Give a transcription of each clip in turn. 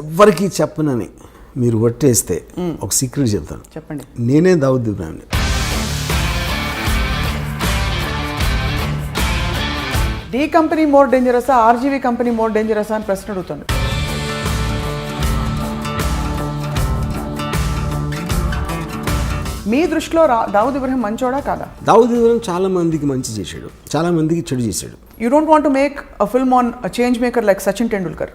ఎవ్వరికి చెప్పనని మీరు ఒట్టేస్తే ఒక సీక్రెట్ చెప్తాను. చెప్పండి. నేనే దావుద్ ఇబ్రాహింని. డి కంపెనీ మోర్ డేంజరసా, ఆర్జీవీ కంపెనీ మోర్ డేంజరసా అని ప్రశ్న అడుగుతుంది. మీ దృష్టిలో దావుద్ ఇబ్రాహిం మంచోడా కాదా? దావుద్ ఇబ్రాహిం చాలా మందికి మంచి చేశాడు, చాలా మందికి చెడు చేశాడు. You don't want to make a film on a change maker like Sachin Tendulkar,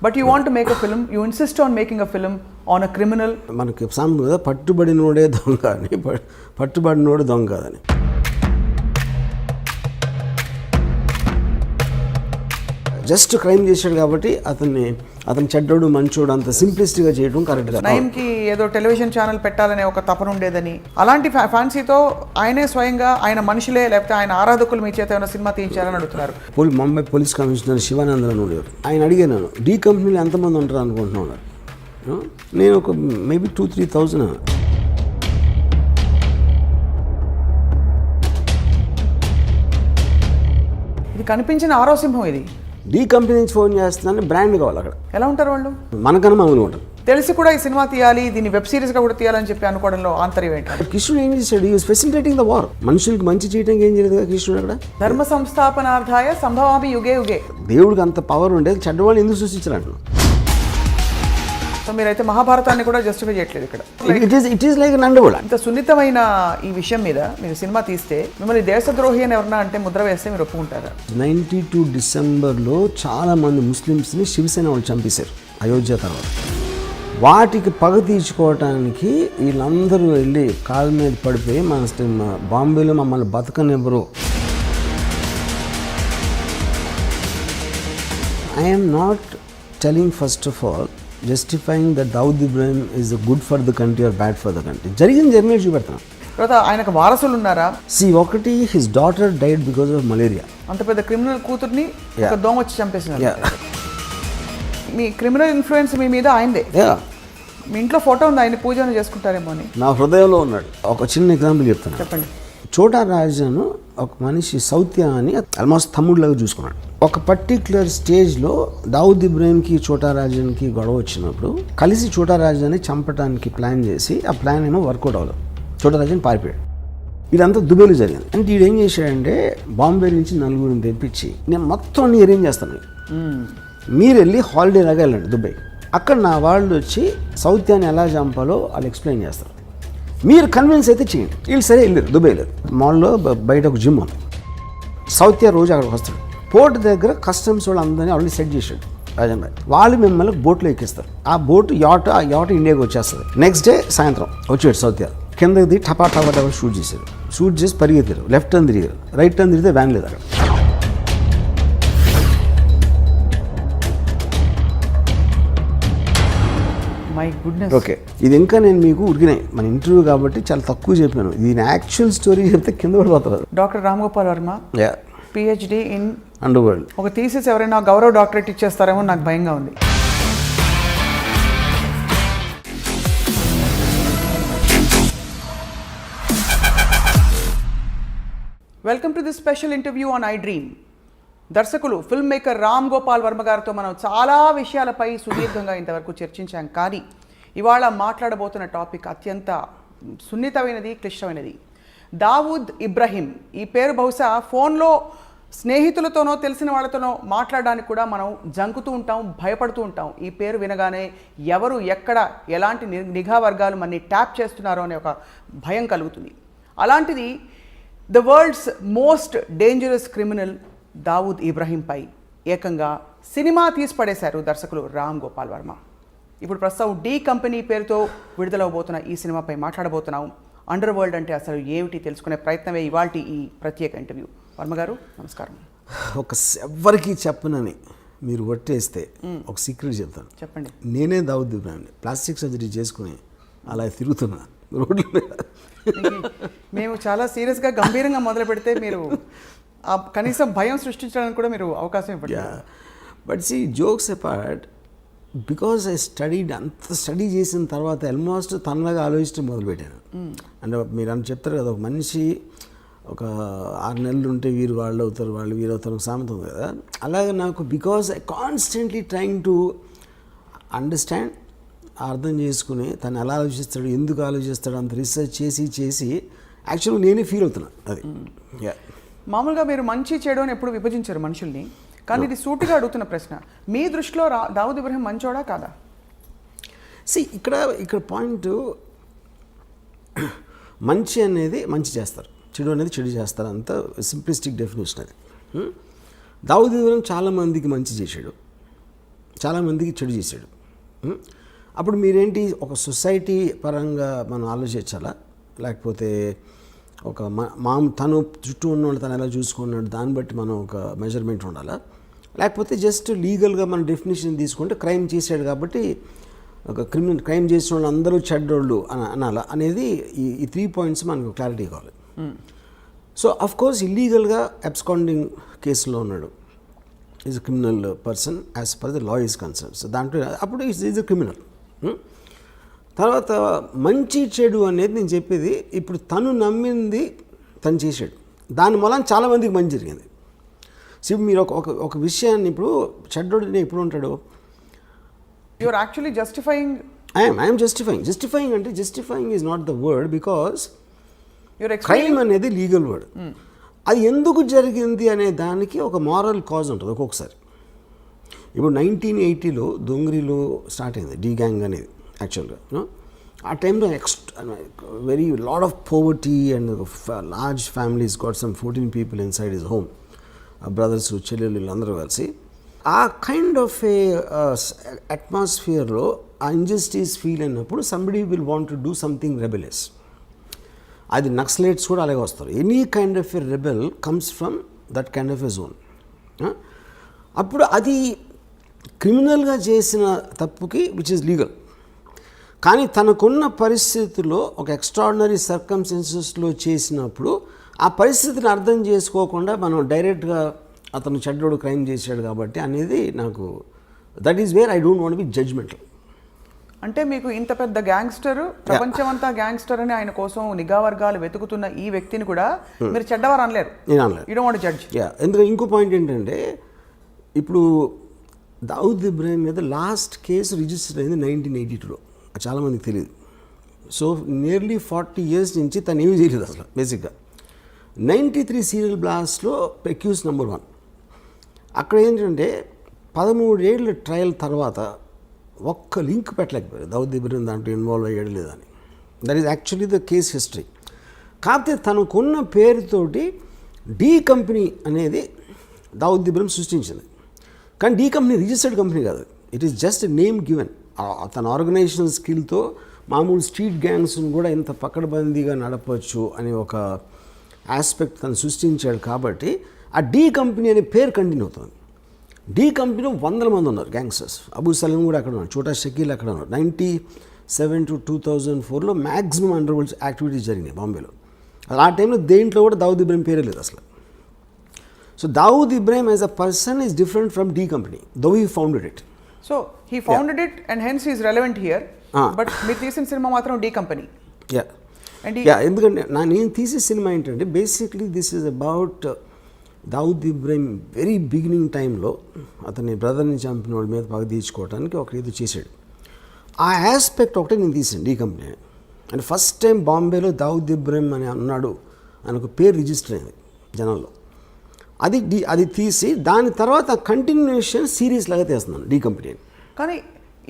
but you want to make a film, you insist on making a film on a criminal. మనకి సామెత కదా, పట్టుబడినోడే దొంగ అని, పట్టుబడినోడు దొంగ కాదని. జస్ట్ క్రైమ్ చేశాడు కాబట్టి అతను చెడ్డోడు మంచోడు అంత సింప్లిస్ట్గా చేయడం కరెక్ట్ కాదు. నయీంకి ఏదో టెలివిజన్ ఛానల్ పెట్టాలనే ఒక తపన ఉండేదని, అలాంటి ఫ్యాన్సీతో ఆయనే స్వయంగా ఆయన మనుషులే లేకపోతే ఆయన ఆరాధకులు మీ చేత ఏమైనా సినిమా తీయించాలని అడుగుతున్నారు. ముంబై పోలీస్ కమిషనర్ శివానందన్ ఉండేవారు. ఆయన అడిగాను, డి కంపెనీలో ఎంతమంది ఉంటారు అనుకుంటున్నాను. నేను ఒక మేబీ 2-3,000. ఇది కనిపించిన ఆరో సింహం. ఇది డి కంపెనీ నుంచి ఫోన్ చేస్తున్నాను, బ్రాండ్ కావాలి అక్కడ. ఎలా ఉంటారు వాళ్ళు? మనకన్నా మామూలు ఉంటారు. తెలిసి కూడా ఈ సినిమా తీయాలి, దీన్ని వెబ్ సిరీస్గా కూడా తీయాలని చెప్పి అనుకోవడంలో ఆంతర్యం ఏంటి? కృష్ణుడు ఏం చేశాడు? ఈ ఫెసిలిటేటింగ్ ద వార్. మనుషులకి మంచి చేయడానికి ఏం చేయలేదు కదా కృష్ణుడు అక్కడ. ధర్మ సంస్థాపనార్థాయ సంభవామి యుగే యుగే. దేవుడికి అంత పవర్ ఉండేది, చెడ్డవాళ్ళు ఎందుకు సృష్టించారు? సో మీరైతే మహాభారతాన్ని కూడా జస్టిఫై చేయట్లేదు ఇక్కడ. ఇట్ ఈస్ లైక్ నండగోళ. ఇంత సున్నితమైన ఈ విషయం మీద మీరు సినిమా తీస్తే మిమ్మల్ని దేశద్రోహి అని ఎవరన్నా అంటే ముద్ర వేస్తే మీరు ఒప్పుకుంటారా? 92 డిసెంబర్లో చాలా మంది ముస్లిమ్స్ని శివసేన వాళ్ళు చంపేశారు అయోధ్య తర్వాత. వాటికి పగ తీర్చుకోవటానికి వీళ్ళందరూ వెళ్ళి కాళ్ళ మీద పడిపోయి మన బాంబేలో మమ్మల్ని బతకనివ్వరు. I'm not telling first of all justifying that Dawood Ibrahim is good for the country or bad for the country. జరిగిన జర్నీ చూపెడతాను. తర్వాత ఆయనకు వారసులు ఉన్నారా? ఒకటి his daughter died because of malaria. అంత పెద్ద క్రిమినల్ కూతుర్ని ఒక దోమ వచ్చి చంపేసినారు. మీ క్రిమినల్ ఇన్ఫ్లుయెన్స్ మీ మీద అయిందే. మీ ఇంట్లో ఫోటో ఉంది, ఆయన పూజ చేసుకుంటారేమో అని నా హృదయంలో ఉన్నాడు. ఒక చిన్న ఎగ్జాంపుల్ చెప్తాను. చెప్పండి. చోటా రాజాను ఒక మనిషి సౌత్య అని ఆల్మోస్ట్ తమ్ముడిలాగా చూసుకున్నాడు. ఒక పర్టిక్యులర్ స్టేజ్లో దావుద్ ఇబ్రాహింకి చోటా రాజానికి గొడవ వచ్చినప్పుడు కలిసి చోటా రాజాని చంపడానికి ప్లాన్ చేసి ఆ ప్లాన్ ఏమో వర్కౌట్ అవ్వదు. చోటా రాజాని పారిపోయాడు. ఇదంతా దుబాయ్లో జరిగింది. అంటే వీడు ఏం చేశాడంటే బాంబే నుంచి నలుగురిని తెప్పించి నేను మొత్తం అన్ని అరేంజ్ చేస్తాను, మీరు వెళ్ళి హాలిడే లాగా వెళ్ళండి దుబాయ్, అక్కడ నా వాళ్ళు వచ్చి సౌత్యాన్ని ఎలా చంపాలో వాళ్ళు ఎక్స్ప్లెయిన్ చేస్తారు, మీరు కన్విన్స్ అయితే చేయండి. వీళ్ళు సరే వెళ్ళారు దుబాయ్లో. మాల్లో బయట ఒక జిమ్ ఉంది. సౌత్య రోజు అక్కడికి వస్తాడు. పోర్ట్ దగ్గర కస్టమ్స్ వాళ్ళు అందరినీ ఆల్రెడీ సెట్ చేశాడు రాజన్ భాయ్. వాళ్ళు మిమ్మల్ని బోట్లో ఎక్కిస్తారు. ఆ బోట్ ఆ యాట్ ఇండియాకి వచ్చేస్తుంది. నెక్స్ట్ డే సాయంత్రం వచ్చాడు సౌత్య. కిందకి దిగి టపా షూట్ చేశారు. షూట్ చేసి పరిగెత్తారు. లెఫ్ట్ టర్న్ తిరిగారు. రైట్ టర్న్ తిరిగితే వ్యాన్ లేదు అక్కడ. My goodness. ఓకే, ఇది ఇంకా నేను మీకు ఉరికినాయి మన ఇంటర్వ్యూ కాబట్టి చాలా తక్కువ చెప్పాను. దీని యాక్చువల్ స్టోరీ చెప్తే కింద పడిపోతారు. Doctor Ram Gopal Varma, PhD in underworld. ఒక థీసిస్ ఎవరైనా గౌరవ డాక్టరేట్ ఇచ్చేస్తారేమో నాకు భయంగా ఉంది. Welcome to this special interview on I dream. దర్శకులు ఫిల్మ్ మేకర్ రామ్ గోపాల్ వర్మ గారితో మనం చాలా విషయాలపై సుదీర్ఘంగా ఇంతవరకు చర్చించాం. కానీ ఇవాళ మాట్లాడబోతున్న టాపిక్ అత్యంత సున్నితమైనది, క్లిష్టమైనది. దావుద్ ఇబ్రాహిం. ఈ పేరు బహుశా ఫోన్లో స్నేహితులతోనో తెలిసిన వాళ్ళతోనో మాట్లాడడానికి కూడా మనం జంకుతూ ఉంటాం, భయపడుతూ ఉంటాం. ఈ పేరు వినగానే ఎవరు ఎక్కడ ఎలాంటి నిఘా వర్గాలు మనని ట్యాప్ చేస్తున్నారో అనే ఒక భయం కలుగుతుంది. అలాంటిది the world's most dangerous criminal Dawood ఇబ్రాహింపై ఏకంగా సినిమా తీసి పడేశారు దర్శకులు రామ్ గోపాల్ వర్మ. ఇప్పుడు ప్రస్తుతం డి కంపెనీ పేరుతో విడుదలవబోతున్న ఈ సినిమాపై మాట్లాడబోతున్నాం. అండర్ వరల్డ్ అంటే అసలు ఏమిటి తెలుసుకునే ప్రయత్నమే ఇవాల్టి ఈ ప్రత్యేక ఇంటర్వ్యూ. వర్మ గారు నమస్కారం. ఎవ్వరికి చెప్పనని మీరు ఒట్టేస్తే ఒక సీక్రెట్ చెప్తాను. చెప్పండి. నేనే దావుద్ ఇబ్రాహింని. ప్లాస్టిక్ సర్జరీ చేసుకుని అలా తిరుగుతున్నా రోడ్ల మీద. మేము చాలా సీరియస్గా గంభీరంగా మొదలు పెడితే మీరు కనీసం భయం సృష్టించడానికి కూడా మీరు అవకాశం ఇవ్వండి. But see jokes apart, because I studied, అంత స్టడీ చేసిన తర్వాత ఆల్మోస్ట్ తనలాగా ఆలోచించడం మొదలుపెట్టాను. అంటే మీరు అని చెప్తారు కదా, ఒక మనిషి ఒక 6 నెలలు ఉంటే వీరు వాళ్ళు అవుతారు, వాళ్ళు వీరు అవుతారు, సామెత ఉంది కదా. అలాగే నాకు because I constantly trying to understand, అర్థం చేసుకుని తను ఎలా ఆలోచిస్తాడు, ఎందుకు ఆలోచిస్తాడు అంత రీసెర్చ్ చేసి యాక్చువల్గా నేనే ఫీల్ అవుతున్నాను అది. మామూలుగా మీరు మంచి చెడు అని ఎప్పుడు విభజించారు మనుషుల్ని, కానీ ఇది సూటిగా అడుగుతున్న ప్రశ్న, మీ దృష్టిలో దావుద్ ఇబ్రహీం మంచోడా కాదా? ఇక్కడ పాయింట్, మంచి అనేది మంచి చేస్తారు, చెడు అనేది చెడు చేస్తారు, అంత సింప్లిస్టిక్ డెఫినేషన్ అది. దావుద్ ఇబ్రహీం చాలామందికి మంచి చేశాడు, చాలామందికి చెడు చేశాడు. అప్పుడు మీరేంటి, ఒక సొసైటీ పరంగా మనం ఆలోచించాలా, లేకపోతే ఒక తను చుట్టూ ఉన్నవాళ్ళు తను ఎలా చూసుకున్నాడు దాన్ని బట్టి మనం ఒక మెజర్మెంట్ ఉండాలా, లేకపోతే జస్ట్ లీగల్గా మన డెఫినేషన్ తీసుకుంటే క్రైమ్ చేశాడు కాబట్టి ఒక క్రైమ్ చేసిన వాళ్ళు అందరూ చెడ్డోళ్ళు అనాలా అనేది ఈ 3 పాయింట్స్ మనకు క్లారిటీ కావాలి. సో అఫ్ కోర్స్ ఇల్లీగల్గా అబ్స్కాండింగ్ కేసులో ఉన్నాడు, is a criminal person as per the law is concern. So దాంట్లో అప్పుడు ఈజ్ అ క్రిమినల్. తర్వాత మంచి చెడు అనేది నేను చెప్పేది, ఇప్పుడు తను నమ్మింది తను చేశాడు, దాని మూలం చాలామందికి మంచి జరిగింది. సో మీరు ఒక విషయాన్ని, ఇప్పుడు చెడ్డోడు ఎప్పుడు ఉంటాడు, you're actually justifying. I'm justifying అంటే justifying is not the word, because crime అనేది లీగల్ వర్డ్. అది ఎందుకు జరిగింది అనే దానికి ఒక మారల్ కాజ్ ఉంటుంది ఒక్కొక్కసారి. ఇప్పుడు 1980లో దొంగరిలో స్టార్ట్ అయింది డీ గ్యాంగ్ అనేది యాక్చువల్గా. ఆ టైంలో very lot of poverty and large families got some 14 people inside his home, brothers చెల్లెళ్ళు వీళ్ళందరూ కలిసి ఆ కైండ్ ఆఫ్ ఏ అట్మాస్ఫియర్లో ఆ ఇంజస్టిస్ ఫీల్ అయినప్పుడు somebody will want to do something rebellious. అది నక్సలైట్స్ కూడా అలాగే వస్తారు. Any kind of a rebel comes from that kind of a zone. అప్పుడు అది క్రిమినల్గా చేసిన తప్పుకి విచ్ ఇస్ లీగల్, కానీ తనకున్న పరిస్థితుల్లో ఒక ఎక్స్ట్రాడినరీ సర్కమ్స్టెన్సెస్లో చేసినప్పుడు ఆ పరిస్థితిని అర్థం చేసుకోకుండా మనం డైరెక్ట్గా అతను చెడ్డోడు క్రైమ్ చేశాడు కాబట్టి అనేది నాకు, that is where I don't want be judgemental. అంటే మీకు ఇంత పెద్ద గ్యాంగ్స్టర్, ప్రపంచమంతా గ్యాంగ్స్టర్ అని ఆయన కోసం నిఘా వర్గాలు వెతుకుతున్న ఈ వ్యక్తిని కూడా మీరు చెడ్డవారు అనలేరు. నేను అనలేదు. You don't want judge. ఎందుకంటే ఇంకో పాయింట్ ఏంటంటే, ఇప్పుడు దావుద్ ఇబ్రహీం మీద లాస్ట్ కేసు రిజిస్టర్ అయింది 1982లో, చాలామందికి తెలియదు. సో నియర్లీ 40 years నుంచి తను ఏమీ చేయలేదు అసలు. బేసిక్గా 93 సీరియల్ బ్లాస్ట్లో అక్యూజ్ నెంబర్ 1. అక్కడ ఏంటంటే 13 ఏళ్ళ ట్రయల్ తర్వాత ఒక్క లింక్ పెట్టలేకపోయారు దావుద్ ఇబ్రహీం దాంట్లో ఇన్వాల్వ్ అయ్యాడు లేదని. That is actually the case history. కాకపోతే తనకున్న పేరుతోటి డీ కంపెనీ అనేది దావుద్ ఇబ్రహీం సృష్టించింది, కానీ డీ కంపెనీ రిజిస్టర్డ్ కంపెనీ కాదు, it is just name given. తన ఆర్గనైజేషన్ స్కిల్తో మామూలు స్ట్రీట్ గ్యాంగ్స్ని కూడా ఇంత పకడ్బందీగా నడపవచ్చు అనే ఒక ఆస్పెక్ట్ తను సృష్టించాడు. కాబట్టి ఆ డీ కంపెనీ అనే పేరు కంటిన్యూ అవుతుంది. డీ కంపెనీలో 100 మంది ఉన్నారు గ్యాంగ్స్టర్స్. అబూ సలీం కూడా అక్కడ ఉన్నారు, చోటా షకీల్ అక్కడ ఉన్నారు. 97 to 2004లో మ్యాక్సిమం అండర్ వరల్డ్ యాక్టివిటీస్ జరిగినాయి బాంబేలో. ఆ టైంలో దేంట్లో కూడా దావుద్ ఇబ్రహీం పేరే లేదు అసలు. So Dawood Ibrahim as a person is different from D company, though he founded it. So he founded it and hence is relevant here. But మీరు తీసిన సినిమా మాత్రం డీ కంపెనీ. ఎందుకంటే నేను తీసే సినిమా ఏంటంటే basically this is about Dawood Ibrahim very beginning టైంలో అతని బ్రదర్ని చంపిన వాళ్ళ మీద పగ తీర్చుకోవడానికి ఒక ఏదో చేశాడు. ఆ ఆస్పెక్ట్ ఒకటే నేను తీసాను D company. And first time బాంబేలో దావుద్ ఇబ్రహీం అని అన్నాడు అని ఒక పేరు రిజిస్టర్ అయింది జనంలో. అది తీసి దాని తర్వాత కంటిన్యూషన్ సిరీస్ లాగా తీస్తున్నాను డీ కంపెనీ. కానీ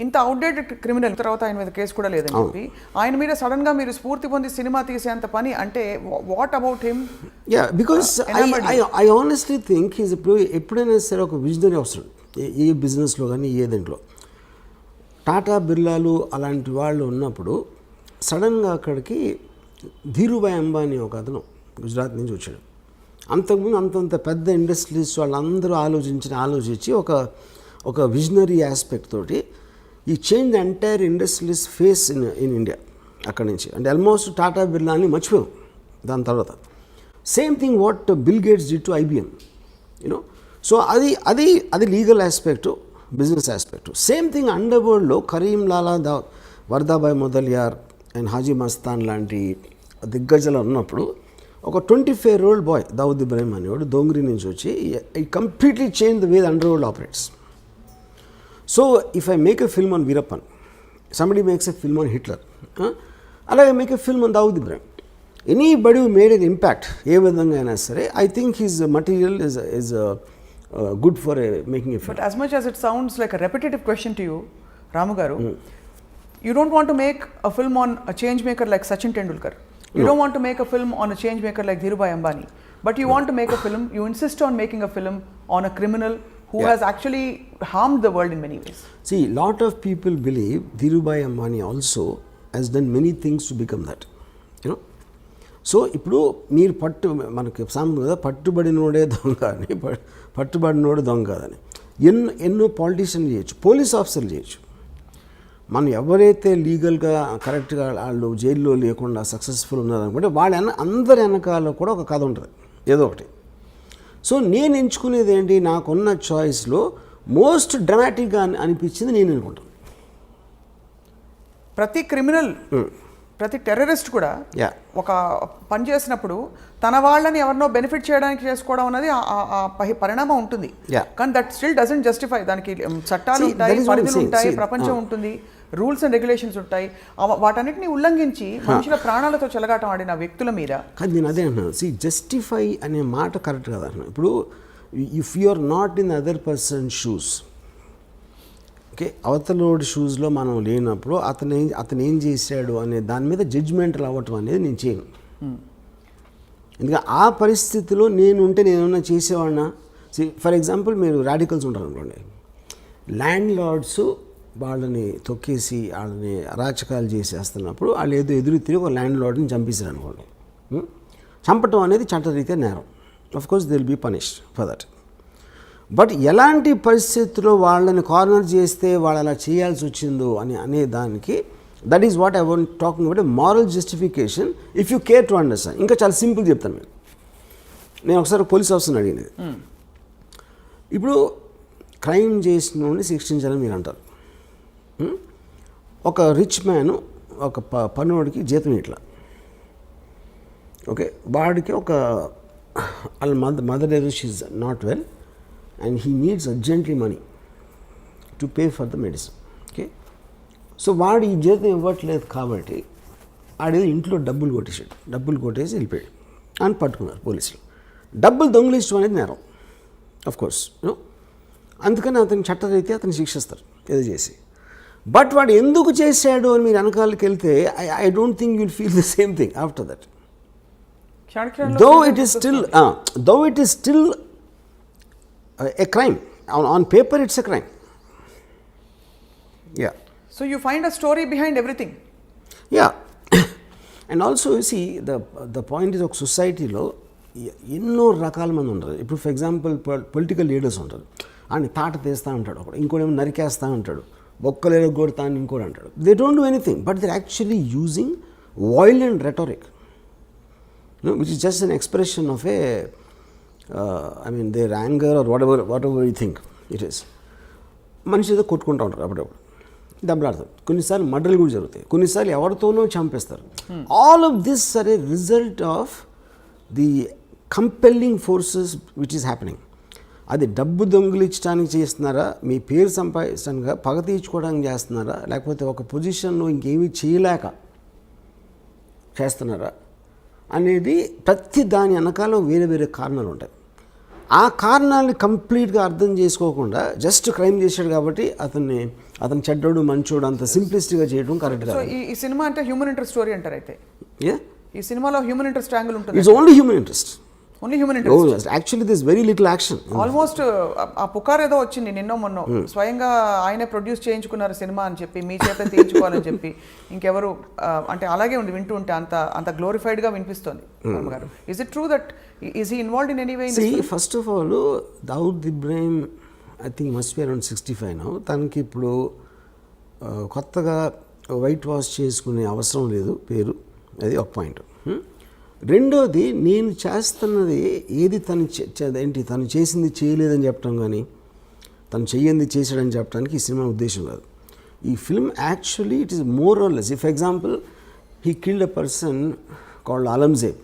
ఇంత అవుట్డేటెడ్ క్రిమినల్ తర్వాత ఆయన మీద కేసు కూడా లేదని చెప్పి ఆయన మీద సడన్గా మీరు స్ఫూర్తి పొంది సినిమా తీసేంత పని అంటే what about him? Because I honestly think he's ఎప్పుడైనా సరే ఒక విజనరీ అవసరం ఏ బిజినెస్లో కానీ ఏ దాంట్లో. టాటా బిర్లాలు అలాంటి వాళ్ళు ఉన్నప్పుడు సడన్గా అక్కడికి ధీరుభాయ్ అంబానీ ఒక అతను గుజరాత్ నుంచి వచ్చాడు. అంతకుముందు అంతంత పెద్ద ఇండస్ట్రీస్ వాళ్ళందరూ ఆలోచించి ఒక విజనరీ ఆస్పెక్ట్ తోటి ఈ change the entire industries face in India అక్కడి నుంచి. అంటే ఆల్మోస్ట్ టాటా బిర్లాని మర్చిపోయాం దాని తర్వాత. Same thing what Bill Gates did to IBM, you know. So అది legal aspect, business aspect. Same thing under వరల్డ్లో కరీం లాలా వర్దాబాయ్ మొదలియార్ అండ్ హాజీ మస్తాన్ లాంటి దిగ్గజాలు ఉన్నప్పుడు ఒక 25-year-old బాయ్ దావుద్ ఇబ్రహీం అనేవాడు దోంగ్రీ నుంచి వచ్చి ఈ completely change the way the under world operates. So if I make a film on Veerappan, somebody makes a film on Hitler, అలాగే make a film on Dawood Ibrahim, anybody made an impact ఏ విధంగా అయినా సరే, I think his material is good for making a film. But as much as it sounds like a repetitive question to you, Ramu garu, you don't want to make a film on a change maker like Sachin Tendulkar. You don't want to make a film on a change maker like Dhirubhai Ambani. But you want to make a film, you insist on making a film on a criminal who has actually harmed the world in many ways. See, lot of people believe Dhirubhai Ambani also has done many things to become that. You know? So ఇప్పుడు మీరు మనకి సామెత కదా, పట్టుబడినోడే దొంగ అని, పట్టుబడినోడు దొంగ కాదని. ఎన్నో పాలిటీషియన్లు చేయొచ్చు, పోలీస్ ఆఫీసర్లు చేయొచ్చు. మనం ఎవరైతే లీగల్గా కరెక్ట్గా వాళ్ళు జైల్లో లేకుండా సక్సెస్ఫుల్ ఉన్నారనుకుంటే వాళ్ళ అందరి వెనకాల కూడా ఒక కథ ఉంటుంది ఏదో ఒకటి. సో నేను ఎంచుకునేది ఏంటి, నాకున్న చాయిస్లో మోస్ట్ డ్రామాటిక్గా అనిపించింది నేను అనుకుంటాను. ప్రతి క్రిమినల్, ప్రతి టెర్రరిస్ట్ కూడా ఒక పని చేసినప్పుడు తన వాళ్ళని ఎవరినో బెనిఫిట్ చేయడానికి చేసుకోవడం అనేది పరిణామం ఉంటుంది. కానీ దట్ స్టిల్ డజంట్ జస్టిఫై. దానికి చట్టాలు ఉంటాయి, పరిధులు ఉంటాయి, ప్రపంచం ఉంటుంది, రూల్స్ అండ్ రెగ్యులేషన్స్ ఉంటాయి. వాటన్నిటిని ఉల్లంఘించి మనుషుల ప్రాణాలతో చెలగాటం ఆడిన వ్యక్తుల మీద. కానీ నేను అదే అంటున్నాను, జస్టిఫై అనే మాట కరెక్ట్ కదా అంటున్నాను. ఇప్పుడు if you are not in other person shoes, okay, అవతలోడి షూస్లో మనం లేనప్పుడు అతను ఏం చేశాడు అనే దాని మీద జడ్జ్మెంటల్ అవ్వటం అనేది నేను చేయను. ఎందుకంటే ఆ పరిస్థితిలో నేను ఉంటే నేనేమన్నా చేసేవాడినా. ఫర్ ఎగ్జాంపుల్ మీరు రాడికల్స్ ఉంటారు అనుకోండి, ల్యాండ్ లార్డ్స్ వాళ్ళని తొక్కేసి వాళ్ళని అరాచకాలు చేసేస్తున్నప్పుడు వాళ్ళు ఏదో ఎదురు తిరిగి ఒక ల్యాండ్ లార్డ్ని చంపేశారు అనుకోండి. చంపటం అనేది చట్టరీత్యా నేరం. Of course they will be punished for that. But ఎలాంటి పరిస్థితుల్లో వాళ్ళని కార్నర్ చేస్తే వాళ్ళు అలా చేయాల్సి వచ్చిందో అనే దానికి, that is what I want talking about, moral justification if you care to understand. ఇంకా చాలా సింపుల్ చెప్తాను. నేను ఒకసారి పోలీస్ ఆఫీసర్ని అడిగినది, ఇప్పుడు క్రైమ్ చేసిన వాడిని శిక్షించాలని మీరు అంటారు. ఒక రిచ్ మ్యాన్ ఒక పనివాడికి జీతం ఇట్లా, ఓకే, వాడికి ఒక వాళ్ళ mother is not well and he needs urgently money to pay for the medicine. Okay, so వాడు ఈ జీతం ఇవ్వట్లేదు కాబట్టి ఆడేదో ఇంట్లో డబ్బులు కొట్టేసి వెళ్ళిపోయాడు అని పట్టుకున్నారు పోలీసులు. డబ్బులు దొంగిలించడం అనేది నేరం, ఆఫ్ కోర్స్, అందుకని అతని చట్టరీత్యా అతను శిక్షిస్తారు ఏదో చేసి. బట్ వాడు ఎందుకు చేశాడు అని మీరు వెనకాలకి వెళ్తే I don't think you'll feel the same thing after that. Though it is still a crime. On paper it's a crime. Yeah. So you find a story behind everything. Yeah. And also you see the point is, ఒక సొసైటీలో ఎన్నో రకాల మంది ఉంటారు. ఇప్పుడు for example political leaders ఉంటారు, ఆయన తాట తీస్తూ ఉంటాడు, ఒకడు ఇంకోటేమో నరికేస్తూ ఉంటాడు, బొక్కలు కొడతా అని ఇంకోటి అంటాడు. They don't do anything but they actually using violent rhetoric, which is just an expression of their anger or whatever you think it is. మనిషి ఏదో కొట్టుకుంటూ ఉంటారు, అప్పుడప్పుడు దెబ్బలాడతారు, కొన్నిసార్లు మర్డర్లు కూడా జరుగుతాయి, కొన్నిసార్లు ఎవరితోనో చంపేస్తారు. All of this are a result of the compelling forces which is happening. అది డబ్బు దొంగిలించడానికి చేస్తున్నారా, మీ పేరు సంపాదించడానికి, పగ తీర్చుకోవడానికి చేస్తున్నారా, లేకపోతే ఒక పొజిషన్లో ఇంకేమీ చేయలేక చేస్తున్నారా అనేది ప్రతి దాని వెనకాల వేరే వేరే కారణాలు ఉంటాయి. ఆ కారణాలని కంప్లీట్గా అర్థం చేసుకోకుండా జస్ట్ క్రైమ్ చేశాడు కాబట్టి అతను చెడ్డోడు మంచోడు అంత సింప్లిస్టిక్గా చేయడం కరెక్ట్ కాదు. ఈ సినిమా అంటే హ్యూమన్ ఇంట్రెస్ట్ స్టోరీ అంటారు. అయితే ఈ సినిమాలో హ్యూమన్ ఇంట్రెస్ట్ యాంగిల్ ఉంటుంది. It's only human interest. Only human interest. Actually this very little action. Almost ఆ పుకార్ ఏదో వచ్చింది నిన్నో మొన్నో, స్వయంగా ఆయనే ప్రొడ్యూస్ చేయించుకున్నారు సినిమా అని చెప్పి, మీ చేత తీయించుకోవాలని చెప్పి. ఇంకెవరు అంటే అలాగే ఉంది, వింటూ ఉంటే అంత గ్లోరిఫైడ్గా వినిపిస్తుంది. గారు, is it true that is he involved in any way? First of all Dawood Ibrahim I think must be around 65 now. తనకి ఇప్పుడు కొత్తగా వైట్ వాష్ చేసుకునే అవసరం లేదు పేరు, అది ఒక పాయింట్. రెండోది, నేను చేస్తున్నది ఏది తను చేసింది చేయలేదని చెప్పడం కానీ, తను చెయ్యింది చేసాడని చెప్పడానికి ఈ సినిమా ఉద్దేశం కాదు. ఈ film actually it is more or less. For example, he killed a person called Alamzeb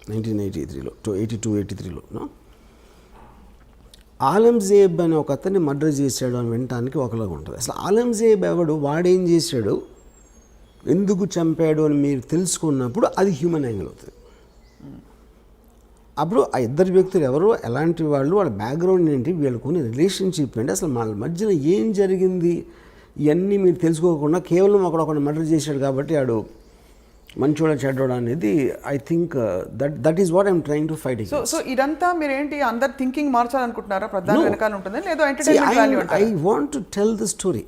1983లో 82-83లో. ఆలంజేబ్ అని ఒక అతన్ని మర్డర్ చేశాడు అని వినటానికి ఒకలాగా ఉంటుంది. అసలు ఆలంజేబ్ ఎవడు, వాడేం చేశాడు, ఎందుకు చంపాడు అని మీరు తెలుసుకున్నప్పుడు అది హ్యూమన్ యాంగిల్ అవుతుంది. అప్పుడు ఆ ఇద్దరు వ్యక్తులు ఎవరు, ఎలాంటి వాళ్ళు, వాళ్ళ బ్యాక్గ్రౌండ్ ఏంటి, వీళ్ళకున్న రిలేషన్షిప్ ఏంటి, అసలు వాళ్ళ మధ్యన ఏం జరిగింది, ఇవన్నీ మీరు తెలుసుకోకుండా కేవలం ఒకడు మర్డర్ చేశాడు కాబట్టి ఆడు మంచోడ చెడ్డోడ అనేది I think that is what I'm trying to fight. So ఇదంతా మీరు ఏంటి అందరు థింకింగ్ మార్చాలనుకుంటున్నారా, ప్రధాన వెనకాల ఉంటుంది లేదో ఎంటర్టైన్మెంట్ వాల్యూ అంటారా? I want to tell the story.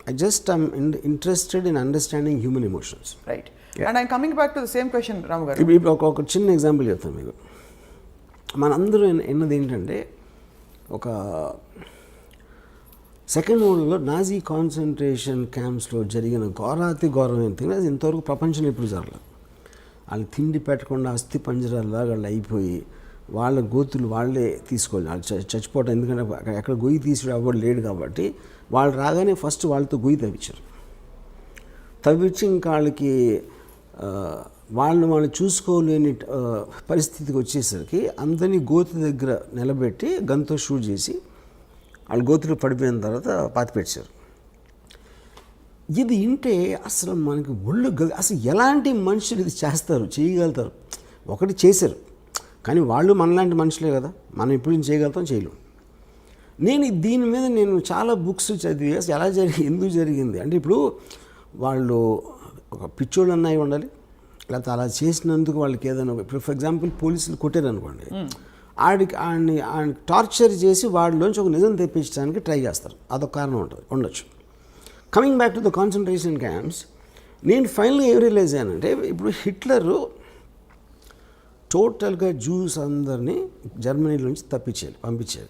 I just am interested in understanding human emotions. Right. Yeah. And I'm coming back to the same question, Ramu garu. ఇప్పుడు ఒక చిన్న ఎగ్జాంపుల్ చెప్తాను మీకు. మనందరూ ఎన్నది ఏంటంటే, ఒక సెకండ్ వరల్డ్లో నాజీ కాన్సన్ట్రేషన్ క్యాంప్స్లో జరిగిన ఘోరాతి ఘోరమైన థింగ్ అది ఇంతవరకు ప్రపంచంలో ఎప్పుడు జరగలేదు. వాళ్ళు తిండి పెట్టకుండా అస్థి పంజరాల్లాగా వాళ్ళు అయిపోయి వాళ్ళ గోతులు వాళ్ళే తీసుకోవాలి, వాళ్ళు చచ్చిపోవటం. ఎందుకంటే ఎక్కడ గొయ్యి తీసి అవ్వడు లేడు కాబట్టి వాళ్ళు రాగానే ఫస్ట్ వాళ్ళతో గొయ్యి తవ్వించారు. తవ్వించి ఇంకా వాళ్ళకి వాళ్ళు చూసుకోలేని పరిస్థితికి వచ్చేసరికి అందరినీ గోతు దగ్గర నిలబెట్టి గన్తో షూట్ చేసి వాళ్ళు గోతులు పడిపోయిన తర్వాత పాతిపెట్టారు. ఇది వింటే అసలు మనకి ఒళ్ళు అసలు ఎలాంటి మనుషులు ఇది చేస్తారు, చేయగలుగుతారు. ఒకటి చేశారు, కానీ వాళ్ళు మనలాంటి మనుషులే కదా, మనం ఇప్పుడు చేయగలుగుతాం, చేయలేం. దీని మీద నేను చాలా బుక్స్ చదివి అసలు ఎలా ఎందుకు జరిగింది అంటే, ఇప్పుడు వాళ్ళు ఒక పిచ్చోళ్ళు అన్నవి ఉండాలి, లేకపోతే అలా చేసినందుకు వాళ్ళకి ఏదైనా, ఇప్పుడు ఫర్ ఎగ్జాంపుల్ పోలీసులు కొట్టారు అనుకోండి, ఆయన టార్చర్ చేసి వాడిలోంచి ఒక నిజం తెప్పించడానికి ట్రై చేస్తారు, అదొక కారణం ఉండొచ్చు. Coming back to the concentration camps, నేను ఫైనల్గా ఏం రియలైజ్ అయ్యానంటే, ఇప్పుడు హిట్లరు టోటల్గా జూస్ అందరినీ జర్మనీలోంచి పంపించారు.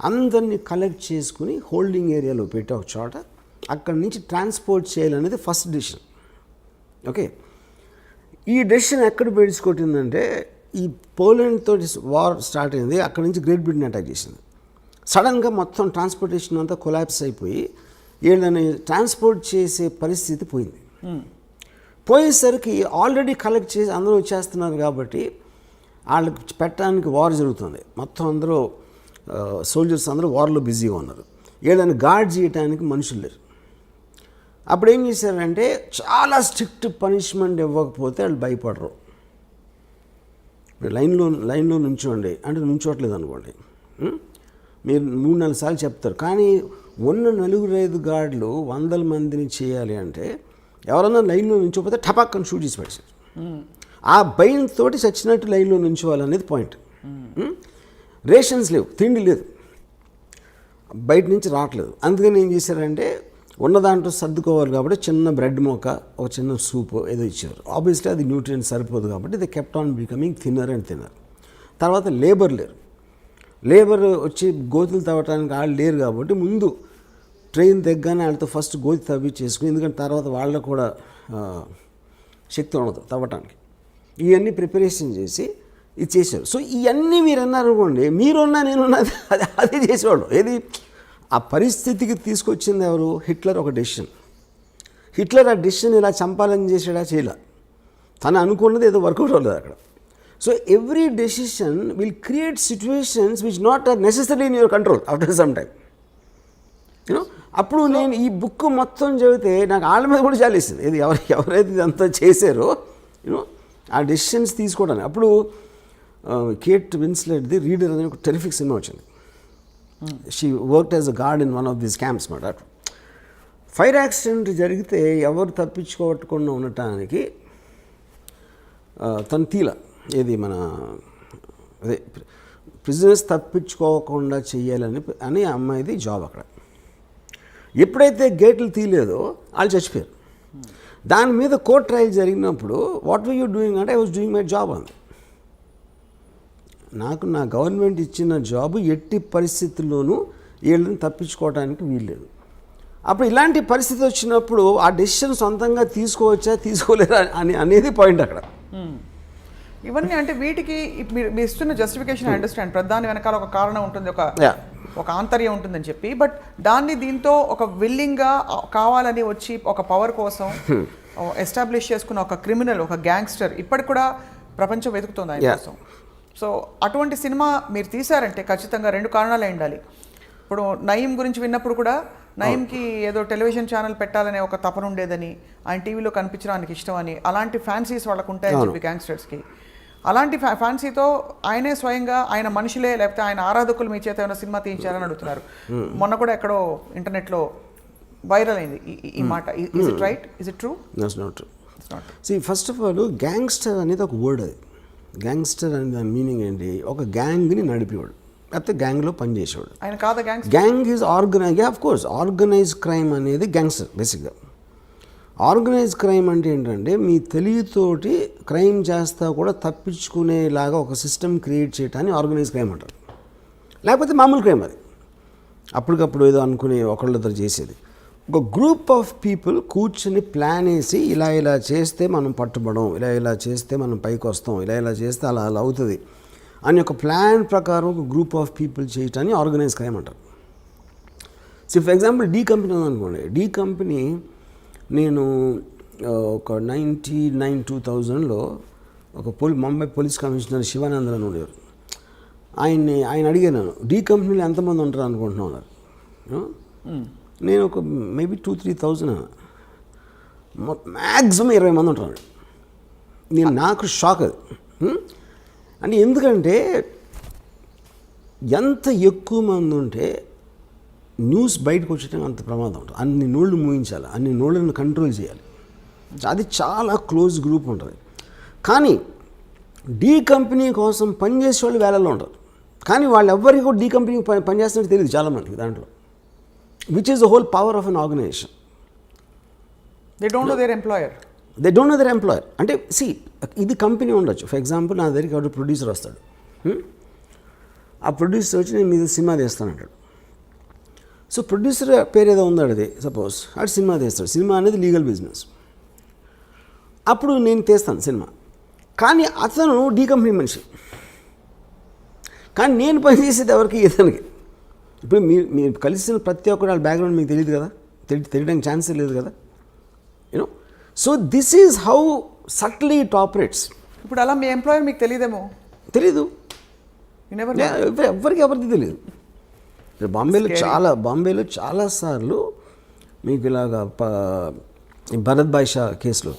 అందరినీ కలెక్ట్ చేసుకుని హోల్డింగ్ ఏరియాలో పెట్టి ఒక చోట అక్కడి నుంచి ట్రాన్స్పోర్ట్ చేయాలనేది ఫస్ట్ డెసిషన్. ఓకే, ఈ డెసిషన్ ఎక్కడ బెడిచుకొట్టిందంటే, ఈ పోలాండ్ తోటి వార్ స్టార్ట్ అయింది, అక్కడి నుంచి గ్రేట్ బ్రిటన్ అటాక్ చేసింది. సడన్గా మొత్తం ట్రాన్స్పోర్టేషన్ అంతా కొలాప్స్ అయిపోయి వీళ్ళని ట్రాన్స్పోర్ట్ చేసే పరిస్థితి పోయింది. పోయేసరికి ఆల్రెడీ కలెక్ట్ చేసి అందరూ వచ్చేస్తున్నారు కాబట్టి వాళ్ళకి పెట్టడానికి వార్ జరుగుతుంది. మొత్తం అందరూ సోల్జర్స్ అందరూ వార్లో బిజీగా ఉన్నారు, వీళ్ళని గార్డ్ చేయడానికి మనుషులు లేరు. అప్పుడు ఏం చేశారంటే, చాలా స్ట్రిక్ట్ పనిష్మెంట్ ఇవ్వకపోతే వాళ్ళు భయపడరు. లైన్లో నుంచోండి అంటే నుంచోట్లేదు అనుకోండి, మీరు 3-4 సార్లు చెప్తారు, కానీ ఉన్న 4-5 గార్డులు 100 మందిని చేయాలి అంటే ఎవరన్నా లైన్లో నుంచోపోతే టపాక్కని షూట్ చేసి పెట్టారు. ఆ భయంతో చచ్చినట్టు లైన్లో నుంచోవాలనేది పాయింట్. రేషన్స్ లేవు, తిండి లేదు, బయట నుంచి రావట్లేదు. అందుకని ఏం చేశారంటే, ఉన్న దాంట్లో సర్దుకోవాలి కాబట్టి చిన్న బ్రెడ్ మొక్క, ఒక చిన్న సూప్ ఏదో ఇచ్చారు. ఆబ్వియస్లీ అది న్యూట్రియంట్ సరిపోదు కాబట్టి the kept on becoming thinner and thinner. తర్వాత లేబర్ వచ్చి గోతులు తవ్వటానికి వాళ్ళు లేరు కాబట్టి ముందు ట్రైన్ దగ్గరనే వాళ్ళతో ఫస్ట్ గోతి తవ్వి చేసుకుని, ఎందుకంటే తర్వాత వాళ్ళకు కూడా శక్తి ఉండదు తవ్వటానికి. ఇవన్నీ ప్రిపరేషన్ చేసి ఇది చేశారు. సో ఇవన్నీ మీరు అన్నారనుకోండి, మీరున్నా నేనున్నా అదే చేసేవాళ్ళు. ఏది ఆ పరిస్థితికి తీసుకొచ్చింది ఎవరు? హిట్లర్. ఒక డెసిషన్. హిట్లర్ ఆ డెసిషన్ ఇలా చంపాలని చేసాడా? చేయలే. తను అనుకున్నది ఏదో వర్కౌట్ అవ్వలేదు అక్కడ. So every decision will create situations which not are necessary in your control after some time. You know, అప్పుడు నేను ఈ బుక్ మొత్తం చదివితే నాకు వాళ్ళ మీద కూడా చాలేసింది. ఇది ఎవరైతే ఇదంతా చేశారో యూనో ఆ డెసిషన్స్ తీసుకోవడానికి. అప్పుడు కేట్ విన్స్లెట్ది రీడర్ అనే ఒక టెరిఫిక్ సినిమా వచ్చింది. She worked as a guard in one of these camps మాట. ఫైర్ యాక్సిడెంట్ జరిగితే ఎవరు తప్పించుకోవకుండా ఉండటానికి తను తీల ఏది మన అదే ప్రిజనర్స్ తప్పించుకోకుండా చెయ్యాలని అమ్మాయిది జాబ్ అక్కడ. ఎప్పుడైతే గేట్లు తీయలేదో వాళ్ళు చచ్చిపోయారు. దాని మీద కోర్ట్ ట్రయల్ జరిగినప్పుడు వాట్ వర్ యూ డూయింగ్ అంటే, I was doing my job అంది. నాకు నా గవర్నమెంట్ ఇచ్చిన జాబు ఎట్టి పరిస్థితుల్లోనూ వీళ్ళని తప్పించుకోవడానికి వీల్లేదు. అప్పుడు ఇలాంటి పరిస్థితి వచ్చినప్పుడు ఆ డెసిషన్ సొంతంగా తీసుకోవచ్చా తీసుకోలేరా అనేది పాయింట్ అక్కడ. ఇవన్నీ అంటే వీటికి మీరు ఇస్తున్న జస్టిఫికేషన్ ఐ అండర్స్టాండ్. ప్రధాని వెనకాల ఒక కారణం ఉంటుంది, ఒక ఆంతర్యం ఉంటుందని చెప్పి. బట్ దాన్ని దీంతో ఒక విల్లింగ్గా కావాలని వచ్చి ఒక పవర్ కోసం ఎస్టాబ్లిష్ చేసుకున్న ఒక క్రిమినల్, ఒక గ్యాంగ్స్టర్ ఇప్పటికి కూడా ప్రపంచం వెతుకుతుంది ఆయన కోసం. సో అటువంటి సినిమా మీరు తీశారంటే ఖచ్చితంగా 2 కారణాలే ఉండాలి. ఇప్పుడు నయీం గురించి విన్నప్పుడు కూడా నయీంకి ఏదో టెలివిజన్ ఛానల్ పెట్టాలనే ఒక తపన ఉండేదని, ఆయన టీవీలో కనిపించడానికి ఇష్టం అని, అలాంటి ఫ్యాన్సీస్ వాళ్ళకు ఉంటాయని చెప్పి గ్యాంగ్స్టర్స్కి, అలాంటి ఫ్యాన్సీతో ఆయనే స్వయంగా ఆయన మనుషులే లేకపోతే ఆయన ఆరాధకులు మీ చేత ఏమైనా సినిమా తీయించారని అడుగుతున్నారు. మొన్న కూడా ఎక్కడో ఇంటర్నెట్లో వైరల్ అయింది ఈ మాట. Is it right? Is it true? That's not true. First of all gangster అనేది ఒక వర్డ్. అది గ్యాంగ్స్టర్ అనే దాని మీనింగ్ ఏంటి? ఒక గ్యాంగ్ని నడిపేవాడు, లేకపోతే గ్యాంగ్లో పనిచేసేవాడు. ఆయన కాదా gang is organise. Of course organise crime అనేది గ్యాంగ్స్టర్ బేసిక్గా. ఆర్గనైజ్ క్రైమ్ అంటే ఏంటంటే మీ తెలివితోటి క్రైమ్ చేస్తా కూడా తప్పించుకునేలాగా ఒక సిస్టమ్ క్రియేట్ చేయటాన్ని ఆర్గనైజ్ క్రైమ్ అంటారు. లేకపోతే మామూలు క్రైమ్ అది, అప్పటికప్పుడు ఏదో అనుకునే ఒకళ్ళిద్దరు చేసేది. ఒక గ్రూప్ ఆఫ్ పీపుల్ కూర్చుని ప్లాన్ వేసి ఇలా చేస్తే మనం పట్టుబడం, ఇలా చేస్తే మనం పైకి వస్తాం, ఇలా చేస్తే అలా అవుతుంది అని ఒక ప్లాన్ ప్రకారం ఒక గ్రూప్ ఆఫ్ పీపుల్ చేయటాన్ని ఆర్గనైజ్ క్రైమ్ అంటారు. So for example D company ఉందనుకోండి. డీ కంపెనీ నేను ఒక 1999-2000లో ఒక ముంబై పోలీస్ కమిషనర్ శివానందన్ అని ఉండేవారు. ఆయన అడిగాను, డీ కంపెనీలో ఎంతమంది ఉంటారు అనుకుంటున్నారు? నేను ఒక మేబీ 2,000-3,000, మ్యాక్సిమం 20 మంది ఉంటారు. నాకు షాక్ అది. అంటే ఎందుకంటే ఎంత ఎక్కువ మంది ఉంటే న్యూస్ బయటకు వచ్చేటప్పుడు అంత ప్రమాదం ఉంటుంది. అన్ని నోళ్ళు మూయించాలి, అన్ని నోళ్ళను కంట్రోల్ చేయాలి. అది చాలా క్లోజ్ గ్రూప్ ఉంటుంది. కానీ డీ కంపెనీ కోసం పనిచేసే వాళ్ళు వేలల్లో ఉంటారు. కానీ వాళ్ళు ఎవ్వరికి కూడా డీ కంపెనీకి పనిచేస్తున్నట్టు తెలియదు చాలామందికి దాంట్లో. Which is the whole power of an organization. They don't know their employer. They don't know their employer. అంటే ఇది కంపెనీ ఉండొచ్చు. ఫర్ ఎగ్జాంపుల్ నా దగ్గరికి ఒక ప్రొడ్యూసర్ వస్తాడు. ఆ ప్రొడ్యూసర్ వచ్చి నేను మీద సినిమా తీస్తానంటాడు. సో ప్రొడ్యూసర్ పేరు ఏదో ఉందాడు, అది సపోజ్ అటు సినిమా తీస్తాడు. సినిమా అనేది లీగల్ బిజినెస్. అప్పుడు నేను తీస్తాను సినిమా, కానీ అతను డీ కంపెనీ మనిషి. కానీ నేను పనిచేసేది ఎవరికి? ఇతనికి. ఇప్పుడు మీరు కలిసిన ప్రతి ఒక్కరు వాళ్ళ బ్యాక్గ్రౌండ్ మీకు తెలియదు కదా, తెలియడానికి ఛాన్సే లేదు కదా, you know. So this is how సట్లీ it operates. ఇప్పుడు అలా మీ ఎంప్లాయర్ మీకు తెలియదేమో? తెలీదు, ఎవరికి తెలియదు. బాంబేలో చాలాసార్లు మీకు ఇలాగా భరత్ భాయ్ షా కేసులో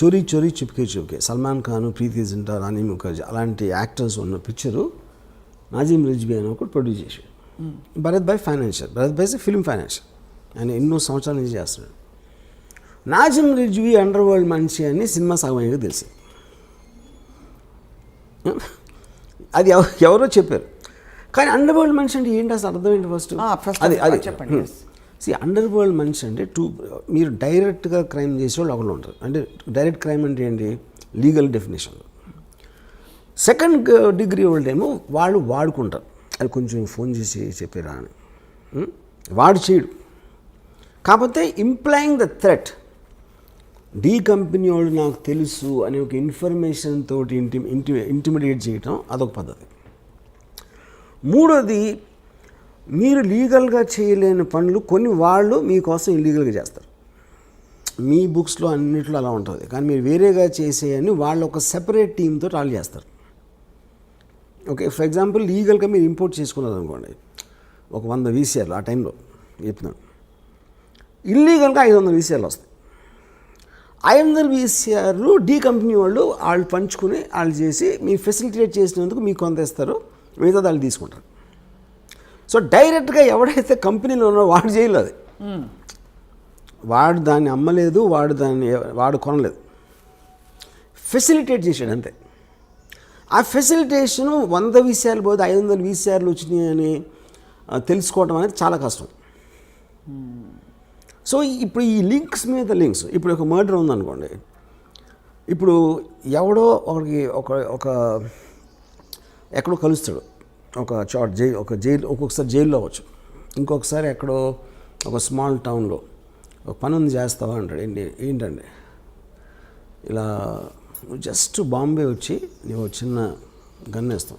చోరీ చుప్కే సల్మాన్ ఖాన్, ప్రీతి జింటా, రాణి ముఖర్జీ అలాంటి యాక్టర్స్ ఉన్న పిక్చరు నాజిమ్ రిజ్వీ అని ఒకటి ప్రొడ్యూస్ చేశాడు. భరత్ భాయ్ ఫిల్మ్ ఫైనాన్షియల్, ఆయన ఎన్నో సంవత్సరాల నుంచి చేస్తున్నాడు. నాజిమ్ రిజ్వీ అండర్ వరల్డ్ మనిషి అని సినిమా సగమయ్యేది తెలిసి, అది ఎవరో చెప్పారు. కానీ అండర్ వరల్డ్ మనిషి అంటే ఏంటి అసలు అర్థం ఏంటి? ఫస్ట్ అది చెప్పండి. అండర్ వరల్డ్ మనిషి అంటే మీరు డైరెక్ట్గా క్రైమ్ చేసే వాళ్ళు ఒకళ్ళు ఉంటారు. అంటే డైరెక్ట్ క్రైమ్ అంటే ఏంటి? లీగల్ డెఫినేషన్లో. సెకండ్ డిగ్రీ వాళ్ళేమో వాళ్ళు వాడుకుంటారు, అది కొంచెం ఫోన్ చేసి చెప్పారా అని. వాడు చేయడు. కాకపోతే implying the threat, D company వాళ్ళు నాకు తెలుసు అనే ఒక ఇన్ఫర్మేషన్ తోటి ఇంటిమిడియేట్ చేయటం అదొక పద్ధతి. మూడోది, మీరు లీగల్గా చేయలేని పనులు కొన్ని వాళ్ళు మీకోసం ఇల్లీగల్గా చేస్తారు. మీ బుక్స్లో అన్నిట్లో అలా ఉంటుంది. కానీ మీరు వేరేగా చేసేయని వాళ్ళు ఒక సెపరేట్ టీంతో వాళ్ళు చేస్తారు. ఓకే, ఫర్ ఎగ్జాంపుల్ లీగల్గా మీరు ఇంపోర్ట్ చేసుకున్నారు అనుకోండి, ఒక 100 వీసీఆర్లు ఆ టైంలో చెప్తున్నాను. ఇల్లీగల్గా 500 వీసీఆర్లు వస్తాయి. 500 వీసీఆర్లు డీ కంపెనీ వాళ్ళు పంచుకుని వాళ్ళు చేసి మీ ఫెసిలిటేట్ చేసినందుకు మీకు కొంత ఇస్తారు, మిగతా వాళ్ళు తీసుకుంటారు. సో డైరెక్ట్గా ఎవడైతే కంపెనీలో ఉన్నాడో వాడు చేయలేదు, అది వాడు దాన్ని అమ్మలేదు, వాడు కొనలేదు, ఫెసిలిటేట్ చేశాడు అంతే. ఆ ఫెసిలిటేషను 100 వీసీఆర్లు పోతే 500 వీసీఆర్లు వచ్చినాయి అని తెలుసుకోవడం అనేది చాలా కష్టం. సో ఇప్పుడు ఈ లింక్స్ మీద లింక్స్, ఇప్పుడు ఒక మర్డర్ ఉందనుకోండి, ఇప్పుడు ఎవడో ఒక ఎక్కడో కలుస్తాడు, ఒక జైలు, ఒక్కొక్కసారి జైల్లో అవ్వచ్చు, ఇంకొకసారి ఎక్కడో ఒక స్మాల్ టౌన్లో ఒక పని ఉంది చేస్తావా అంటాడు. ఏంటండి ఇలా జస్ట్ బాంబే వచ్చి నువ్వు చిన్న గన్ వేస్తాం,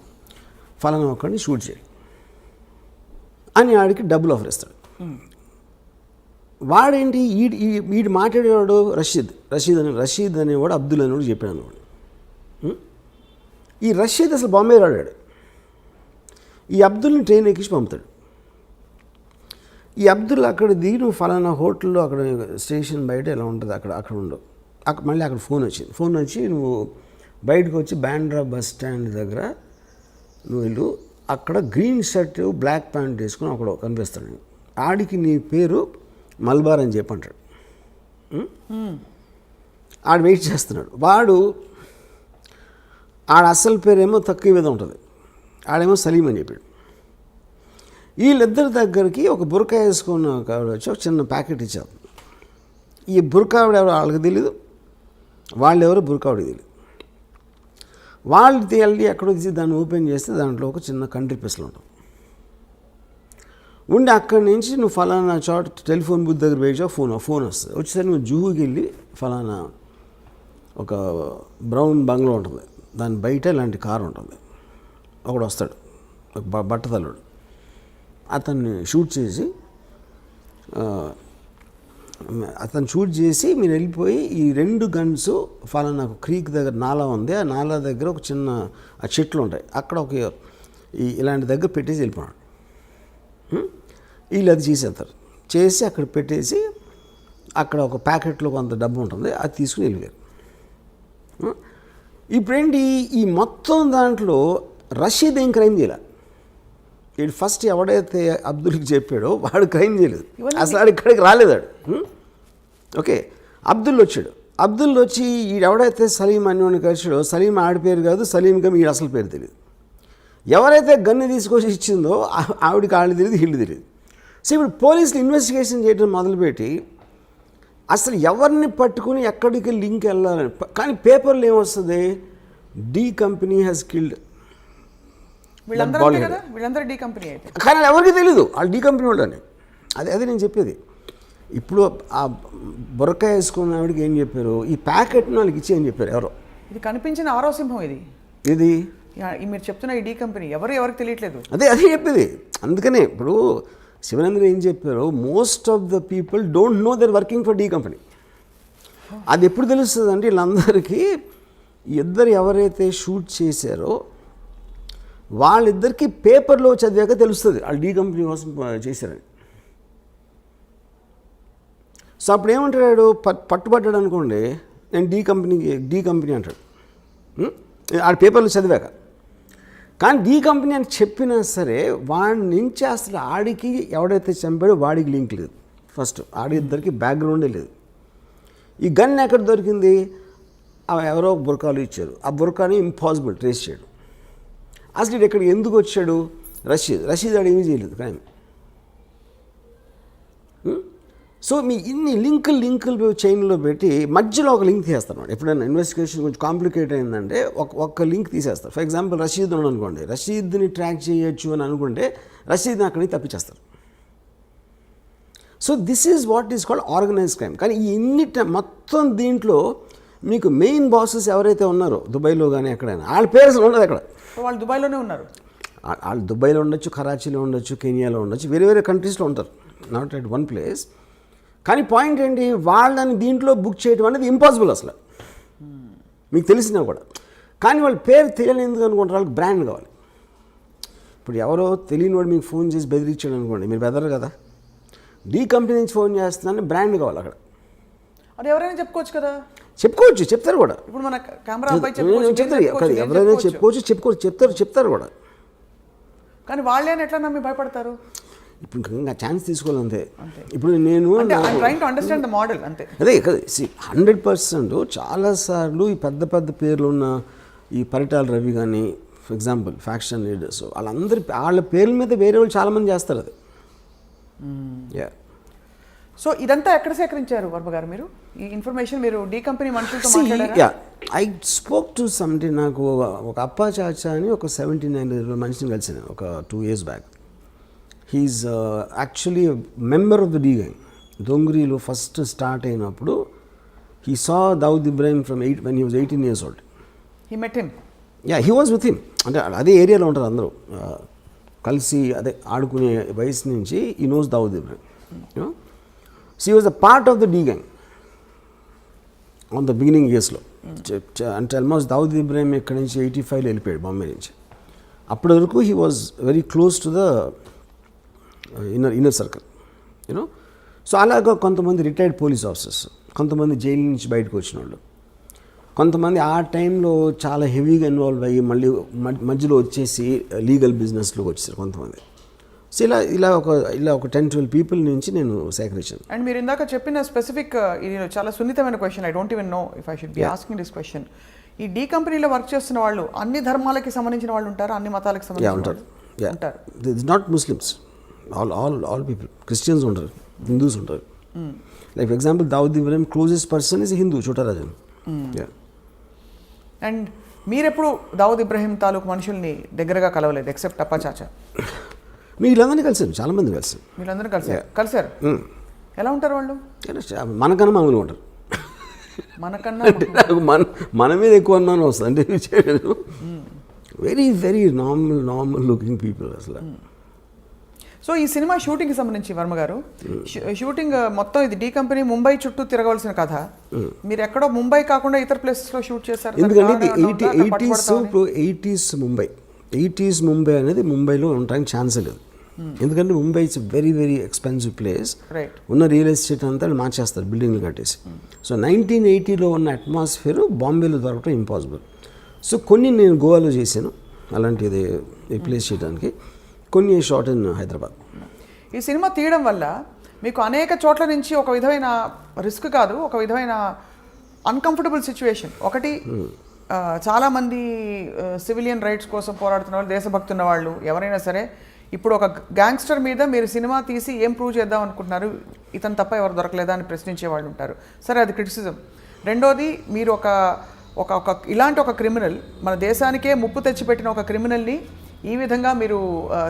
ఫలానా ఒక్కడిని షూట్ చేయి అని ఆడికి డబ్బులు ఆఫర్ ఇస్తాడు. వాడేంటి వీడు మాట్లాడేవాడు రషీద్ అనేవాడు అబ్దుల్ అనేవాడు చెప్పాడు అన్నవాడు. ఈ రషీద్ అసలు బాంబే రాడాడు. ఈ అబ్దుల్ని ట్రైన్ ఎక్కించి పంపుతాడు. ఈ అబ్దుల్ అక్కడ దిగి నువ్వు ఫలానా హోటల్లో అక్కడ స్టేషన్ బయట ఎలా ఉంటుంది అక్కడ ఉండవు. మళ్ళీ అక్కడ ఫోన్ వచ్చి నువ్వు బయటకు వచ్చి బాండ్రా బస్ స్టాండ్ దగ్గర నువ్వు వెళ్ళు, అక్కడ గ్రీన్ షర్ట్ బ్లాక్ ప్యాంట్ వేసుకుని అక్కడ కనిపిస్తాడు. ఆడికి నీ పేరు మల్బార్ అని చెప్పి అంటాడు. ఆడు వెయిట్ చేస్తున్నాడు. ఆడ అసలు పేరేమో తక్కువ మీద ఉంటుంది, ఆడేమో సలీం అని చెప్పాడు. వీళ్ళిద్దరి దగ్గరికి ఒక బురకా వేసుకున్న ఆవిడ వచ్చి ఒక చిన్న ప్యాకెట్ ఇచ్చారు. ఈ బురకా ఆవిడ ఎవరు వాళ్ళకి తెలియదు, వాళ్ళెవరు బురకా ఆవిడకి తెలియదు. వాళ్ళు వెళ్ళి ఎక్కడో తీసి దాన్ని ఓపెన్ చేస్తే దాంట్లో ఒక చిన్న కంట్రీ పిస్టల్ ఉంటుంది. ఉండి అక్కడి నుంచి నువ్వు ఫలానా చోట టెలిఫోన్ బూత్ దగ్గర వేయచా ఫోన్ వస్తుంది. వచ్చేసరికి నువ్వు జూహుకి వెళ్ళి ఫలానా ఒక బ్రౌన్ బంగ్లో ఉంటుంది, దాని బయట ఇలాంటి కారు ఉంటుంది. ఒకడు వస్తాడు, ఒక బట్టతల్లుడు, అతన్ని షూట్ చేసి మీరు వెళ్ళిపోయి ఈ 2 గన్స్ ఫలానా క్రీక్ దగ్గర నాలా ఉంది, ఆ నాలా దగ్గర ఒక చిన్న ఆ చెట్లు ఉంటాయి, అక్కడ ఒక ఇలాంటి దగ్గర పెట్టేసి వెళ్ళిపోయాడు. వీళ్ళు అది చేసి అక్కడ పెట్టేసి అక్కడ ఒక ప్యాకెట్లో కొంత డబ్బు ఉంటుంది, అది తీసుకుని వెళ్ళిపోయారు. ఇప్పుడేంటి ఈ మొత్తం దాంట్లో రషీద్ ఏం క్రైమ్ చేయలే. వీడు ఫస్ట్ ఎవడైతే అబ్దుల్కి చెప్పాడో వాడు క్రైమ్ చేయలేదు, అసలు ఆడు ఇక్కడికి రాలేదాడు. ఓకే, అబ్దుల్ వచ్చాడు. అబ్దుల్ వచ్చి ఎవడైతే సలీం అన్నోని కలిసాడో సలీం ఆడి పేరు కాదు, సలీంకి వీడు అసలు పేరు తెలియదు. ఎవరైతే గన్ను తీసుకొచ్చి ఇచ్చిందో ఆవిడికి ఆళ్ళు తెలియదు, వీళ్ళు తెలియదు. సో ఇప్పుడు పోలీసులు ఇన్వెస్టిగేషన్ చేయడం మొదలుపెట్టి అసలు ఎవరిని పట్టుకుని ఎక్కడికి లింక్ వెళ్ళాలని, కానీ పేపర్లు ఏమొస్తుంది, డి కంపెనీ హ్యాస్ కిల్డ్. కానీ ఎవరికి తెలీదు వాళ్ళు డి కంపెనీ వాళ్ళని. అదే నేను చెప్పేది. ఇప్పుడు ఆ బురకా వేసుకున్న ఆవిడకి ఏం చెప్పారు, ఈ ప్యాకెట్ని వాళ్ళకి ఇచ్చేయని చెప్పారు ఎవరో. ఇది కనిపించిన ఆరో సింహం ఇది మీరు చెప్తున్న ఈ డి కంపెనీ ఎవరికి తెలియట్లేదు. అదే చెప్పేది. అందుకనే ఇప్పుడు శివనంద్ర ఏం చెప్పారు, most of the people don't know they're working for D company. అది ఎప్పుడు తెలుస్తుంది అంటే వీళ్ళందరికీ ఇద్దరు ఎవరైతే షూట్ చేశారో వాళ్ళిద్దరికీ పేపర్లో చదివాక తెలుస్తుంది వాళ్ళు డి కంపెనీ కోసం చేశారని. సో అప్పుడు ఏమంటాడు, పట్టుబడ్డాడు అనుకోండి, నేను డి కంపెనీ అంటాడు ఆడ పేపర్లో చదివాక. కానీ డి కంపెనీ అని చెప్పినా సరే వాడి నుంచి అసలు ఆడికి ఎవడైతే చంపాడో వాడికి లింక్ లేదు. ఫస్ట్ ఆడిద్దరికి బ్యాక్గ్రౌండే లేదు. ఈ గన్ ఎక్కడ దొరికింది, ఎవరో బురకాలు ఇచ్చారు, ఆ బురకాని ఇంపాసిబుల్ ట్రేస్ చేయడం. అసలు ఇది ఇక్కడ ఎందుకు వచ్చాడు, రషీద్ ఆడు ఏమీ చేయలేదు కానీ. సో మీ ఇన్ని లింకులు చైన్లో పెట్టి మధ్యలో ఒక లింక్ తీస్తాను. ఎప్పుడైనా ఇన్వెస్టిగేషన్ కొంచెం కాంప్లికేట్ అయిందంటే ఒక్క లింక్ తీసేస్తారు. ఫర్ ఎగ్జాంపుల్ రషీద్ ఉన్నాడు అనుకోండి, రషీద్ని ట్రాక్ చేయొచ్చు అని అనుకుంటే రషీద్ని అక్కడి నుంచి తప్పించేస్తారు. So this is what is called organised crime. కానీ ఈ మొత్తం దీంట్లో మీకు మెయిన్ బాసెస్ ఎవరైతే ఉన్నారో దుబాయ్లో కానీ ఎక్కడైనా వాళ్ళ పేర్స్ ఉండదు. అక్కడ వాళ్ళు దుబాయ్లోనే ఉన్నారు. వాళ్ళు దుబాయ్లో ఉండొచ్చు, కరాచీలో ఉండొచ్చు, కెనియాలో ఉండొచ్చు, వేరే కంట్రీస్లో ఉంటారు, నాట్ ఎట్ వన్ ప్లేస్. కానీ పాయింట్ ఏంటి, వాళ్ళని దీంట్లో బుక్ చేయడం అనేది ఇంపాసిబుల్ అసలు మీకు తెలిసినా కూడా. కానీ వాళ్ళ పేరు తెలియని ఎందుకు అనుకుంటారు, వాళ్ళకి బ్రాండ్ కావాలి. ఇప్పుడు ఎవరో తెలియని వాడు మీకు ఫోన్ చేసి బెదిరించాడు అనుకోండి, మీరు బెదరు కదా. డి కంపెనీ నుంచి ఫోన్ చేస్తున్నాను, బ్రాండ్ కావాలి అక్కడ. అది ఎవరైనా చెప్పుకోవచ్చు కదా. చెప్తారు కూడా. ఇప్పుడు మన కెమెరా చెప్తారు, ఎవరైనా చెప్తారు కూడా. కానీ వాళ్ళని ఎట్లా నమ్మి భయపడతారు? ఇప్పుడు ఇంకా ఛాన్స్ తీసుకోవాలంతే. ఇప్పుడు నేను అదే 100% చాలాసార్లు ఈ పెద్ద పేర్లు ఉన్న ఈ పరిటాల రవి కానీ ఫర్ ఎగ్జాంపుల్ ఫ్యాక్షన్ లీడర్స్ వాళ్ళ పేర్ల మీద వేరే వాళ్ళు చాలామంది చేస్తారు అది. సో ఇదంతా ఎక్కడ సేకరించారు వర్మ గారు మీరు ఈ ఇన్ఫర్మేషన్? మీరు డి కంపెనీ మనుషులతో మాట్లాడారా? I spoke to something. నాకు ఒక అప్పా చాచా అని ఒక 79 మనిషిని కలిసాను ఒక 2 years back. He is actually member of the D gang. దొంగరీలో ఫస్ట్ స్టార్ట్ అయినప్పుడు he saw Dawood Ibrahim from when he was 18 years old. He met him? Yeah, he was with him. అంటే అదే ఏరియాలో ఉంటారు అందరూ కలిసి అదే ఆడుకునే వయసు నుంచి he knows Dawood Ibrahim. So he was a part of the D gang. On the beginning ఇయర్స్లో. అంటే ఆల్మోస్ట్ దావుద్ ఇబ్రాహిం ఇక్కడి నుంచి 85లో వెళ్ళిపోయాడు బాంబే నుంచి. అప్పటి వరకు he was very close to the inner circle you know. So అలాగా కొంతమంది రిటైర్డ్ పోలీస్ ఆఫీసర్స్, కొంతమంది జైలు నుంచి బయటకు వచ్చిన వాళ్ళు, కొంతమంది ఆ టైంలో చాలా హెవీగా ఇన్వాల్వ్ అయ్యి మళ్ళీ మధ్యలో వచ్చేసి లీగల్ బిజినెస్లోకి వచ్చేసారు కొంతమంది. సో ఇలా ఒక 10-12 పీపుల్ నుంచి నేను సేకరించాను. అండ్ మీరు ఇందాక చెప్పిన స్పెసిఫిక్ ఇది చాలా సున్నితమైన question. I don't even know if I should be asking this question. ఈ డీ కంపెనీలో వర్క్ చేస్తున్న వాళ్ళు అన్ని ధర్మాలకి సంబంధించిన వాళ్ళు ఉంటారు, అన్ని మతాలకు సంబంధించిన ఉంటారు. ఉంటారు. It's not Muslims, all people. Christians ఉంటారు, హిందూస్ ఉంటారు. Like for example Dawood Ibrahim closest person is Hindu, చోటా రాజన్. అండ్ మీరెప్పుడు దావుద్ ఇబ్రాహిం తాలూకు మనుషుల్ని దగ్గరగా కలవలేదు ఎక్సెప్ట్ అప్పా చాచా? మీ వీళ్ళందరినీ కలిసాను, చాలామంది కలిసాను. వీళ్ళందరూ కలిసారు. ఎలా ఉంటారు వాళ్ళు? మనకన్నా మామూలుగా ఉంటారు. మనకన్నా అంటే నాకు మన మీద ఎక్కువ అనుమానం వస్తుంది. అంటే very very normal looking people అసలు. సో ఈ సినిమా షూటింగ్కి సంబంధించి వర్మ గారు, షూటింగ్ మొత్తం ఇది డీ కంపెనీ ముంబై చుట్టూ తిరగవలసిన కథ. మీరు ఎక్కడో ముంబై కాకుండా ఇతర ప్లేసెస్లో షూట్ చేశారు. ఎందుకంటే 80s ముంబై అనేది ముంబైలో ఉండడానికి ఛాన్సే లేదు. ఎందుకంటే Mumbai it's very very expensive place. ఉన్న రియల్ ఎస్టేట్ అంతా మార్చేస్తారు బిల్డింగ్లు కట్టేసి. సో 1980లో ఉన్న అట్మాస్ఫియర్ బాంబేలో దొరకడం ఇంపాసిబుల్. సో కొన్ని నేను గోవాలో చేశాను అలాంటిది రీప్లేస్ చేయడానికి, కొన్ని షాట్ ఇన్ హైదరాబాద్. ఈ సినిమా తీయడం వల్ల మీకు అనేక చోట్ల నుంచి ఒక విధమైన రిస్క్ కాదు, ఒక విధమైన అన్కంఫర్టబుల్ సిచ్యువేషన్. ఒకటి, చాలామంది సివిలియన్ రైట్స్ కోసం పోరాడుతున్న వాళ్ళు, దేశభక్తి ఉన్న వాళ్ళు ఎవరైనా సరే ఇప్పుడు ఒక గ్యాంగ్స్టర్ మీద మీరు సినిమా తీసి ఏం ప్రూవ్ చేద్దాం అనుకుంటున్నారు, ఇతను తప్ప ఎవరు దొరకలేదా అని ప్రశ్నించే వాళ్ళు ఉంటారు. సరే, అది క్రిటిసిజం. రెండోది, మీరు ఒక ఇలాంటి ఒక క్రిమినల్, మన దేశానికే ముప్పు తెచ్చిపెట్టిన ఒక క్రిమినల్ని ఈ విధంగా మీరు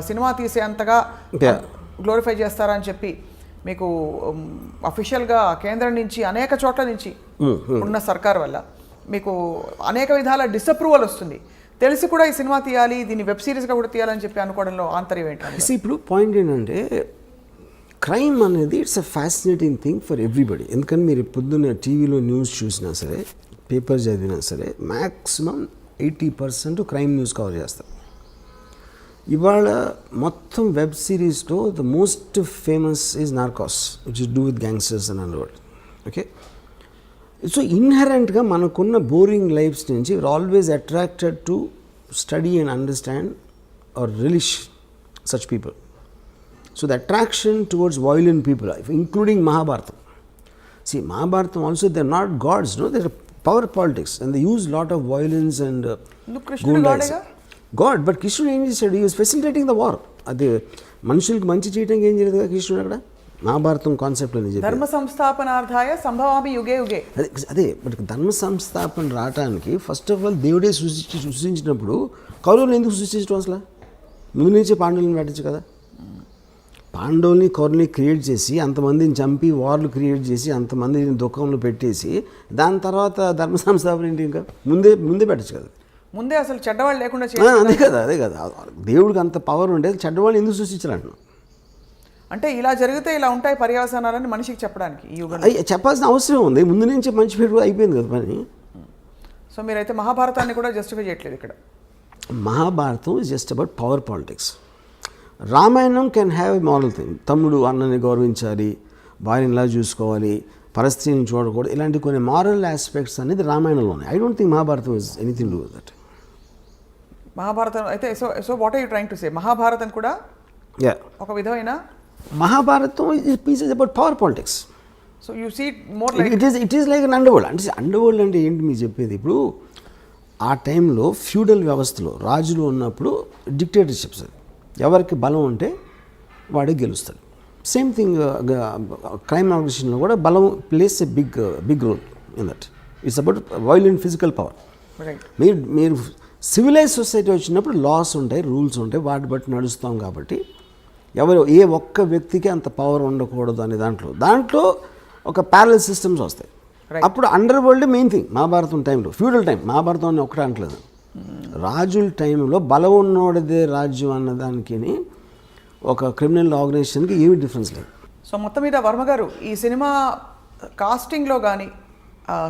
సినిమా తీసే అంతగా గ్లోరిఫై చేస్తారా అని చెప్పి మీకు అఫీషియల్గా కేంద్రం నుంచి అనేక చోట్ల నుంచి ఉన్న సర్కార్ వల్ల మీకు అనేక విధాల డిసప్రూవల్ వస్తుంది. తెలిసి కూడా ఈ సినిమా తీయాలి, దీన్ని వెబ్ సిరీస్గా కూడా తీయాలని చెప్పి అనుకోవడంలో ఆంతర్యం ఏంటంటే, ఇప్పుడు పాయింట్ ఏంటంటే క్రైమ్ అనేది it's a fascinating thing for everybody. ఎందుకంటే మీరు పొద్దున్న టీవీలో న్యూస్ చూసినా సరే, పేపర్ చదివినా సరే, మ్యాక్సిమం 80% క్రైమ్ న్యూస్ కవర్ చేస్తారు. ఇవాళ మొత్తం వెబ్ సిరీస్లో the most famous is Narcos, which is do with gangsters and underworld. Okay, so ఇన్హెరెంట్గా మనకున్న బోరింగ్ లైఫ్స్ నుంచి we are always attracted to study and understand or relish such people. So the attraction towards violent people, including Mahabharatam. See, Mahabharatam also, they're not gods, no, they're power politics and they use lot of violence and gundais. God, but Krishna ఏం చేశాడు? He was facilitating the war. అది మనుషులకి మంచి చేయడానికి ఏం చేయలేదు కదా కృష్ణుడు అక్కడ. మహాభారతం కాన్సెప్ట్ అని చెప్పి ధర్మ సంస్థాపనార్థాయ సంభవామి యుగే యుగే. అదే బట్ ధర్మ సంస్థాపన రావడానికి ఫస్ట్ ఆఫ్ ఆల్ దేవుడే సృష్టించినప్పుడు కౌరవులు ఎందుకు సృష్టించడం అసలు? ముందు నుంచే పాండవులను పెట్టచ్చు కదా. పాండవుల్ని కౌరవుల్ని క్రియేట్ చేసి అంతమందిని చంపి వార్లు క్రియేట్ చేసి అంతమందిని దుఃఖంలో పెట్టేసి దాని తర్వాత ధర్మ సంస్థాపన ఏంటి? ఇంకా ముందే పెట్టచ్చు కదా. ముందే అసలు చెడ్డవాళ్ళు లేకుండా అదే కదా దేవుడికి అంత పవర్ ఉండేది. చెడ్డవాళ్ళు ఎందుకు సృష్టించాలంటున్నాం అంటే ఇలా జరిగితే ఇలా ఉంటాయి పర్యవసానాలని మనిషికి చెప్పడానికి ఈ యుగంలో చెప్పాల్సిన అవసరం ఉంది. ముందు నుంచి మంచి పేరు అయిపోయింది కదా పని. సో మీరైతే మహాభారతాన్ని కూడా జస్టిఫై చేయట్లేదు ఇక్కడ. Mahabharatam is just about power politics. Ramayanam can have a moral thing. తమ్ముడు అన్నని గౌరవించాలి, భార్యని ఇలా చూసుకోవాలి, పరిస్థితిని చూడకూడదు, ఇలాంటి కొన్ని మారల్ ఆస్పెక్ట్స్ అనేది రామాయణంలో ఉన్నాయి. I don't think Mahabharatam is anything to that. Mahabharatam అయితే so what are you trying to say? Mahabharatam కూడా ఒక విధమైన Mahabharatam is about power politics. So you see more like it is like an underworld. అంటే అండర్వరల్డ్ అంటే ఏంటి మీరు చెప్పేది? ఇప్పుడు ఆ టైంలో ఫ్యూడల్ వ్యవస్థలో రాజులు ఉన్నప్పుడు డిక్టేటర్షిప్స్, ఎవరికి బలం ఉంటే వాడే గెలుస్తాడు. సేమ్ థింగ్ క్రైమ్ ఆర్గనైజేషన్లో కూడా బలం plays a big role in that. It's about violent physical power. మీరు సివిలైజ్ సొసైటీ వచ్చినప్పుడు లాస్ ఉంటాయి, రూల్స్ ఉంటాయి, వాటి బట్టి నడుస్తాం. కాబట్టి ఏ ఒక్క వ్యక్తికి అంత పవర్ ఉండకూడదు అనే దాంట్లో ఒక ప్యారలల్ సిస్టమ్స్ వస్తాయి. అప్పుడు under world main thing. Mahabharatam టైంలో ఫ్యూడల్ టైం, మహాభారతం అని ఒకటే అంటలేదు, రాజుల టైంలో బలం ఉన్నోడిదే రాజ్యం అన్నదానికి ఒక క్రిమినల్ ఆర్గనైజేషన్కి ఏమి డిఫరెన్స్ లేదు. సో మొత్తం మీద వర్మ గారు ఈ సినిమా కాస్టింగ్లో కానీ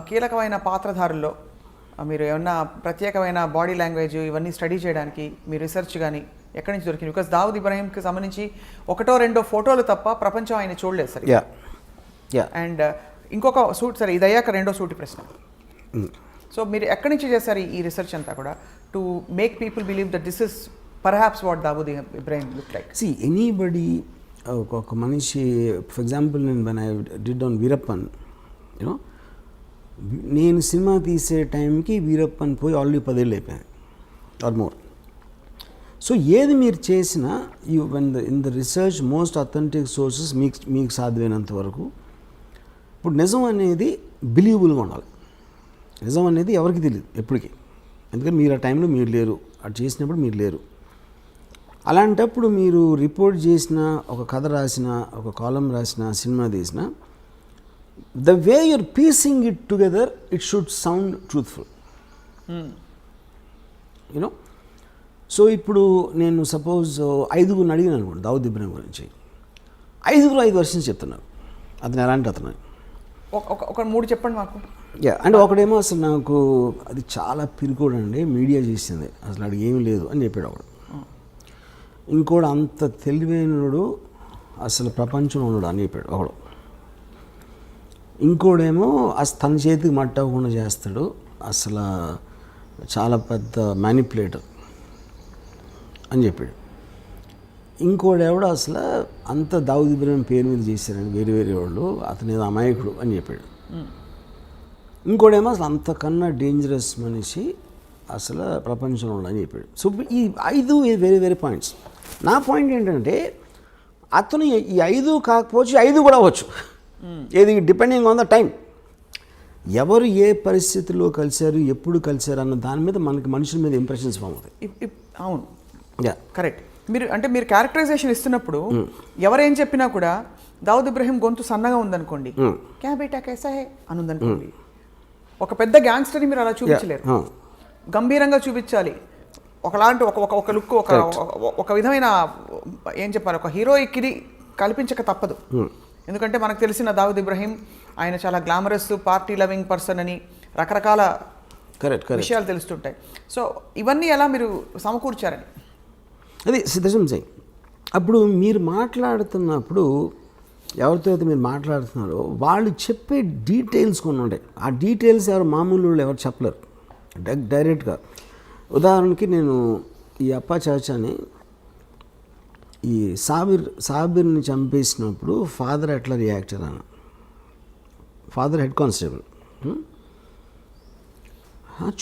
కీలకమైన పాత్రధారుల్లో మీరు ఏమన్నా ప్రత్యేకమైన బాడీ లాంగ్వేజ్ ఇవన్నీ స్టడీ చేయడానికి మీ రీసెర్చ్ కానీ ఎక్కడి నుంచి దొరికింది? బికాస్ దావుద్ ఇబ్రాహీంకి సంబంధించి ఒకటో రెండో ఫోటోలు తప్ప ప్రపంచం ఆయన చూడలేదు సరే. అండ్ ఇంకొక సూట్ సరే, ఇది అయ్యాక రెండో సూటి ప్రశ్న. సో మీరు ఎక్కడి నుంచి చేశారు ఈ రీసెర్చ్ అంతా కూడా to make people believe that this is perhaps what Dawood Ibrahim look like? See anybody ఒక మనిషి, ఫర్ ఎగ్జాంపుల్ నేను when I did on Veerappan, you know నేను సినిమా తీసే టైంకి వీరప్పన్ పోయి ఆల్రెడీ 10 ఏళ్ళు అయిపోయాయి ఆర్ మోర్. సో ఏది మీరు చేసినా in the research most authentic sources మీకు సాధ్యమైనంత వరకు. ఇప్పుడు నిజం అనేది బిలీవబుల్గా ఉండాలి. నిజం అనేది ఎవరికి తెలియదు ఎప్పటికీ, ఎందుకంటే మీరు ఆ టైంలో మీరు లేరు, అది చేసినప్పుడు మీరు లేరు. అలాంటప్పుడు మీరు రిపోర్ట్ చేసిన, ఒక కథ రాసిన, ఒక కాలం రాసిన, సినిమా తీసిన, the way your piecing it together it should sound truthful, you know. So ఇప్పుడు నేను సపోజ్ 5 అడిగినాను అనుకోండి దావుద్ ఇబ్రాహీం గురించి, 5 వర్షన్స్ చెప్తున్నారు అతను ఎలాంటి అతను. ఒక 3 చెప్పండి మాకు. అంటే ఒకడేమో అసలు నాకు అది చాలా పిరికోడు అండి, మీడియా చేసింది, అసలు అది ఏమీ లేదు అని చెప్పాడు ఒకడు. ఇంకోడు అంత తెలివైనడు అసలు ప్రపంచంలో ఉన్నాడు అని చెప్పాడు ఒకడు. ఇంకోడేమో అసలు తన చేతికి మట్టకుండా చేస్తాడు, అసలు చాలా పెద్ద మ్యానిపులేటర్ అని చెప్పాడు. ఇంకోడెవడో అసలు అంత దావుద్ ఇబ్రాహీం పేరు మీద చేశారని వేరే వాళ్ళు, అతను ఏదో అమాయకుడు అని చెప్పాడు. ఇంకోడేమో అసలు అంతకన్నా డేంజరస్ మనిషి అసలు ప్రపంచంలో అని చెప్పాడు. సో ఈ 5 వేరే పాయింట్స్. నా పాయింట్ ఏంటంటే అతను ఈ 5 కాకపోవచ్చు, 5 కూడా అవ్వచ్చు, ఏది డిపెండింగ్ ఆన్ ద టైం. ఎవరు ఏ పరిస్థితుల్లో కలిశారు, ఎప్పుడు కలిశారు అన్న దాని మీద మనకి మనుషుల మీద ఇంప్రెషన్స్ ఫామ్ అవుతాయి. అవును, కరెక్ట్. మీరు క్యారెక్టరైజేషన్ ఇస్తున్నప్పుడు ఎవరేం చెప్పినా కూడా దావుద్ ఇబ్రాహీం గొంతు సన్నగా ఉందనుకోండి, క్యా బేటా కైసా హే అని ఉందనుకోండి, ఒక పెద్ద గ్యాంగ్స్టర్ని మీరు అలా చూపించలేరు, గంభీరంగా చూపించాలి. ఒకలాంటి ఒక లుక్, ఒక విధమైన ఏం చెప్పాలి, ఒక హీరోయిక్ ఇది కల్పించక తప్పదు. ఎందుకంటే మనకు తెలిసిన దావుద్ ఇబ్రాహీం ఆయన చాలా గ్లామరస్, పార్టీ లవింగ్ పర్సన్ అని రకరకాల విషయాలు తెలుస్తుంటాయి. సో ఇవన్నీ ఎలా మీరు సమకూర్చారని అది సిద్ధం చేయి. అప్పుడు మీరు మాట్లాడుతున్నప్పుడు ఎవరితో అయితే మీరు మాట్లాడుతున్నారో వాళ్ళు చెప్పే డీటెయిల్స్ కొన్ని ఉంటాయి. ఆ డీటెయిల్స్ ఎవరు మామూలు ఎవరు చెప్పలేరు డైరెక్ట్గా. ఉదాహరణకి నేను ఈ అప్పా చాచాని, ఈ సాబిర్ని చంపేసినప్పుడు ఫాదర్ ఎట్లా రియాక్ట్ అయ్యాను. ఫాదర్ హెడ్ కానిస్టేబుల్,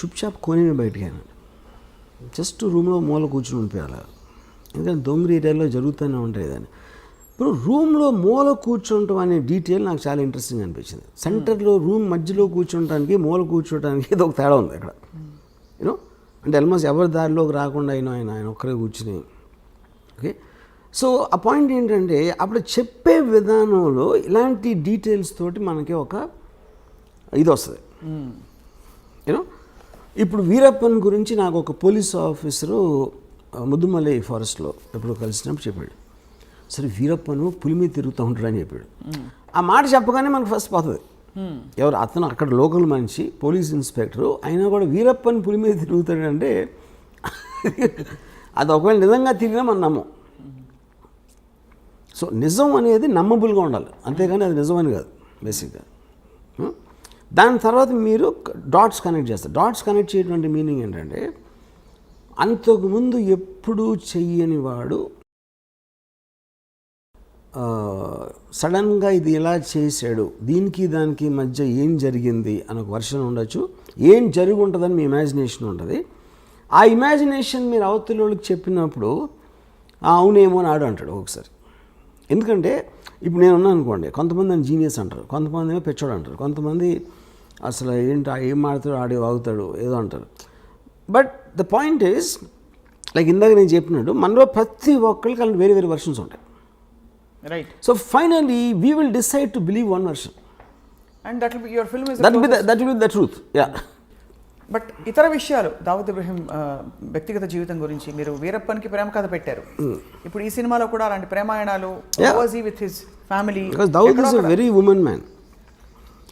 చుప్చాప్ కోనేమి బయటికి అయినా జస్ట్ రూమ్లో మూల కూర్చుని ఉండిపోయాలి, ఎందుకంటే దొంగ ఏరియాలో జరుగుతూనే ఉంటాయి దాన్ని. ఇప్పుడు రూమ్లో మూల కూర్చుంటాం అనే డీటెయిల్ నాకు చాలా ఇంట్రెస్టింగ్ అనిపించింది. సెంటర్లో రూమ్ మధ్యలో కూర్చుంటానికి, మూల కూర్చోటానికి ఏదో ఒక తేడా ఉంది అక్కడ, యూనో. అంటే ఆల్మోస్ట్ ఎవరి దారిలోకి రాకుండా ఆయన ఒక్కరే కూర్చుని. ఓకే, సో ఆ పాయింట్ ఏంటంటే అప్పుడు చెప్పే విధానంలో ఇలాంటి డీటెయిల్స్ తోటి మనకి ఒక ఇది వస్తుంది, యూనో. ఇప్పుడు వీరప్పన్ గురించి నాకు ఒక పోలీస్ ఆఫీసరు ముద్దుమలై ఫారెస్ట్లో ఎప్పుడు కలిసినప్పుడు చెప్పాడు, సరే వీరప్పను పులి మీద తిరుగుతూ ఉంటాడని చెప్పాడు. ఆ మాట చెప్పగానే మనకు ఫస్ట్ పోతుంది ఎవరు అతను, అక్కడ లోకల్ మనిషి, పోలీస్ ఇన్స్పెక్టరు, అయినా కూడా వీరప్పన్ పులి మీద తిరుగుతాడంటే అది ఒకవేళ నిజంగా తిరిగినా మనం నమ్మం. సో నిజం అనేది నమ్మబుల్గా ఉండాలి, అంతేగాని అది నిజమని కాదు బేసిక్గా. దాని తర్వాత మీరు డాట్స్ కనెక్ట్ చేస్తారు. డాట్స్ కనెక్ట్ చేయటువంటి మీనింగ్ ఏంటంటే అంతకుముందు ఎప్పుడూ చెయ్యని వాడు సడన్గా ఇది ఎలా చేశాడు, దీనికి దానికి మధ్య ఏం జరిగింది అని ఒక వర్షన్ ఉండొచ్చు, ఏం జరిగి ఉంటుందని మీ ఇమాజినేషన్ ఉంటుంది. ఆ ఇమాజినేషన్ మీరు అవతలకి చెప్పినప్పుడు అవునేమో అని ఆడు అంటాడు ఒకసారి. ఎందుకంటే ఇప్పుడు నేను ఉన్నాను అనుకోండి, కొంతమంది అని జీనియస్ అంటారు, కొంతమంది ఏమో పెచ్చోడు అంటారు, కొంతమంది అసలు ఏంటి ఏం మాడతాడు ఆడే వాగుతాడు ఏదో అంటారు. But the point is like ఇందాక నేను చెప్పినట్టు మనలో ప్రతి ఒక్కరికి అలాంటి వేరే వేరే వర్షన్స్ ఉంటాయి, right. So finally we will decide to believe one version and that will be your film is that will be the truth. Yeah, but ఇతర విషయాలు దావుద్ ఇబ్రాహీం వ్యక్తిగత జీవితం గురించి మీరు వీరప్పన్కి ప్రేమ కథ పెట్టారు. ఇప్పుడు ఈ సినిమాలో కూడా అలాంటి ప్రేమాయణాలు with his family, because Dawood is a very women man.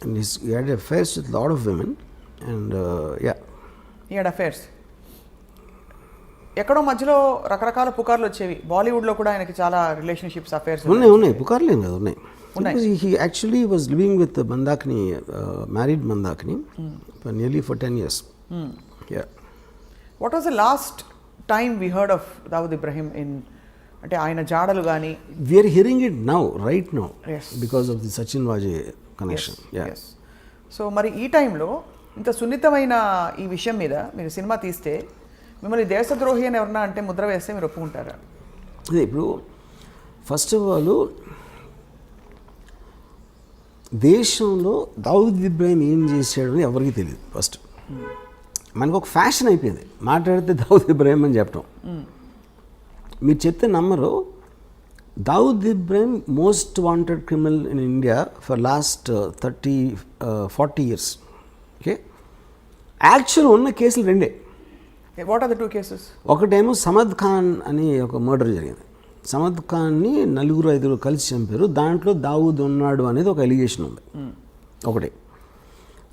And he had affairs with a lot of women. And yeah. ఈ హెడ్ అఫేర్స్ ఎక్కడో మధ్యలో రకరకాల పుకార్లు వచ్చేవి. బాలీవుడ్లో కూడా ఆయనకి చాలా రిలేషన్షిప్స్ అఫేర్స్ ఉన్నాయి పుకార్లేం కదా ఉన్నాయి. He actually was living with Mandakini, married Mandakini, for nearly 10 years. Yeah. What was the last time we heard of Dawood Ibrahim in అంటే ఆయన జాడలు కానీ? We are hearing it now, right now, yes, because of the Sachin Vajay connection. Yes, yeah. yes. So మరి ఈ టైంలో ఇంత సున్నితమైన ఈ విషయం మీద మీరు సినిమా తీస్తే మిమ్మల్ని దేశద్రోహి అని ఎవరన్నా అంటే ముద్ర వేస్తే మీరు ఒప్పుకుంటారా? అదే ఇప్పుడు ఫస్ట్ ఆఫ్ ఆల్ దేశంలో దావూద్ ఇబ్రాహిం ఏం చేశాడు అని ఎవరికి తెలియదు. ఫస్ట్ మనకు ఒక ఫ్యాషన్ అయిపోయింది మాట్లాడితే దావూద్ ఇబ్రాహిం అని చెప్పడం. మీరు చెప్తే నమ్మరు, Dawood Ibrahim most wanted criminal in India for last 30-40 years. Okay, actual ఉన్న కేసులు రెండే. What are the 2 cases? ఒకటేమో సమద్ ఖాన్ అని ఒక మర్డర్ జరిగింది. సమద్ ఖాన్ని 4-5 కలిసి చంపారు. దాంట్లో దావూద్ ఉన్నాడు అనేది ఒక ఎలిగేషన్ ఉంది, ఒకటి.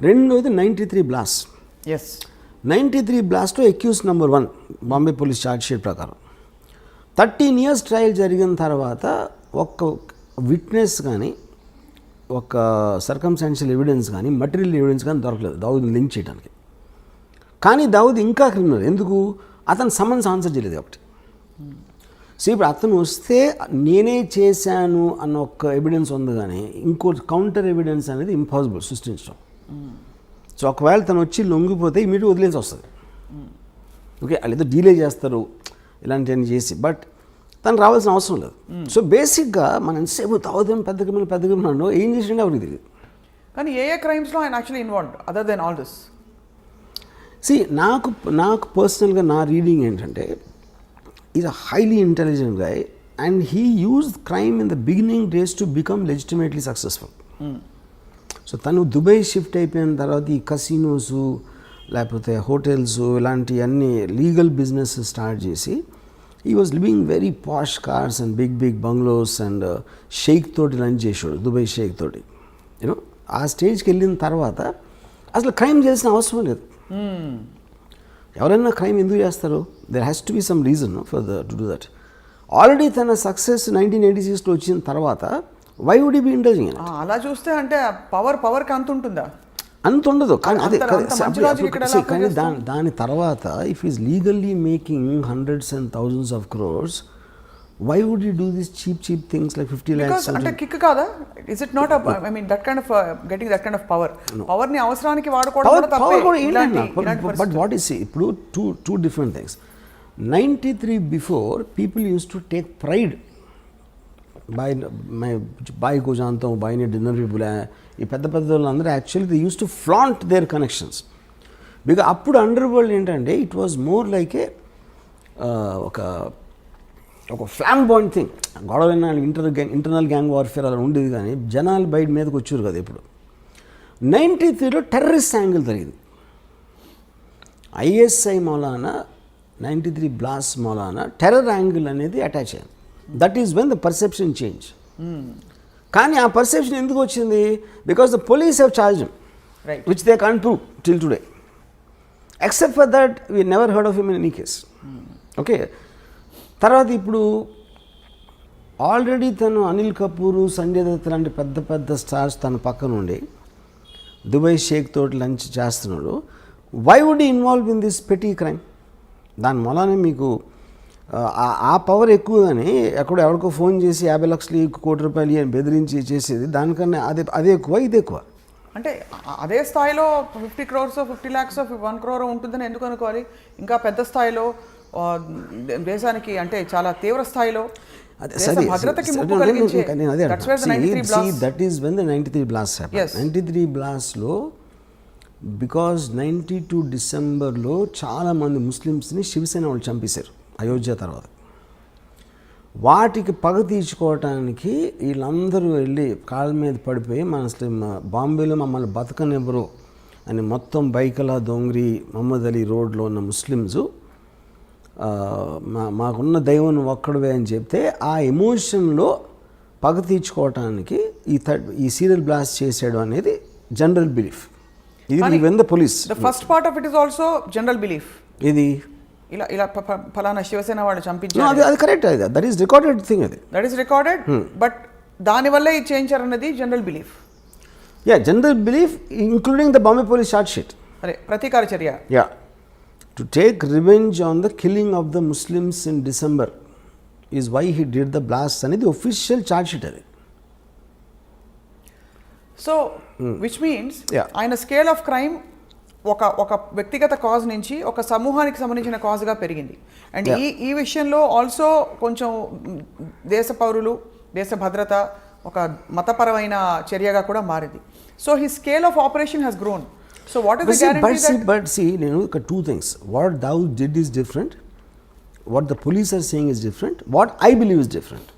రెండోది 93 బ్లాస్ట్. ఎస్, 93 బ్లాస్ట్లో accuse number 1 Bombay police charge sheet ప్రకారం 13 years ట్రయల్ జరిగిన తర్వాత ఒక్క విట్నెస్ కానీ, ఒక సర్కమ్స్టాన్షియల్ ఎవిడెన్స్ కానీ, మటీరియల్ ఎవిడెన్స్ కానీ దొరకలేదు దావూద్ని లింక్ చేయడానికి. కానీ దావూద్ ఇంకా క్రిమినల్. ఎందుకు? అతను సమన్స్ ఆన్సర్ చేయలేదు కాబట్టి. సో ఇప్పుడు అతను వస్తే నేనే చేశాను అన్న ఒక ఎవిడెన్స్ ఉంది, కానీ ఇంకో కౌంటర్ ఎవిడెన్స్ అనేది ఇంపాసిబుల్ సృష్టించడం. సో ఒకవేళ తను వచ్చి లొంగిపోతే ఇమీడియట్ వదిలేసి వస్తుంది. ఓకే, వాళ్ళు ఏదో డీలే చేస్తారు ఇలాంటివన్నీ చేసి, బట్ తను రావాల్సిన అవసరం లేదు. సో బేసిక్గా మనం ఎంతసేపు దావూద్ పెద్ద క్రిమినల్ ఏం చేసిండే ఎవరికి తెలియదు. కానీ ఏ క్రైమ్స్లో ఆయన actually involved other than all this? నాకు పర్సనల్గా నా రీడింగ్ ఏంటంటే, is a highly intelligent guy and he used crime in the beginning days to become legitimately successful. So తను దుబాయ్ షిఫ్ట్ అయిపోయిన తర్వాత ఈ కసినోసు లేకపోతే హోటల్స్ ఇలాంటి అన్ని లీగల్ బిజినెస్ స్టార్ట్ చేసి ఈ was living very posh cars and big bungalows and sheikh తోటి లంచ్ చేసాడు, దుబాయ్ షేక్ తోటి. యూనో ఆ స్టేజ్కి వెళ్ళిన తర్వాత అసలు క్రైమ్ చేసిన అవసరం లేదు. ఎవరైనా క్రైమ్ ఎందుకు చేస్తారు? There has to be some reason for to do that. Already తన సక్సెస్ 1986లో వచ్చిన తర్వాత why would he be indulging? అలా చూస్తే అంటే పవర్కి అంత ఉంటుందా? అంత ఉండదు. కానీ అదే కానీ దాని తర్వాత if is legally making hundreds and thousands of crores, why would you do these cheap things like 50 lakhs? అంటే కిక్ కాదా? Is it not I mean that kind of getting that kind of power? Power ని అవసరానికి వాడుకోవడం కూడా తప్పే. But what is ఇప్పుడు two different things. 93 before people used to take pride బాయ్ को जानता हूँ, బాయ్ని డిన్నర్ भी बुलाया. ఈ పెద్ద వాళ్ళందరూ actually they use to flaunt their connections. Because అప్పుడు అండర్ వరల్డ్ ఏంటంటే it was more like a ఒక ఫ్లాంబాయింట్ థింగ్. గొడవైనా ఇంటర్నల్ గ్యాంగ్ వార్ఫేర్ అలా ఉండేది, కానీ జనాలు బయట మీదకి వచ్చారు కదా. ఇప్పుడు 93లో టెర్రరిస్ట్ యాంగిల్ జరిగింది. ఐఎస్ఐ మౌలానా 93 బ్లాస్ట్ మౌలానా టెర్రర్ యాంగిల్ అనేది అటాచ్ అయింది. That is when the perception change. కానీ ఆ పర్సెప్షన్ ఎందుకు వచ్చింది? Because the police have charged him, which they can't prove till today. Except for that we never heard of him in any case. Okay, తర్వాత ఇప్పుడు already తను అనిల్ కపూర్, సంజయ్ దత్ లాంటి పెద్ద stars తన పక్కన ఉండి దుబాయ్ షేక్ తోటి లంచ్ చేస్తున్నాడు. Why would involve in this petty crime? దాని మూలానే మీకు ఆ పవర్ ఎక్కువ. కానీ ఎవరికో ఫోన్ చేసి 50 లక్షలు 1 కోటి రూపాయలు అని బెదిరించి చేసేది దానికన్నా అదే ఎక్కువ, ఇది ఎక్కువ. అంటే అదే స్థాయిలో 50 crores 50 lakhs 1 crore ఉంటుందని ఎందుకు అనుకోవాలి? ఇంకా పెద్ద స్థాయిలో దేశానికి అంటే చాలా తీవ్ర స్థాయిలో భద్రతకి ముప్పు కలిగించే. That is when the 93 blast happened. 93 బ్లాస్ట్లో బికాజ్ 92 డిసెంబర్లో చాలామంది ముస్లిమ్స్ని శివసేన వాళ్ళు చంపేశారు అయోధ్య తర్వాత. వాటికి పగ తీర్చుకోవటానికి వీళ్ళందరూ వెళ్ళి కాళ్ళ మీద పడిపోయి అసలు బాంబేలో మమ్మల్ని బతకనివ్వరు అని మొత్తం బైకలా దొంగరి మహమ్మద్ అలీ రోడ్లో ఉన్న ముస్లిమ్స్ మాకున్న దైవం ఒక్కడవే అని చెప్తే ఆ ఎమోషన్లో పగ తీర్చుకోవటానికి ఈ సీరియల్ బ్లాస్ట్ చేసాడు అనేది జనరల్ బిలీఫ్. ఇది even the police. The first part of it is also general belief. ఇది ఇలా ఇలా ఫలానా శివసేన వాళ్ళు No, చంపించారు, అది కరెక్ట్. అది దట్ ఈస్ రికార్డెడ్ థింగ్. అది దట్ ఈస్ రికార్డెడ్, బట్ దానివల్లే ఇది చేయించారన్నది general belief. Yeah, general belief including the Bombay police charge sheet. అదే ప్రతీకార చర్య. Yeah, to take revenge on the killing of the Muslims in December is why he did the blast అనేది official charge sheet. అది so which means Yeah. ఆయన scale of crime ఒక వ్యక్తిగత cause నుంచి ఒక సమూహానికి సంబంధించిన కాజ్గా పెరిగింది. అండ్ ఈ విషయంలో ఆల్సో కొంచెం దేశ పౌరులు, దేశ భద్రత, ఒక మతపరమైన చర్యగా కూడా మారింది. So he scale of operation has grown. So what is the guarantee? But see, నేను ఒక two things. What Daw did is different, what the police are saying is different, what I believe is different.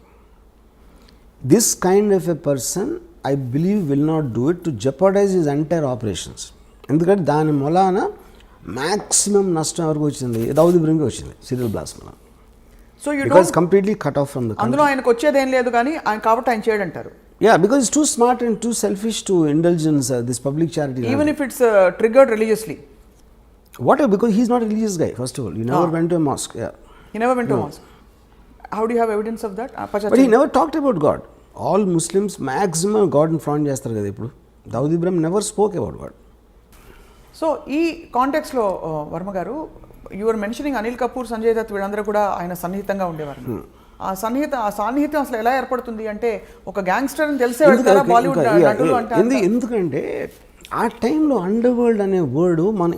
This kind of a person I believe will not do it to jeopardise his entire operations. ఎందుకంటే దాని మూలాన maximum నష్టం వరకు వచ్చింది దావుద్ ఇబ్రహీంకి వచ్చింది serial blast మూలం. So you because completely cut off from the అందులో ఆయనకు వచ్చేదేం లేదు కానీ ఆయన కాబట్టి ఆయన చేయడంటారు. Yeah, because it's too smart and too selfish to intelligence this public charity. Even if it's triggered religiously. Whatever, because he's not a religious guy, first of all. He never went to a mosque. Yeah. He never went to a mosque. How do you have evidence of that? But he never talked about God. All Muslims maximum God in front చేస్తారు కదా ఇప్పుడు. Dawood Ibrahim never spoke about God. So ఈ కాంటెక్స్లో వర్మ గారు, your mentioning Anil Kapoor, Sanjay Dutt వీళ్ళందరూ కూడా ఆయన సన్నిహితంగా ఉండేవారు. ఆ సాన్నిహిత్యం అసలు ఎలా ఏర్పడుతుంది అంటే ఒక గ్యాంగ్స్టర్ అని తెలిసే వెళ్తారా బాలీవుడ్ నటులు అంటే? ఎందుకంటే ఆ టైంలో అండర్ వరల్డ్ అనే వర్డ్ మనం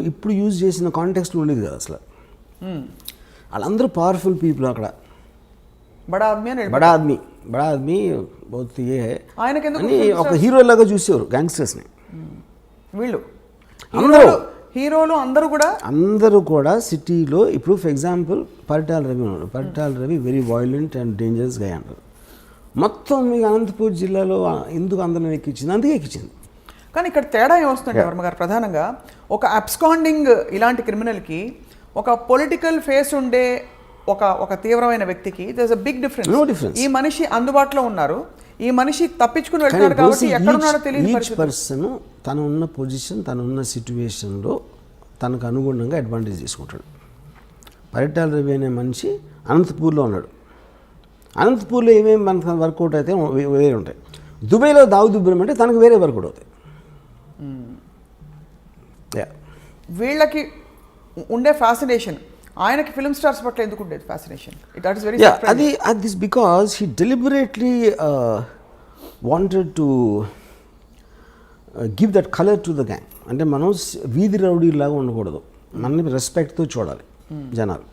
ఇప్పుడు యూజ్ చేసిన కాంటెక్స్ట్లో ఉండేది కదా అసలు. వాళ్ళందరూ పవర్ఫుల్ పీపుల్ అక్కడ. బడా ఆద్మీ అని బడా ఆద్మీ బహుత్ ఏ ఆయనకెందుకు అని ఒక హీరో లాగా చూసేవారు గ్యాంగ్స్టర్స్ని. వీళ్ళు హీరోలు అందరూ కూడా సిటీలో. ఇప్పుడు ఫర్ ఎగ్జాంపుల్ పరిటాల రవి ఉన్నాడు. Paritala Ravi very violent and dangerous గా అంటారు. మొత్తం మీకు అనంతపూర్ జిల్లాలో ఎందుకు అందరం ఎక్కించింది? అందుకే ఎక్కించింది. కానీ ఇక్కడ తేడా ఏమొస్తుంది వర్మ గారు? ప్రధానంగా ఒక అబ్స్కాండింగ్ ఇలాంటి క్రిమినల్కి ఒక పొలిటికల్ ఫేస్ ఉండే ఒక తీవ్రమైన వ్యక్తికి there is a big difference. ఈ మనిషి అందుబాటులో ఉన్నారు, ఈ మనిషి తప్పించుకుని వెళ్తున్నారు కాబట్టి ఎక్కడ ఉన్నాడో తెలియదు. ఈచ్ పర్సన్ తను ఉన్న పొజిషన్, తను ఉన్న సిచ్యువేషన్లో తనకు అనుగుణంగా అడ్వాంటేజ్ తీసుకుంటాడు. పరిటాల రవి అనే మనిషి అనంతపూర్లో ఉన్నాడు. అనంతపూర్లో ఏమేమి మనకు వర్కౌట్ అయితే వేరే ఉంటాయి. దుబాయ్లో దావుద్ ఇబ్రహీం అంటే తనకు వేరే వర్కౌట్ అవుతాయి. వీళ్ళకి ఉండే ఫ్యాసినేషన్ ఆయనకి ఫిల్మ్ స్టార్స్ పట్ల ఎందుకు ఉండేది ఫ్యాసినేషన్? దట్ ఇస్ వెరీ అది because he deliberately wanted to give that colour to the gang. అంటే మనం వీధి రౌడీలాగా ఉండకూడదు, మనని రెస్పెక్ట్తో చూడాలి జనాలు.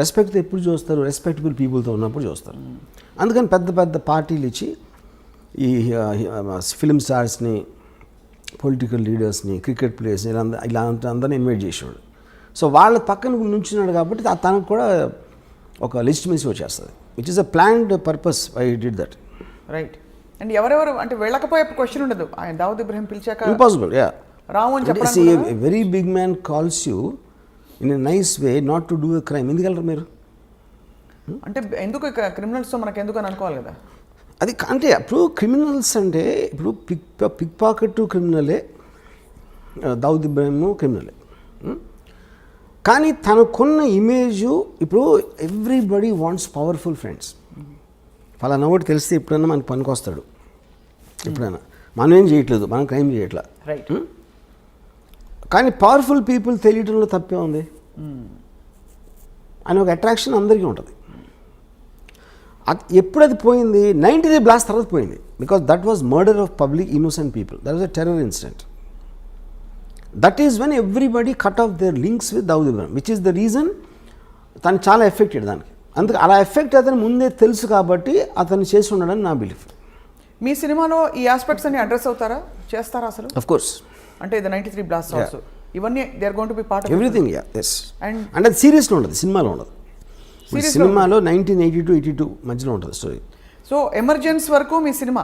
రెస్పెక్ట్తో ఎప్పుడు చూస్తారు? రెస్పెక్టబుల్ పీపుల్తో ఉన్నప్పుడు చూస్తారు. అందుకని పెద్ద పెద్ద పార్టీలు ఇచ్చి ఈ ఫిల్మ్ స్టార్స్ని, పొలిటికల్ లీడర్స్ని, క్రికెట్ ప్లేయర్స్ని ఇలా అందరినీ ఇన్వైట్ చేసేవాడు. సో వాళ్ళ పక్కన నుంచున్నాడు కాబట్టి తనకు కూడా ఒక లెజిటిమసీ వచ్చేస్తుంది, which is a planned purpose. I did that. Right. And ఎవరెవరు అంటే వెళ్ళకపోయే క్వశ్చన్ ఉండదు. ఆయన దావుద్ ఇబ్రహీం పిలిచాక ఇంపాసిబుల్. యా, రావు అని చెప్పి a very big man calls you in a nice way not to do a crime. ఎందుకు వెళ్ళరు మీరు? అంటే ఎందుకు క్రిమినల్స్తో మనకు ఎందుకు అని అనుకోవాలి కదా. అది అంటే ఇప్పుడు క్రిమినల్స్ అంటే ఇప్పుడు పిక్ పాకెట్ క్రిమినలే, దావుద్ ఇబ్రహీం క్రిమినలే. కానీ తనకున్న ఇమేజు ఇప్పుడు ఎవ్రీబడి వాంట్స్ పవర్ఫుల్ ఫ్రెండ్స్. ఫలానా ఒకటి తెలిస్తే ఎప్పుడైనా మనకు పనికొస్తాడు. ఎప్పుడైనా మనం ఏం చేయట్లేదు, మనం క్రైమ్ చేయట్లా. రైట్. కానీ పవర్ఫుల్ పీపుల్ తెలియటంలో తప్పే ఉంది అని ఒక అట్రాక్షన్ అందరికీ ఉంటుంది. ఎప్పుడు అది పోయింది? 93 బ్లాస్ట్ తర్వాత పోయింది. Because that was murder of public innocent people. That was a terror incident. That is when everybody cut of their links with Dawood Ibrahim, which is the reason తను చాలా ఎఫెక్టెడ్ దానికి. అందుకే అలా ఎఫెక్ట్ అతను ముందే తెలుసు కాబట్టి అతను చేసి ఉండడని నా బిలీఫ్. మీ సినిమాలో ఈ ఆస్పెక్ట్స్ అన్ని అడ్రస్ అవుతారా, చేస్తారా అసలు? Of course. అంటే ద 93 బ్లాస్ట్ ఆల్సో ఇవన్నీ they are going to be part of everything. Yeah, yes. And అది సీరియస్లో ఉండదు, సినిమాలో ఉండదు. సినిమాలో 1982-82 మధ్యలో ఉంటుంది స్టోరీ. సో ఎమర్జెన్స్ వరకు మీ సినిమా,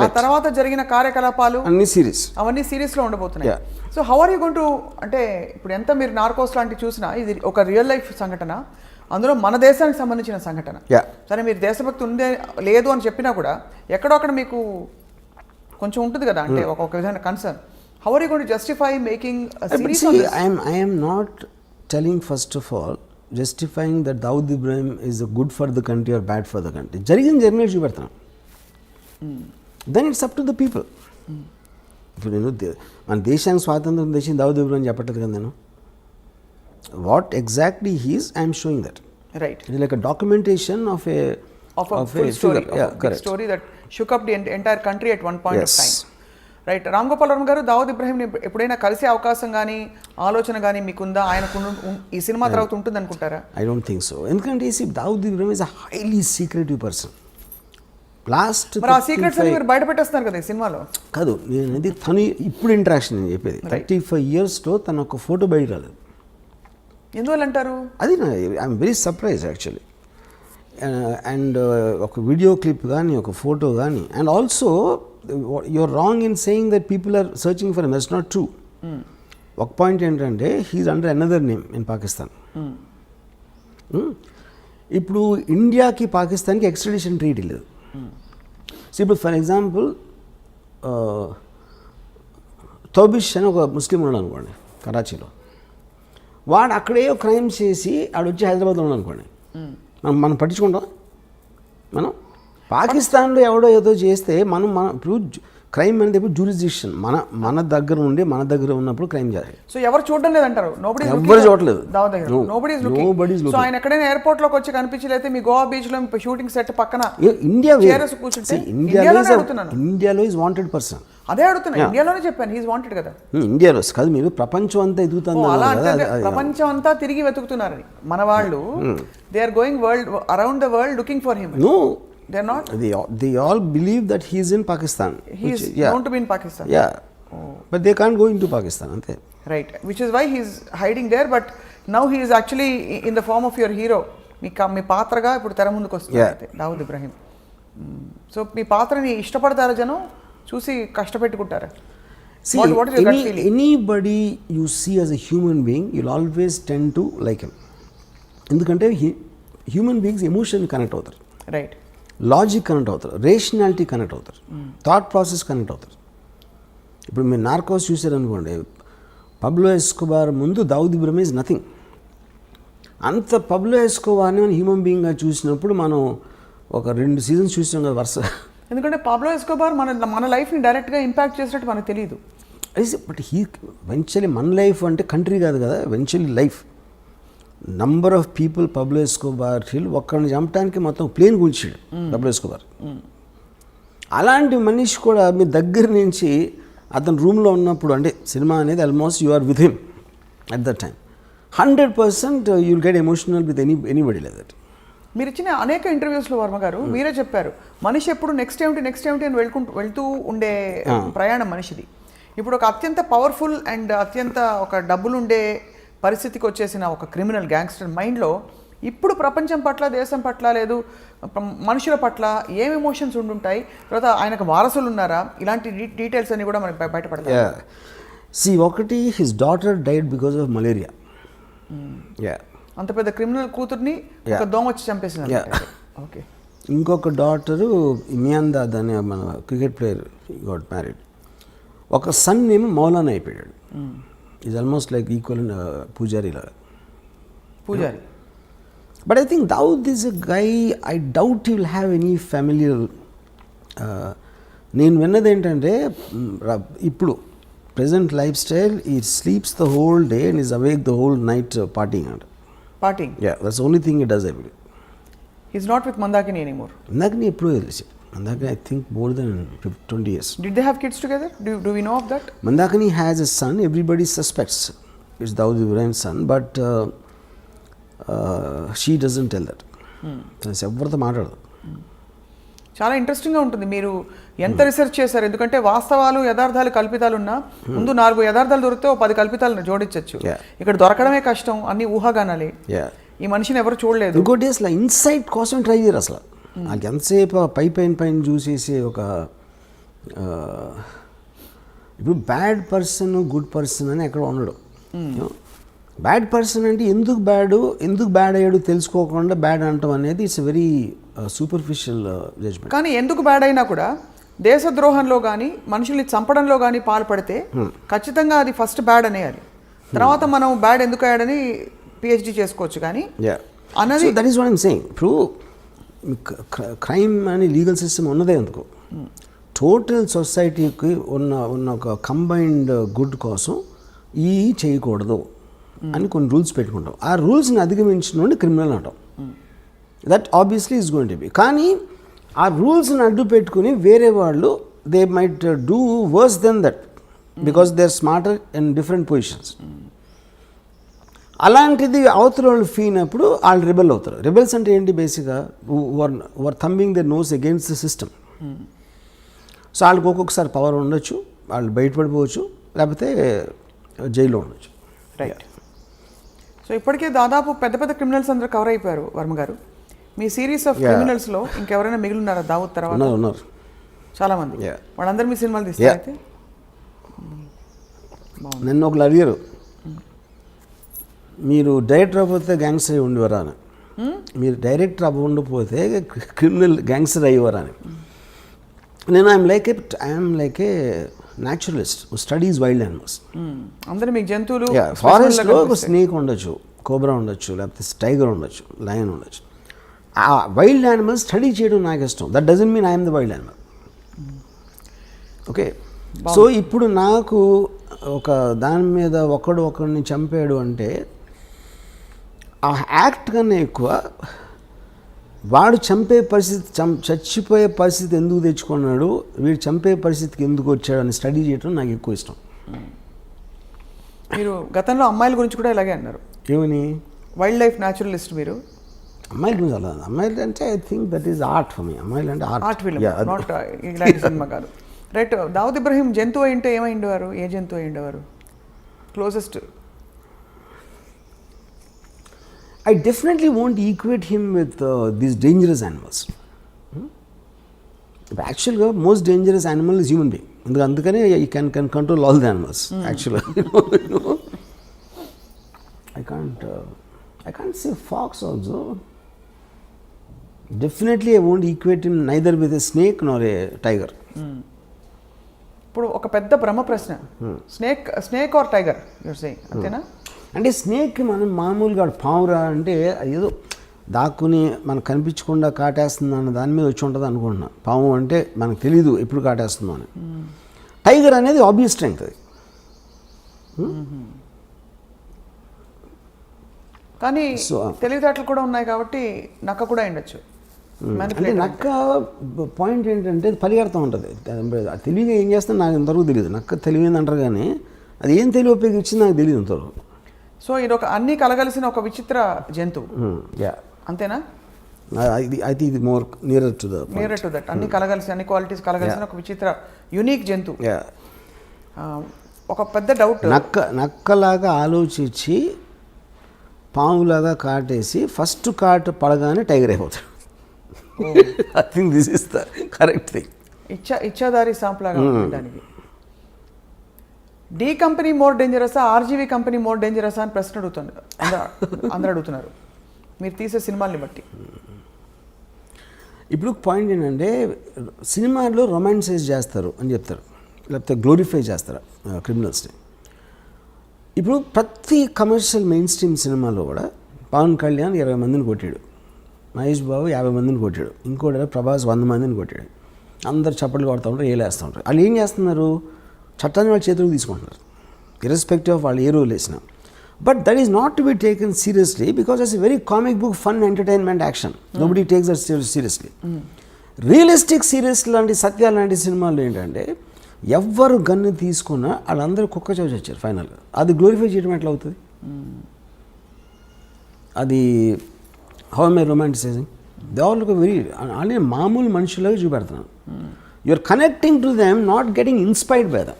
ఆ తర్వాత జరిగిన కార్యకలాపాలు అన్ని సిరీస్, అవన్నీ సిరీస్లో ఉండబోతున్నాయి. So how are you going to, అంటే ఇప్పుడు ఎంత మీరు నార్కోస్ లాంటివి చూసినా ఇది ఒక రియల్ లైఫ్ సంఘటన, అందులో మన దేశానికి సంబంధించిన సంఘటన. సరే మీరు దేశభక్తి ఉందే లేదు అని చెప్పినా కూడా ఎక్కడో అక్కడ మీకు కొంచెం ఉంటుంది కదా అంటే ఒక విధమైన concern. How are you going to justify making series? I am not telling first of all justifying that Dawood Ibrahim is good for the country or bad for the country. జరిగిన చూపెడతాను. Then it's up to the people. ఇప్పుడు నేను మన దేశానికి స్వాతంత్రం తెచ్చింది దావుద్ ఇబ్రాహిం చెప్పట్లేదు కదా నేను. What exactly he's I'm showing that. Right. It like a documentation of a full story, big story that shook up the entire country at one point of time. Right. Ram Gopal Varma గారు దావుద్ ఇబ్రాహింని ఎప్పుడైనా కలిసే అవకాశం కానీ ఆలోచన కానీ మీకుందా? ఆయనకు ఈ సినిమా తర్వాత ఉంటుంది అనుకుంటారా? I don't think so. ఎందుకంటే Dawood Ibrahim is a highly secretive person. Last మరి ఆ సీక్రెట్స్ అన్ని మీరు బయట పెట్టేస్తున్నారు కదా ఈ సినిమాలో. కాదు, నేను అనేది తను ఇప్పుడు ఇంట్రాక్షన్ నేను చెప్పేది. 35 yearsలో తన ఒక ఫోటో బయట రాలేదు. ఎందువల్ల అంటారు? అది I'm very surprise actually. And ఒక వీడియో క్లిప్ కానీ ఒక ఫోటో కానీ. And also you're wrong in saying that people are searching for him. That's not true. ఒక పాయింట్ ఏంటంటే he is under another name in Pakistan. ఇప్పుడు ఇండియాకి పాకిస్తాన్కి ఎక్స్ట్రాడిషన్ ట్రీటీ లేదు. సో ఇప్పుడు ఫర్ ఎగ్జాంపుల్ తౌబిష్ అని ఒక ముస్లిం ఉన్నాడు అనుకోండి కరాచీలో. వాడు అక్కడే క్రైమ్ చేసి ఆడు వచ్చి హైదరాబాద్లో ఉన్నాడు అనుకోండి, మనం పట్టించుకుంటాం. మనం పాకిస్తాన్లో ఎవడో ఏదో చేస్తే మనం ఇప్పుడు క్రైమ్ అనేది ఇప్పుడు జ్యూరిస్డిక్షన్ మన దగ్గర ఉండి మన దగ్గర ఉన్నప్పుడు క్రైమ్ చేయాలి. సో ఎవరు చూడడం లేదంటారు? ఎవరు చూడలేదు. సో ఆయన ఎక్కడైనా ఎయిర్పోర్ట్ లోకి వచ్చి కనిపించలేతే మీ గోవా బీచ్ లో షూటింగ్ సెట్ పక్కన ఇండియాలో ఈజ్ వాంటెడ్ పర్సన్. అదే అడుగుతున్నా. ఇండియాలోనే చెప్పాను హీస్ వాంటెడ్ కదా. ఇండియాలో కాదు, మీరు ప్రపంచం అంతా ఎదుగుతున్నారు. ప్రపంచం అంతా తిరిగి వెతుకుతున్నారని మన వాళ్ళు. They are going around the world looking for him. No, they're not. They all believe that he is in Pakistan. He is known to be in Pakistan. Yeah. But they can't go into Pakistan, ante. Right. Which is why he is hiding there. But now he is actually in the form of your hero. మీ పాత్రగా ఇప్పుడు తెర ముందుకు వస్తుంది Dawood Ibrahim. So మీ పాత్రని ఇష్టపడతారా జనం? చూసి కష్టపెట్టుకుంటారా? See, anybody you see as a human being, you'll always tend to like him. ఎందుకంటే హ్యూమన్ బీయింగ్స్ ఎమోషన్ కనెక్ట్ అవుతారు. రైట్. లాజిక్ కనెక్ట్ అవుతారు, రేషనాలిటీ కనెక్ట్ అవుతారు, థాట్ ప్రాసెస్ కనెక్ట్ అవుతారు. ఇప్పుడు మీరు నార్కోస్ చూసారనుకోండి, పబ్లో ఎస్కోబార్ ముందు దావుద్ ఇబ్రాహిం ఈజ్ నథింగ్. అంత పబ్లో ఎస్కోబార్ని మనం హ్యూమన్ బీయింగ్గా చూసినప్పుడు మనం ఒక 2 seasons చూసాం కదా వరుస. ఎందుకంటే పబ్లో ఎస్కోబార్ మన లైఫ్ని డైరెక్ట్గా ఇంపాక్ట్ చేసినట్టు మనకు తెలియదు. బట్ వెంచువల్లీ మన లైఫ్ అంటే కంట్రీ కాదు కదా, eventually life. Number of people Pablo Escobar ఒక్కడిని చంపడానికి మొత్తం ప్లేన్ కూల్చాడు పబ్లో ఎస్కోబార్. అలాంటి మనిషి కూడా మీ దగ్గర నుంచి అతను రూమ్లో ఉన్నప్పుడు, అంటే సినిమా అనేది almost you are with him at that time. 100% you will get emotional with anybody like that. మీరు ఇచ్చిన అనేక ఇంటర్వ్యూస్లో వర్మ గారు మీరే చెప్పారు, మనిషి ఎప్పుడు నెక్స్ట్ ఏమిటి అని వెళ్తూ ఉండే ప్రయాణం మనిషిది. ఇప్పుడు ఒక అత్యంత పవర్ఫుల్ అండ్ అత్యంత ఒక డబ్బులుండే పరిస్థితికి వచ్చేసిన ఒక క్రిమినల్ గ్యాంగ్స్టర్ మైండ్లో ఇప్పుడు ప్రపంచం పట్ల, దేశం పట్ల, లేదు మనుషుల పట్ల ఏం ఎమోషన్స్ ఉండుంటాయి? తర్వాత ఆయనకు వారసులు ఉన్నారా? ఇలాంటి డీటెయిల్స్ అన్ని కూడా మనకి బయటపడతాయి. ఒకటి his daughter died because of malaria. అంత పెద్ద క్రిమినల్ కూతుర్ని ఒక దోమ వచ్చి చంపేసింది. ఓకే. ఇంకొక డాటరు మియాందాద్ అనే మన క్రికెట్ ప్లేయర్ గాట్ మ్యారీడ్. ఒక సన్ ఏమో మౌలానా అయిపోయాడు. Is almost like equal Pujari లాగా. Pujari. But I think Dawood is a guy, I doubt he will have any familial. నేను విన్నది ఏంటంటే ఇప్పుడు present life style, he sleeps the whole day and is awake the whole night partying అంట. Partying? Yeah, that's only thing he does every day. He is not with Mandakini anymore. Mandakini ఎప్పుడూ తెలిసి, Mandakini, I think more than 20 years. Did they have kids together? Do we know of that? Mandakini has a son. Everybody suspects it's Dawood Ibrahim's son, but she doesn't tell that. ఎవరితో మాట్లాడదు. చాలా ఇంట్రెస్టింగ్గా ఉంటుంది. మీరు ఎంత research చేశారు? ఎందుకంటే వాస్తవాలు, యథార్థాలు, కల్పితాలు ఉన్నా ముందు 4 యథార్థాలు దొరికితే 10 కల్పితాలను జోడించవచ్చు. ఇక్కడ దొరకడమే కష్టం, అన్ని ఊహాగానాలే. ఈ మనిషిని ఎవరు చూడలేదు. ఇంకోటి అసలు ఇన్సైట్ కోసం ట్రై చేయరు అసలు. నాకు ఎంతసేపు పైన చూసేసి ఒక ఇప్పుడు బ్యాడ్ పర్సన్, గుడ్ పర్సన్ అని ఎక్కడ ఉండడు. బ్యాడ్ పర్సన్ అంటే ఎందుకు బ్యాడ్ అయ్యాడు తెలుసుకోకుండా బ్యాడ్ అంటాం అనేది ఇట్స్ వెరీ సూపర్ఫిషియల్ జడ్జ్మెంట్. కానీ ఎందుకు బ్యాడ్ అయినా కూడా దేశద్రోహంలో కానీ మనుషుల్ని చంపడంలో కానీ పాల్పడితే ఖచ్చితంగా అది ఫస్ట్ బ్యాడ్ అనేయాలి. తర్వాత మనం బ్యాడ్ ఎందుకు అయ్యాడని పిహెచ్డి చేసుకోవచ్చు. కానీ అన్నది that is what I'm saying. ఇప్పుడు క్రైమ్ అని లీగల్ సిస్టమ్ ఉన్నదే ఎందుకు, టోటల్ సొసైటీకి ఉన్న ఒక కంబైన్డ్ గుడ్ కోసం ఈ చేయకూడదు అని కొన్ని రూల్స్ పెట్టుకుంటాం. ఆ రూల్స్ని అధిగమించిన నుండి క్రిమినల్ అంటాం. That obviously is going to be. కానీ ఆ రూల్స్ని అడ్డు పెట్టుకుని వేరే వాళ్ళు they might do worse than that because they are smarter in different positions. అలాంటిది అవతల వాళ్ళు ఫీనప్పుడు వాళ్ళు రిబెల్ అవుతారు. రిబెల్స్ అంటే ఏంటి, బేసిక్గా were thumbing the nose against the system. So వాళ్ళకి ఒక్కొక్కసారి పవర్ ఉండొచ్చు, వాళ్ళు బయటపడిపోవచ్చు, లేకపోతే జైల్లో ఉండొచ్చు. రైట్. సో ఇప్పటికే దాదాపు పెద్ద పెద్ద క్రిమినల్స్ అందరూ కవర్ అయిపోయారు వర్మ గారు. మీ సిరీస్ ఆఫ్ క్రిమినల్స్లో ఇంకెవరైనా మిగిలిన్నారా దావుద్ తర్వాత? ఉన్నారు చాలామంది. వాళ్ళందరూ మీ సినిమాలు తీస్తారు అయితే? నన్ను ఒకళ్ళు అడిగారు, మీరు డైరెక్టర్ అవ్వకపోతే గ్యాంగ్స్టర్ అయి ఉండేవారా అని. మీరు డైరెక్టర్ అవ్వకపోతే క్రిమినల్ గ్యాంగ్స్టర్ అయ్యేవారా అని. నేను I'm like A naturalist studies wild animals. అందరూ మీకు జంతువులు, ఫారెస్ట్లో ఒక స్నేక్ ఉండొచ్చు, కోబ్రా ఉండొచ్చు, లేకపోతే టైగర్ ఉండొచ్చు, లయన్ ఉండొచ్చు. ఆ వైల్డ్ యానిమల్స్ స్టడీ చేయడం నాకు ఇష్టం. That doesn't mean I'm the wild animal. Okay. So ఇప్పుడు నాకు ఒక దాని మీద ఒకడిని చంపాడు అంటే ఆ యాక్ట్ కన్నా ఎక్కువ వాడు చంపే పరిస్థితి, చచ్చిపోయే పరిస్థితి ఎందుకు తెచ్చుకున్నాడు, వీడు చంపే పరిస్థితికి ఎందుకు వచ్చాడు అని స్టడీ చేయడం నాకు ఎక్కువ ఇష్టం. మీరు గతంలో అమ్మాయిల గురించి కూడా ఇలాగే అన్నారు. ఏమని? వైల్డ్ లైఫ్ న్యాచురలిస్ట్ మీరు. అమ్మాయిల గురించి అలా, అమ్మాయిలు అంటే I think that is art for me. అమ్మాయిలు అంటే ఆర్ట్ ఫిల్మ్, నాట్ ఇలాంటి సినిమా కాదు. రైట్. దావుద్ ఇబ్రహీం జంతువు అయింటే ఏమైండేవారు? ఏ జంతువు అయిండేవారు closest? I definitely won't equate him with these dangerous animals. Actually, most dangerous animal is human being. అందుకనే you can control all the animals. Actually, I can't say fox also. Definitely, I won't equate him neither with a snake nor a tiger. ఇప్పుడు ఒక పెద్ద బ్రహ్మ ప్రశ్న, snake or tiger you're saying, అంతేనా? అంటే snake మనం మామూలుగా పావురా అంటే ఏదో దాక్కుని మనకు కనిపించకుండా కాటేస్తుంది అన్న దాని మీద వచ్చి ఉంటుంది అనుకుంటున్నా. పాము అంటే మనకు తెలీదు ఎప్పుడు కాటేస్తుందో అని. టైగర్ అనేది ఆబ్వియస్ స్ట్రెంగ్త్ అది. కానీ తెలివితేటలు కూడా ఉన్నాయి కాబట్టి నక్క కూడా ఉండొచ్చు. అంటే నక్క పాయింట్ ఏంటంటే పరిగెడతా ఉంటుంది. తెలివిగా ఏం చేస్తుందో నాకు ఇంతవరకు తెలియదు. నక్క తెలివింది అంటారు కానీ అది ఏం తెలివి ఉపయోగించింది నాకు తెలియదు ఇంతవరకు. సో ఇది ఒక అన్ని కలగలిసిన ఒక విచిత్ర జంతువు, అంతేనా? ఇది మోర్ నియర్ టు దట్. అన్ని కలగలిసి, అన్ని క్వాలిటీస్ కలగలిసిన ఒక విచిత్ర యూనిక్ జంతువు. ఒక పెద్ద డౌట్, నక్కలాగా ఆలోచించి పాములాగా కాటేసి ఫస్ట్ కాటు పడగానే టైగర్ అయిపోతాడు. I think this is the correct thing. ఇచ్చాదారి సాంపులాగా దానికి. డి కంపెనీ మోర్ డేంజరసా, ఆర్జీవీ కంపెనీ మోర్ డేంజరసా అని ప్రశ్న అడుగుతున్నారు, అందరూ అడుగుతున్నారు మీరు తీసే సినిమాల్ని బట్టి. ఇప్పుడు పాయింట్ ఏంటంటే సినిమాల్లో రొమాన్సైజ్ చేస్తారు అని చెప్తారు, లేకపోతే గ్లోరిఫై చేస్తారు క్రిమినల్స్ని. ఇప్పుడు ప్రతి కమర్షియల్ మెయిన్ స్ట్రీమ్ సినిమాలో కూడా పవన్ కళ్యాణ్ 20 మందిని కొట్టాడు, మహేష్ బాబు 50 మందిని కొట్టాడు, ఇంకోటి ప్రభాస్ 100 మందిని కొట్టాడు. అందరు చప్పట్లు కొడుతూ ఉంటారు, ఏలేస్తూ ఉంటారు. వాళ్ళు ఏం చేస్తున్నారు, చట్టాన్ని వాళ్ళ చేతులకు తీసుకుంటున్నారు, ఇర్రెస్పెక్టివ్ ఆఫ్ వాళ్ళు ఏ రోల్ వేసినా. But that is not to be taken seriously because it's a very comic book, fun, entertainment, action. Nobody takes that seriously. Realistic serious లాంటి, సత్యాలు లాంటి సినిమాలు ఏంటంటే ఎవ్వరు గన్ను తీసుకున్నా వాళ్ళందరూ కుక్క చోచి వచ్చారు ఫైనల్గా. అది గ్లోరిఫై చేయడం ఎట్లా అవుతుంది? అది how am I romanticising? They all look very అంటే మామూలు మనుషులాగా చూపెడుతున్నాను. You are connecting to them, not getting inspired by them.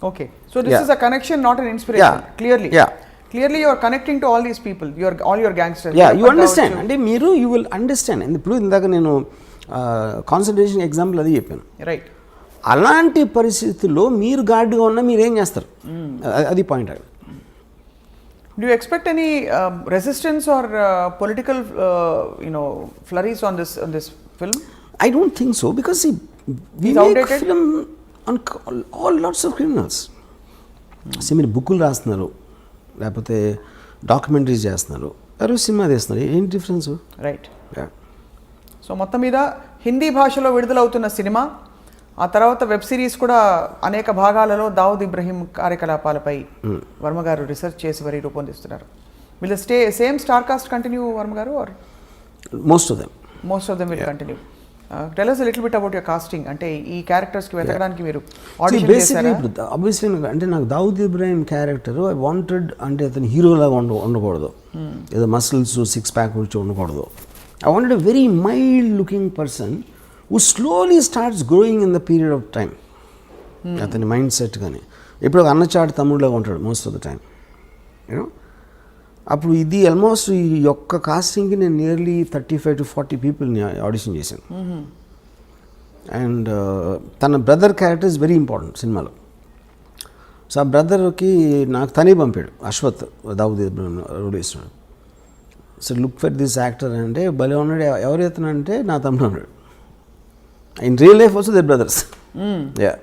Okay, so this is a connection, not an inspiration. Clearly you are connecting to all these people, all your gangsters. You understand, అంటే మీరు you will understand. ఇప్పుడు ఇందాక నేను concentration example అది చెప్పాను, right? అలాంటి పరిస్థితుల్లో మీరు గార్డ్గా ఉన్నా మీరు ఏం చేస్తారు, అది point. Do you expect any resistance or political flurries on this film? I don't think so, because see, We It's make outdated? film on all lots of criminals. మీరు బుక్కులు రాస్తున్నారు, లేకపోతే డాక్యుమెంటరీస్ చేస్తున్నారు, ఎవరు సినిమా తీస్తున్నారు, ఏంటి డిఫరెన్స్? రైట్. సో మొత్తం మీద హిందీ భాషలో విడుదలవుతున్న సినిమా, ఆ తర్వాత వెబ్ సిరీస్ కూడా అనేక భాగాలలో దావుద్ ఇబ్రహీం కార్యకలాపాలపై వర్మ గారు రీసెర్చ్ చేసి మరి రూపొందిస్తున్నారు. Will same star cast continue Varma garu, are most of them will continue? Tell us a little bit about your casting. అంటే ఈ క్యారెక్టర్స్కి వెతకడానికి మీరు ఆడిషన్ బేసిక్లీ చేశారా? ఇప్పుడు ఆబ్వియస్లీ అంటే నాకు Dawood Ibrahim character I wanted, అంటే అతను హీరోలాగా ఉండకూడదు, ఏదో మసిల్స్ సిక్స్ ప్యాక్ వచ్చి ఉండకూడదు. I wanted a very mild looking person who slowly starts growing in the period of time. అతని మైండ్ సెట్ కానీ ఇప్పుడు అన్నచాటు తమ్ముడులాగా ఉంటాడు most of the time, you know. అప్పుడు ఇది ఆల్మోస్ట్ ఈ యొక్క కాస్టింగ్కి నేను నియర్లీ 35 to 40 పీపుల్ని ఆడిషన్ చేశాను. అండ్ తన brother character is very important సినిమాలో. సో ఆ బ్రదర్కి నాకు తనే పంపాడు, అశ్వత్ దావుద్ ఇబ్రాహిం రోల్ వేస్తున్నాడు. So look for this actor అంటే భలే ఉన్నాడు. ఎవరు ఎత్తునంటే నా తమ్ముడు ఉన్నాడు. In real life also they brothers. Yeah.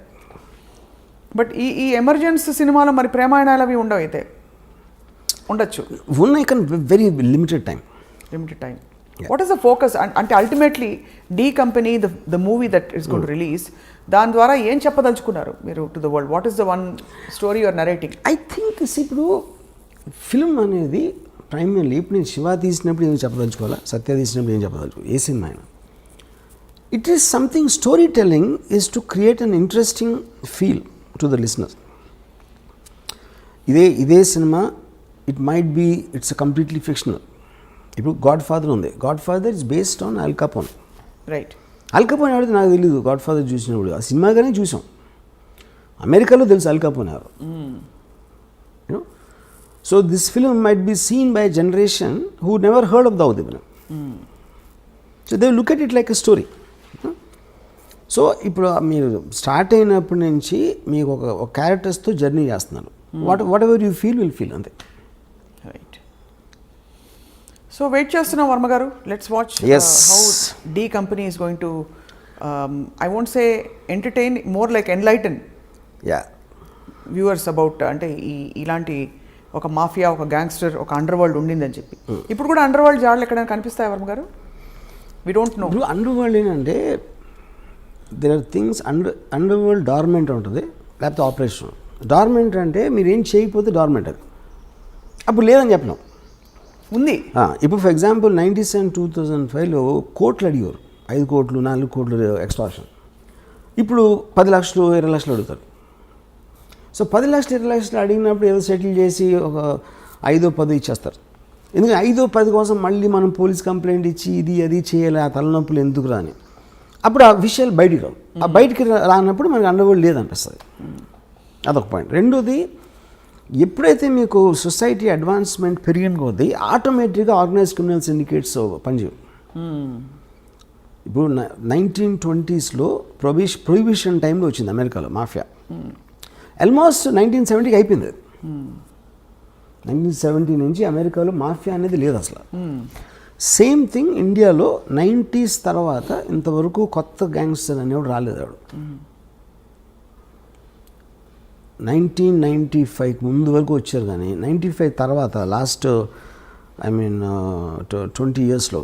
But ఈ ఎమర్జెన్స్ సినిమాలో మరి ప్రేమాయణాలు అవి ఉండవు, అయితే ఉండొచ్చు, ఉన్నాయి కానీ very limited time. What is the focus? అంటే ultimately D company the movie that is going to release, దాని ద్వారా ఏం చెప్పదలుచుకున్నారు మీరు to the world? What is the one story your narrating? I think ఇప్పుడు ఫిల్మ్ అనేది ప్రైమర్లీ ఇప్పుడు నేను శివ తీసినప్పుడు ఏం చెప్పదలుచుకోవాలా, సత్య తీసినప్పుడు ఏం చెప్పదలుచుకోవాలి, ఏ సినిమా అయినా it is something. Story telling is to create an interesting feel to the listener. ఇదే cinema it might be it's completely fictional. ఇప్పుడు గాడ్ ఫాదర్ ఉంది, godfather is based on Al Capone. Right. అల్ కపోన్ ఎవరైతే నాకు తెలియదు, God father చూసినప్పుడు ఆ సినిమాగానే చూసాం. అమెరికాలో తెలుసు అల్ కపోన్ ఎవరు. You know, so this film might be seen by generation who never heard of Dawood Ibrahim. So they look at it like a story. So ఇప్పుడు మీరు స్టార్ట్ అయినప్పటి నుంచి మీకు ఒక క్యారెక్టర్స్తో జర్నీ చేస్తున్నారు. Whatever you will feel అంతే. రైట్. సో వెయిట్ చేస్తున్నాం Varma garu. Let's watch how D company is going to I won't say entertain, more like enlighten viewers about, అంటే ఇలాంటి ఒక మాఫియా, ఒక గ్యాంగ్స్టర్, ఒక అండర్ వరల్డ్ ఉండిందని చెప్పి. ఇప్పుడు కూడా అండర్ వరల్డ్ జాడలు ఎక్కడైనా కనిపిస్తాయి Varma garu? We don't know. ఇప్పుడు అండర్ వరల్డ్ ఏంటంటే there are things underworld dormant ఉంటుంది, లేకపోతే ఆపరేషన్. డార్మెంట్ అంటే మీరు ఏం చేయకపోతే డార్మెంట్, అది అప్పుడు లేదని చెప్పినాం ఉంది. ఇప్పుడు ఫర్ ఎగ్జాంపుల్ 97, 2005లో కోట్లు అడిగారు, 5 కోట్లు 4 కోట్లు ఎక్స్ట్రాక్షన్. ఇప్పుడు 10 లక్షలు 20 లక్షలు అడుగుతారు. సో 10 లక్షలు 20 లక్షలు అడిగినప్పుడు ఏదో సెటిల్ చేసి ఒక 5-10 ఇచ్చేస్తారు. ఎందుకంటే 5-10 కోసం మళ్ళీ మనం పోలీస్ కంప్లైంట్ ఇచ్చి ఇది అది చేయాలి, ఆ తలనొప్పులు ఎందుకు రాని. అప్పుడు ఆ విషయాలు బయటికి రావు. ఆ బయటికి రానప్పుడు మనకి అండర్ వరల్డ్ లేదనిపిస్తుంది. అదొక పాయింట్. రెండోది, ఎప్పుడైతే మీకు సొసైటీ అడ్వాన్స్మెంట్ పెరిగిన కొద్దీ ఆటోమేటిక్గా ఆర్గనైజ్ క్రిమినల్ సిండికేట్స్ పనిచేయవు. ఇప్పుడు 1920sలో ప్రొహిబిషన్ టైంలో వచ్చింది అమెరికాలో మాఫియా. ఆల్మోస్ట్ 1970కి అయిపోయింది. 1970 నుంచి అమెరికాలో మాఫియా అనేది లేదు అసలు. సేమ్ థింగ్ ఇండియాలో 90s తర్వాత ఇంతవరకు కొత్త గ్యాంగ్స్టర్ అనేవాడు రాలేదు. ఆవిడ 1995 ముందు వరకు వచ్చారు, కానీ 95 తర్వాత లాస్ట్ 20 yearsలో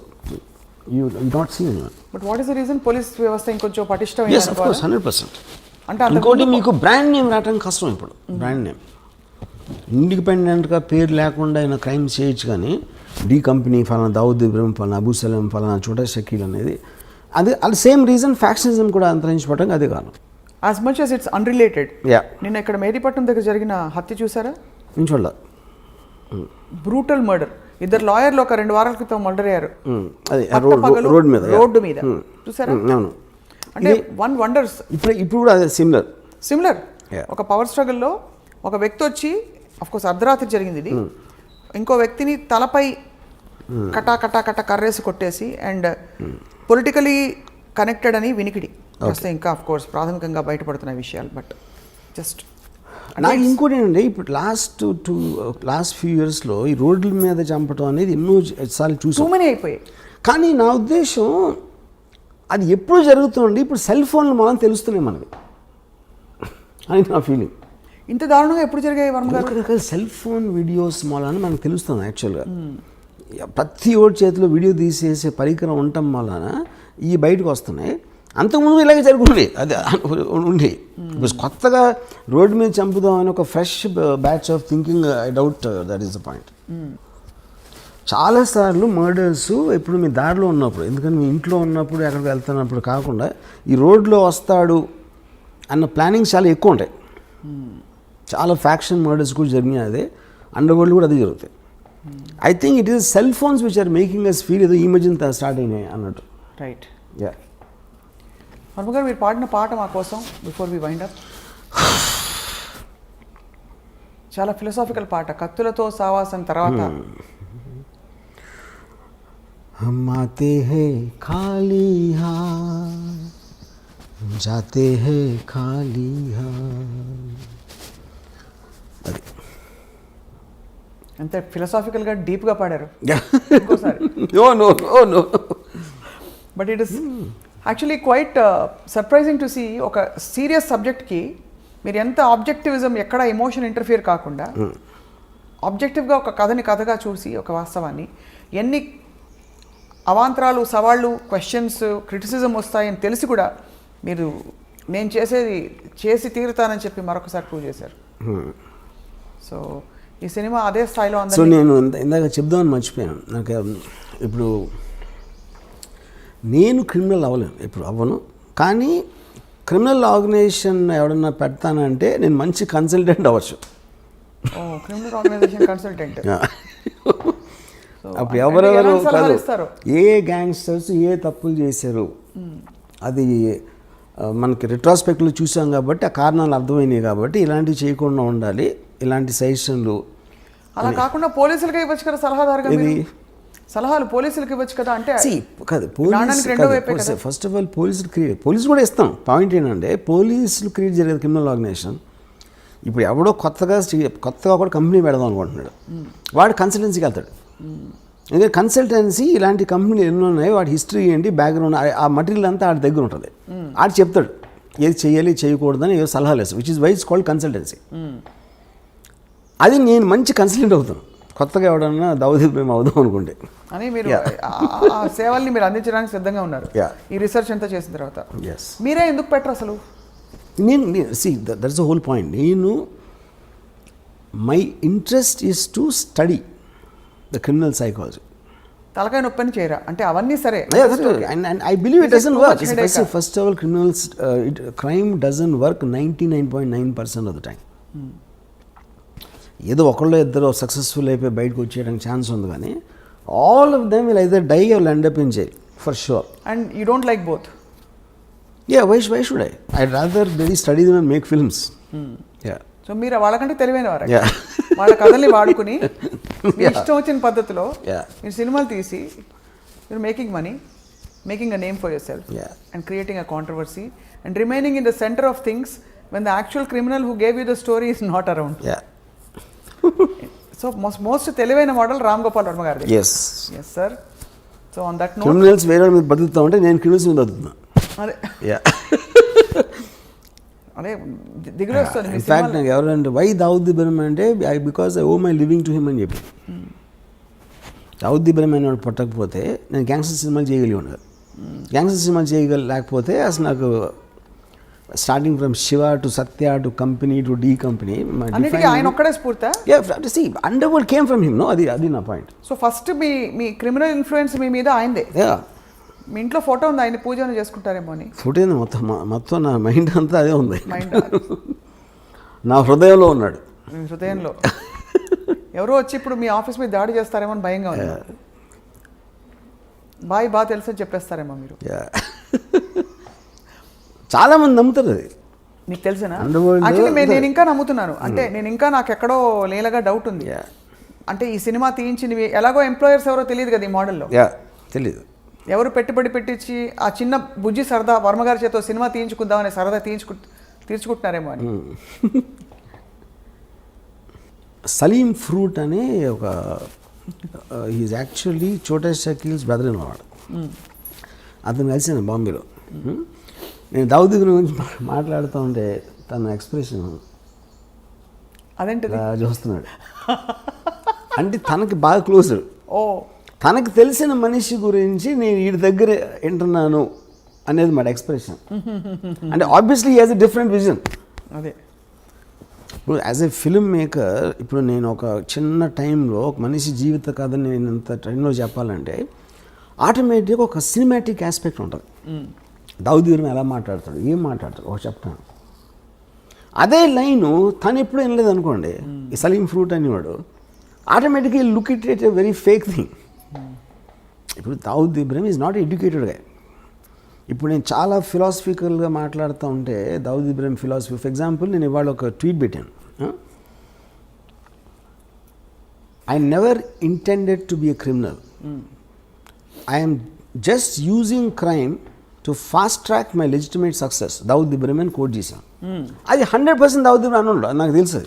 you not seen. But what is the reason? Police వ్యవస్థ ఇంకొంచెం పటిష్టమైన. yes of course 100%. అంటే ఇంకోటి మీకు బ్రాండ్ నేమ్ రావడం కష్టం. ఇప్పుడు బ్రాండ్ నేమ్ ఇండిపెండెంట్గా పేరు లేకుండా అయినా క్రైమ్ చేయొచ్చు, కానీ డీ కంపెనీ ఫలానా దావుద్ ఇబ్రాహిం ఫలానా అబూ సలీం ఫలానా చోటా షకీల్ అనేది అది సేమ్ రీజన్. ఫ్యాక్షనిజం కూడా అంతరించిపోవడానికి అదే కారణం. As much as it's unrelated. నిన్న ఇక్కడ మేదీపట్నం దగ్గర జరిగిన హత్య చూసారా? నేను చూడాల. Brutal murder. 2 లాయర్లు ఒక 2 వారాల క్రితం మర్డర్ అయ్యారు. అదే రోడ్ మీద చూసారా? అవును. అంటే వన్ వండర్స్. ఇప్పుడు కూడా అదే సిమిలర్. ఒక పవర్ స్ట్రగుల్లో ఒక వ్యక్తి వచ్చి, అఫ్ కోర్స్ అర్ధరాత్రి జరిగింది ఇది, ఇంకో వ్యక్తిని తలపై కటా కర్రేసి కొట్టేసి, అండ్ పొలిటికలీ కనెక్టెడ్ అని వినికిడి వస్తే ఇంకా అఫ్ కోర్స్ ప్రాథమికంగా బయటపడుతున్న విషయాలు. బట్ జస్ట్ నాకు ఇంకోటి ఏంటంటే, ఇప్పుడు లాస్ట్ ఫ్యూ ఇయర్స్లో ఈ రోడ్ల మీద చంపడం అనేది ఎన్నో సార్లు చూసాం. టూ మెనీ అయిపోయాయి. కానీ నా ఉద్దేశం అది ఎప్పుడు జరుగుతుంది, ఇప్పుడు సెల్ ఫోన్లు మనం తెలుస్తున్నాయి మనకి అని నా ఫీలింగ్. ఇంత దారుణంగా ఎప్పుడు జరిగాయి వర్మ గారు? రకరకాల సెల్ ఫోన్ వీడియోస్ మూలాన మనకు తెలుస్తుంది యాక్చువల్గా. ప్రతి ఓడి చేతిలో వీడియో తీసేసే పరికరం ఉండటం వలన ఈ బయటకు వస్తున్నాయి. అంతకుముందు ఇలాగే జరుగుతుంది, అది ఉండి కొత్తగా రోడ్డు మీద చంపుదాం అని ఒక fresh batch of thinking, I doubt that is the point. చాలాసార్లు మర్డర్స్ ఇప్పుడు మీ దారిలో ఉన్నప్పుడు, ఎందుకంటే మీ ఇంట్లో ఉన్నప్పుడు ఎక్కడికి వెళ్తున్నప్పుడు కాకుండా ఈ రోడ్లో వస్తాడు అన్న ప్లానింగ్స్ చాలా ఎక్కువ ఉంటాయి. చాలా ఫ్యాక్షన్ మర్డర్స్ కూడా జరిగినాయి, అదే అండర్ వరల్డ్ కూడా అదే జరుగుతాయి. I think it is cell phones which are making us feel ఏదో ఈ మధ్యన స్టార్ట్ అయినాయి అన్నట్టు. రైట్. యా, వర్మ గారు మీరు పాడిన పాట మా కోసం బిఫోర్ వి వైండ్ అప్, చాలా ఫిలసాఫికల్ పాట, కత్తులతో సావాసం తర్వాత. हम आते हैं खाली हाथ, जाते हैं खाली हाथ. అది అంతే ఫిలసాఫికల్గా డీప్గా పాడారు. ఇంకోసారి. No. But it is actually quite surprising to see ఒక సీరియస్ సబ్జెక్ట్కి మీరు ఎంత ఆబ్జెక్టివిజం, ఎక్కడ ఎమోషన్ ఇంటర్ఫియర్ కాకుండా ఆబ్జెక్టివ్గా ఒక కథని కథగా చూసి ఒక వాస్తవాన్ని ఎన్ని అవాంతరాలు, సవాళ్ళు, క్వశ్చన్స్, క్రిటిసిజం వస్తాయని తెలిసి కూడా మీరు నేను చేసేది చేసి తీరుతానని చెప్పి మరొకసారి ప్రూవ్ చేశారు. సో ఈ సినిమా అదే స్థాయిలో ఉంది. సో నేను ఇందాక చెప్దామని మర్చిపోయాను. నాకు ఇప్పుడు నేను క్రిమినల్ అవ్వలేను, ఇప్పుడు అవ్వను. కానీ క్రిమినల్ ఆర్గనైజేషన్ ఎవడన్నా పెడతానంటే నేను మంచి కన్సల్టెంట్ అవ్వచ్చు. Criminal organisation consultant. అప్పుడు ఎవరెవరు కాదు, ఏ గ్యాంగ్స్టర్స్ ఏ తప్పులు చేశారు అది మనకి రిట్రాస్పెక్ట్లో చూసాం కాబట్టి ఆ కారణాలు అర్థమైనాయి. కాబట్టి ఇలాంటివి చేయకుండా ఉండాలి, ఇలాంటి సజెషన్లు. అలా కాకుండా పోలీసులకి ఇవ్వచ్చు కదా సలహాదారుగా, సలహాలు పోలీసులకి ఇవ్వచ్చు కదా. అంటే కాదు, పోలీసు ఫస్ట్ ఆఫ్ ఆల్ పోలీసులు కూడా ఇస్తాం. పాయింట్ ఏంటంటే పోలీసులు క్రియేట్ జరిగేది క్రిమినల్ ఆర్గనైజేషన్. ఇప్పుడు ఎవడో కొత్తగా కూడా కంపెనీ పెడదాం అనుకుంటున్నాడు, వాడు కన్సల్టెన్సీకి వెళ్తాడు. ఎందుకంటే కన్సల్టెన్సీ ఇలాంటి కంపెనీలు ఎన్నో ఉన్నాయి, వాడి హిస్టరీ ఏంటి, బ్యాక్గ్రౌండ్, ఆ మటీరియల్ అంతా ఆడి దగ్గర ఉంటుంది. ఆడు చెప్తాడు ఏది చేయాలి చేయకూడదని ఏదో సలహాలు వేస్తాడు, which is why it's called consultancy. అది నేను మంచి కన్సల్టెంట్ అవుతాను, కొత్తగా ఎవడన్నా దావుద్ ఇబ్రహీం అవుదాం అనుకుంటే అని. మీరు ఆ సేవల్ని మీరు అందించడానికి సిద్ధంగా ఉన్నారు ఈ రీసెర్చ్ అంతా చేసిన తర్వాత. మీరే ఎందుకు పెట్టరు అసలు? That's the whole point. My interest is to study the criminal psychology. తలకాయ నొప్పని చేయరా అంటే అవన్నీ సరే. And I believe it doesn't work. First of all, crime doesn't work 99.9% of the time. ఏదో ఒకళ్ళు ఇద్దరు సక్సెస్ఫుల్ అయిపోయి బయటకు వచ్చేయడానికి ఛాన్స్ ఉంది, కానీ all of them will either die or will end up in jail for sure. And you don't like both? Yeah, why should I? I'd rather really study them and make films. Yeah. So మీరు వాళ్ళకంటే తెలివైన వారు, వాళ్ళ కథల్ని వాడుకుని మీ ఇష్టం వచ్చిన పద్ధతిలో మీరు సినిమాలు తీసి you're making money, making a name for yourself, and creating a controversy and remaining in the center of things when the actual criminal who gave you the story is not around. So most తెలివైన model Ram Gopal Varma గారు. Yes sir. So on that note, criminals వేరే మీద బతుకుతా ఉంటే నేను criminals మీద బతుకుతున్నా. అదే అదే దిగులు వస్తుంది. ఇన్ఫాక్ట్ నాకు ఎవరంటే వై దావుద్ ఇబ్రహీం అంటే because I owe my living to him అని చెప్పి. దావుద్ ఇబ్రహీం అని పట్టకపోతే నేను గ్యాంగ్స్టర్ సినిమాలు చేయగలిగి ఉండదు. గ్యాంగ్స్టర్ సినిమాలు లేకపోతే అసలు నాకు starting from Shiva to Satya to company to D company ఆయన ఒక్కడే స్ఫూర్తి. Underworld came from him. అది నా పాయింట్. సో ఫస్ట్ మీ క్రిమినల్ ఇన్ఫ్లుయెన్స్ మీ మీద ఆయనదే. మీ ఇంట్లో ఫోటో ఉంది, ఆయన పూజ చేసుకుంటారేమో అని. ఫోటో మొత్తం నా మైండ్ అంతా అదే ఉంది. నా హృదయంలో ఉన్నాడు. హృదయంలో ఎవరో వచ్చి ఇప్పుడు మీ ఆఫీస్ మీద దాడి చేస్తారేమో అని భయంగా ఉంది. బాగా తెలుసు అని చెప్పేస్తారేమో మీరు. చాలా మంది నమ్ముతారు అది. నీకు తెలిసినా నేను ఇంకా నమ్ముతున్నాను. అంటే నేను ఇంకా నాకు ఎక్కడో లేలగా డౌట్ ఉంది. అంటే ఈ సినిమా తీయించినవి ఎలాగో ఎంప్లాయర్స్ ఎవరో తెలియదు కదా ఈ మోడల్లో. తెలియదు ఎవరు పెట్టుబడి పెట్టించి ఆ చిన్న బుజ్జి సరదా వర్మగారి చేతో సినిమా తీయించుకుందామనే సరదా తీర్చుకుంటున్నారేమో అని. సలీం ఫ్రూట్ అనే ఒక ఈజ్ యాక్చువల్లీ చోటా షకీల్స్ బ్రదర్ ఇన్ లా. అతను కలిసాను బాంబేలో. నేను దావుద్ ఇబ్రహీం గురించి మాట్లాడుతూ ఉంటే తన ఎక్స్ప్రెషన్ అదేంటిది చూస్తున్నాడు. అంటే తనకి బాగా క్లోజ్. ఓ తనకు తెలిసిన మనిషి గురించి నేను వీడి దగ్గర వింటున్నాను అనేది మాట ఎక్స్ప్రెషన్. అంటే obviously he has a different vision. అదే ఇప్పుడు యాజ్ ఎ ఫిల్మ్ మేకర్ ఇప్పుడు నేను ఒక చిన్న టైంలో ఒక మనిషి జీవిత కథని నేను ఇంత టైంలో చెప్పాలంటే ఆటోమేటిక్గా ఒక సినిమాటిక్ ఆస్పెక్ట్ ఉంటుంది. దావుద్ ఇబ్రహీం ఎలా మాట్లాడతాడు, ఏం మాట్లాడతాడు ఒక చెప్తాను. అదే లైను తను ఎప్పుడు వినలేదు అనుకోండి, ఈ సలీం ఫ్రూట్ అనేవాడు ఆటోమేటిక్గా look it a very fake thing. ఇప్పుడు Dawood Ibrahim is not educated గా. ఇప్పుడు నేను చాలా ఫిలాసఫికల్గా మాట్లాడుతూ ఉంటే Dawood Ibrahim philosophy, for example నేను ఇవాళ ఒక ట్వీట్ పెట్టాను, I never intended to be a criminal, I'm just using crime to fast track my legitimate success. Dawood Ibrahim అని కోట్ చేశాను. అది 100% దావుద్ ఇబ్రహీం అని నాకు తెలుసు.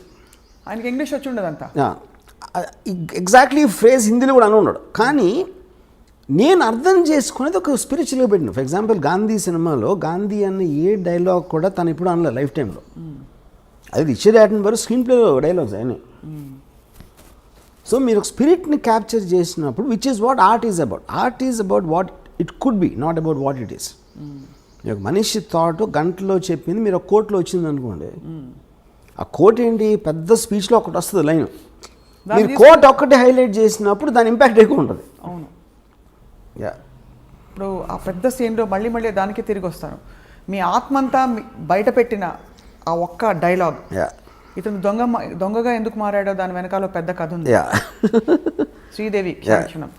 ఆయనకి ఇంగ్లీష్ వచ్చి ఉండదంతా ఎగ్జాక్ట్లీ ఫ్రేజ్ హిందీలో కూడా అని ఉన్నాడు. కానీ నేను అర్థం చేసుకునేది ఒక స్పిరిచువల్గా పెట్టిన. ఫర్ ఎగ్జాంపుల్ గాంధీ సినిమాలో గాంధీ అన్న ఏ డైలాగ్ కూడా తను ఇప్పుడు అనలే లైఫ్ టైంలో. అది రిచర్డ్ యాటన్బర్గ్ స్క్రీన్ ప్లేలో డైలాగ్స్ అయినాయి. సో మీరు ఒక స్పిరిట్ని క్యాప్చర్ చేసినప్పుడు which is what art is about. Art is about what it could be, not about what it is. ఒక మనిషి థాట్ గంటలో చెప్పింది మీరు ఒక కోట్లో వచ్చింది అనుకోండి, ఆ కోట్ ఏంటి పెద్ద స్పీచ్లో ఒకటి వస్తుంది లైన్, మీరు కోట్ ఒక్కటి హైలైట్ చేసినప్పుడు దాని ఇంపాక్ట్ ఎక్కువ ఉంటుంది. అవును. యా ఇప్పుడు ఆ పెద్ద సీన్లో మళ్ళీ మళ్ళీ దానికి తిరిగి వస్తాను. మీ ఆత్మంతా బయట పెట్టిన ఆ ఒక్క డైలాగ్, ఇతను దొంగగా ఎందుకు మారాడో దాని వెనకాల పెద్ద కథ ఉంది. శ్రీదేవి క్షణం.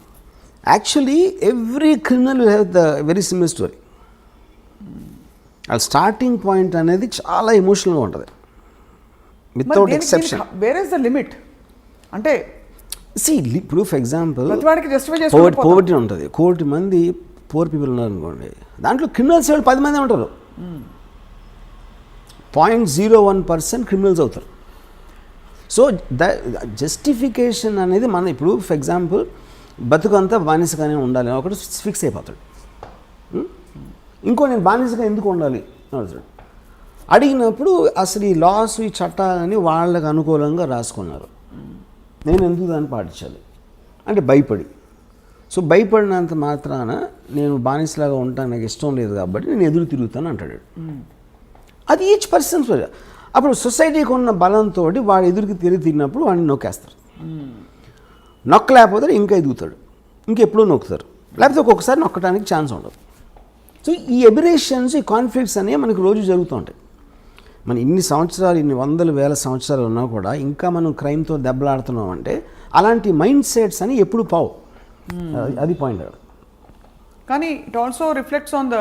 Actually every criminal will have the very similar story. ఆ స్టార్టింగ్ పాయింట్ అనేది చాలా ఎమోషనల్గా ఉంటుంది without exception. Where is the limit అంటే ఇప్పుడు ఫర్ ఎగ్జాంపుల్ పోవర్టీ ఉంటుంది, 1 కోటి మంది పూర్ పీపుల్ ఉన్నారు అనుకోండి, దాంట్లో క్రిమినల్స్ 10 మంది ఉంటారు. 0.01% క్రిమినల్స్ అవుతారు. సో ద జస్టిఫికేషన్ అనేది మన ఇప్పుడు ఫర్ ఎగ్జాంపుల్ బతుకంతా బానిసగానే ఉండాలి ఒకటి ఫిక్స్ అయిపోతాడు. ఇంకో నేను బానిసగా ఎందుకు ఉండాలి అడిగినప్పుడు అసలు ఈ లాస్ ఈ చట్టాలని వాళ్ళకు అనుకూలంగా రాసుకున్నారు, నేను ఎందుకు దాన్ని పాటించాలి అంటే భయపడి. సో భయపడినంత మాత్రాన నేను బానిసలాగా ఉంటాను, నాకు ఇష్టం లేదు కాబట్టి నేను ఎదురు తిరుగుతాను అంటాడు. అది ఈచ్ పర్సన్. అప్పుడు సొసైటీకి ఉన్న బలంతో వాడు ఎదురుకి తిరిగినప్పుడు వాడిని నొక్కేస్తారు. నొక్కలేకపోతే ఇంకా ఎదుగుతాడు, ఇంకెప్పుడూ నొక్కుతారు, లేకపోతే ఒక్కొక్కసారి నొక్కడానికి ఛాన్స్ ఉండదు. సో ఈ ఎబిరేషన్స్ ఈ కాన్ఫ్లిక్ట్స్ అనేవి మనకు రోజు జరుగుతూ ఉంటాయి. మనం ఇన్ని సంవత్సరాలు ఇన్ని వందల వేల సంవత్సరాలు ఉన్నా కూడా ఇంకా మనం క్రైమ్తో దెబ్బలాడుతున్నాం అంటే అలాంటి మైండ్ సెట్స్ అని ఎప్పుడు పావు. అది పాయింట్. కానీ it also reflects on the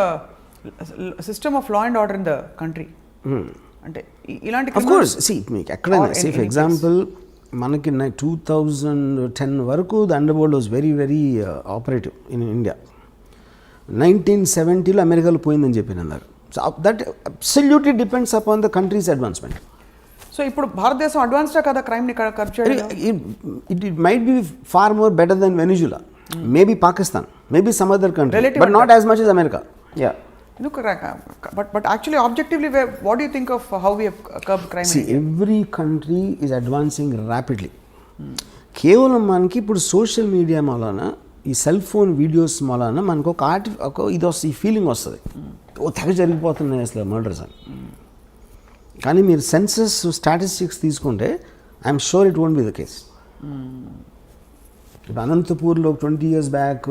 system of law and order in the country. అంటే ఇలాంటి ఆఫ్ కోర్స్ మీకు ఎక్కడైనా ఫర్ ఎగ్జాంపుల్ మనకి 2010 వరకు the under world was very very operative in India. 1970లో అమెరికాలో పోయిందని చెప్పి అన్నారు. So that absolutely depends upon the country's advancement. So ఇప్పుడు భారతదేశం అడ్వాన్స్డా కదా క్రైమ్ని కర్బ్ చేయడం? It might be far more better than Venezuela, maybe Pakistan, maybe some other country, but not as much as America. Yeah. But actually objectively what do you think of how we have curbed crime? See, every country is advancing rapidly. కేవలం మనకి ఇప్పుడు social media మూలాన ఈ cell phone videos మూలాన మనకు ఒక ఇది వస్తుంది, ఈ ఫీలింగ్ వస్తుంది, ఓ తెగ జరిగిపోతున్నాయి అసలు మర్డర్స్ అని. కానీ మీరు సెన్సస్ స్టాటిస్టిక్స్ తీసుకుంటే I'm sure it won't be the case. ఇప్పుడు అనంతపూర్లో 20 years బ్యాక్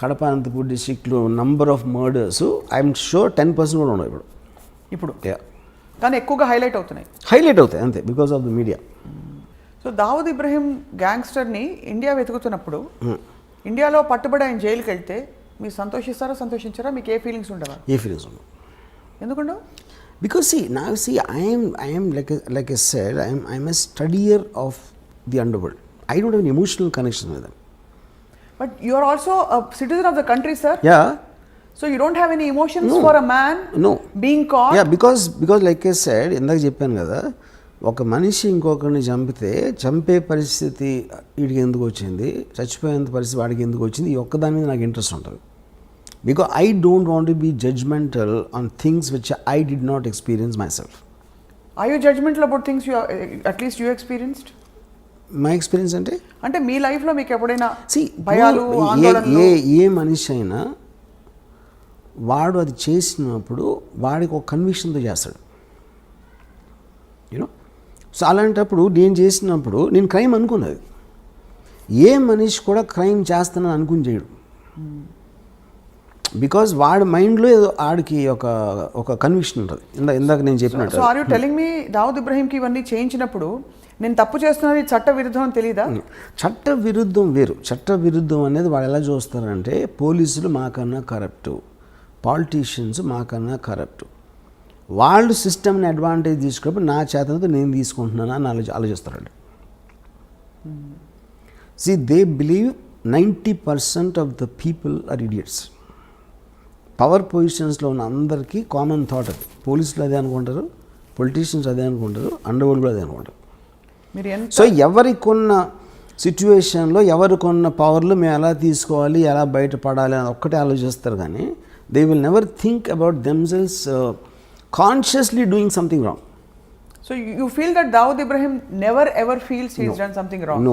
కడప అనంతపూర్ డిస్ట్రిక్ట్లో number of murders I'm sure 10% కూడా ఉండవు ఇప్పుడు. కానీ ఎక్కువగా హైలైట్ అవుతాయి అంతే, because of the media. So Dawood Ibrahim గ్యాంగ్స్టర్ని ఇండియా వెతుకుతున్నప్పుడు ఇండియాలో పట్టుబడి ఆయన జైలుకి వెళ్తే మీరు సంతోషించారా? మీకు ఏ ఫీలింగ్స్ ఉండవా? ఏ ఫీలింగ్స్ ఉండవు. ఎందుకుండవు? Because I am like I said, I am a studier of the underworld. I don't have an emotional connection with them. But you are also a citizen of the country, sir. Yeah. So you don't have any emotions for a man being caught? Yeah, because like I said, ఇందాక చెప్పాను కదా, ఒక మనిషి ఇంకొకరిని చంపే పరిస్థితి వీడికి ఎందుకు వచ్చింది, చచ్చిపోయేంత పరిస్థితి వాడికి ఎందుకు వచ్చింది, ఈ ఒక్కదాని మీద నాకు ఇంట్రెస్ట్ ఉంటుంది. Because I don't want to be judgmental on things which I did not experience myself. Are you judgmental about things you at least you experienced? My experience అంటే మీ లైఫ్లో మీకు ఎప్పుడైనా see భయాలు ఆందోళనలు ఏ మనిషి అయినా వాడు అది చేసినప్పుడు వాడికి ఒక కన్విక్షన్తో చేస్తాడు యూనో. సో అలాంటప్పుడు నేను చేసినప్పుడు నేను క్రైమ్ అనుకున్నది. ఏ మనిషి కూడా క్రైమ్ చేస్తానని అనుకుని చేయడు. బికాజ్ వాడి మైండ్లో ఏదో ఆడికి ఒక కన్విక్షన్ ఉంటుంది. ఇందాక నేను చెప్పినట్టు. So are you telling me Dawood ఇబ్రహీంకి ఇవన్నీ చేయించినప్పుడు నేను తప్పు చేస్తున్నది చట్ట విరుద్ధం అని తెలీదా? చట్ట విరుద్ధం వేరు. చట్ట విరుద్ధం అనేది వాళ్ళు ఎలా చూస్తారంటే పోలీసులు మాకన్నా కరప్టు, పాలిటీషియన్స్ మాకన్నా కరప్టు, వాళ్ళు సిస్టమ్ని అడ్వాంటేజ్ తీసుకున్నప్పుడు నా చేతనతో నేను తీసుకుంటున్నాను అని ఆలోచిస్తారండి. See, they believe 90% of the people are idiots. Power పొజిషన్స్లో ఉన్న అందరికీ కామన్ థాట్ అది. పోలీసులు అదే అనుకుంటారు, పొలిటీషియన్స్ అదే అనుకుంటారు, అండర్వరల్డ్ కూడా అదే అనుకుంటారు. సో ఎవరికొన్న సిచ్యువేషన్లో ఎవరికొన్న పవర్లో మేము ఎలా తీసుకోవాలి, ఎలా బయటపడాలి అని ఒక్కటే ఆలోచిస్తారు. కానీ they will never think about themselves consciously doing something wrong. So you feel that Dawood Ibrahim never ever feels he has done something wrong?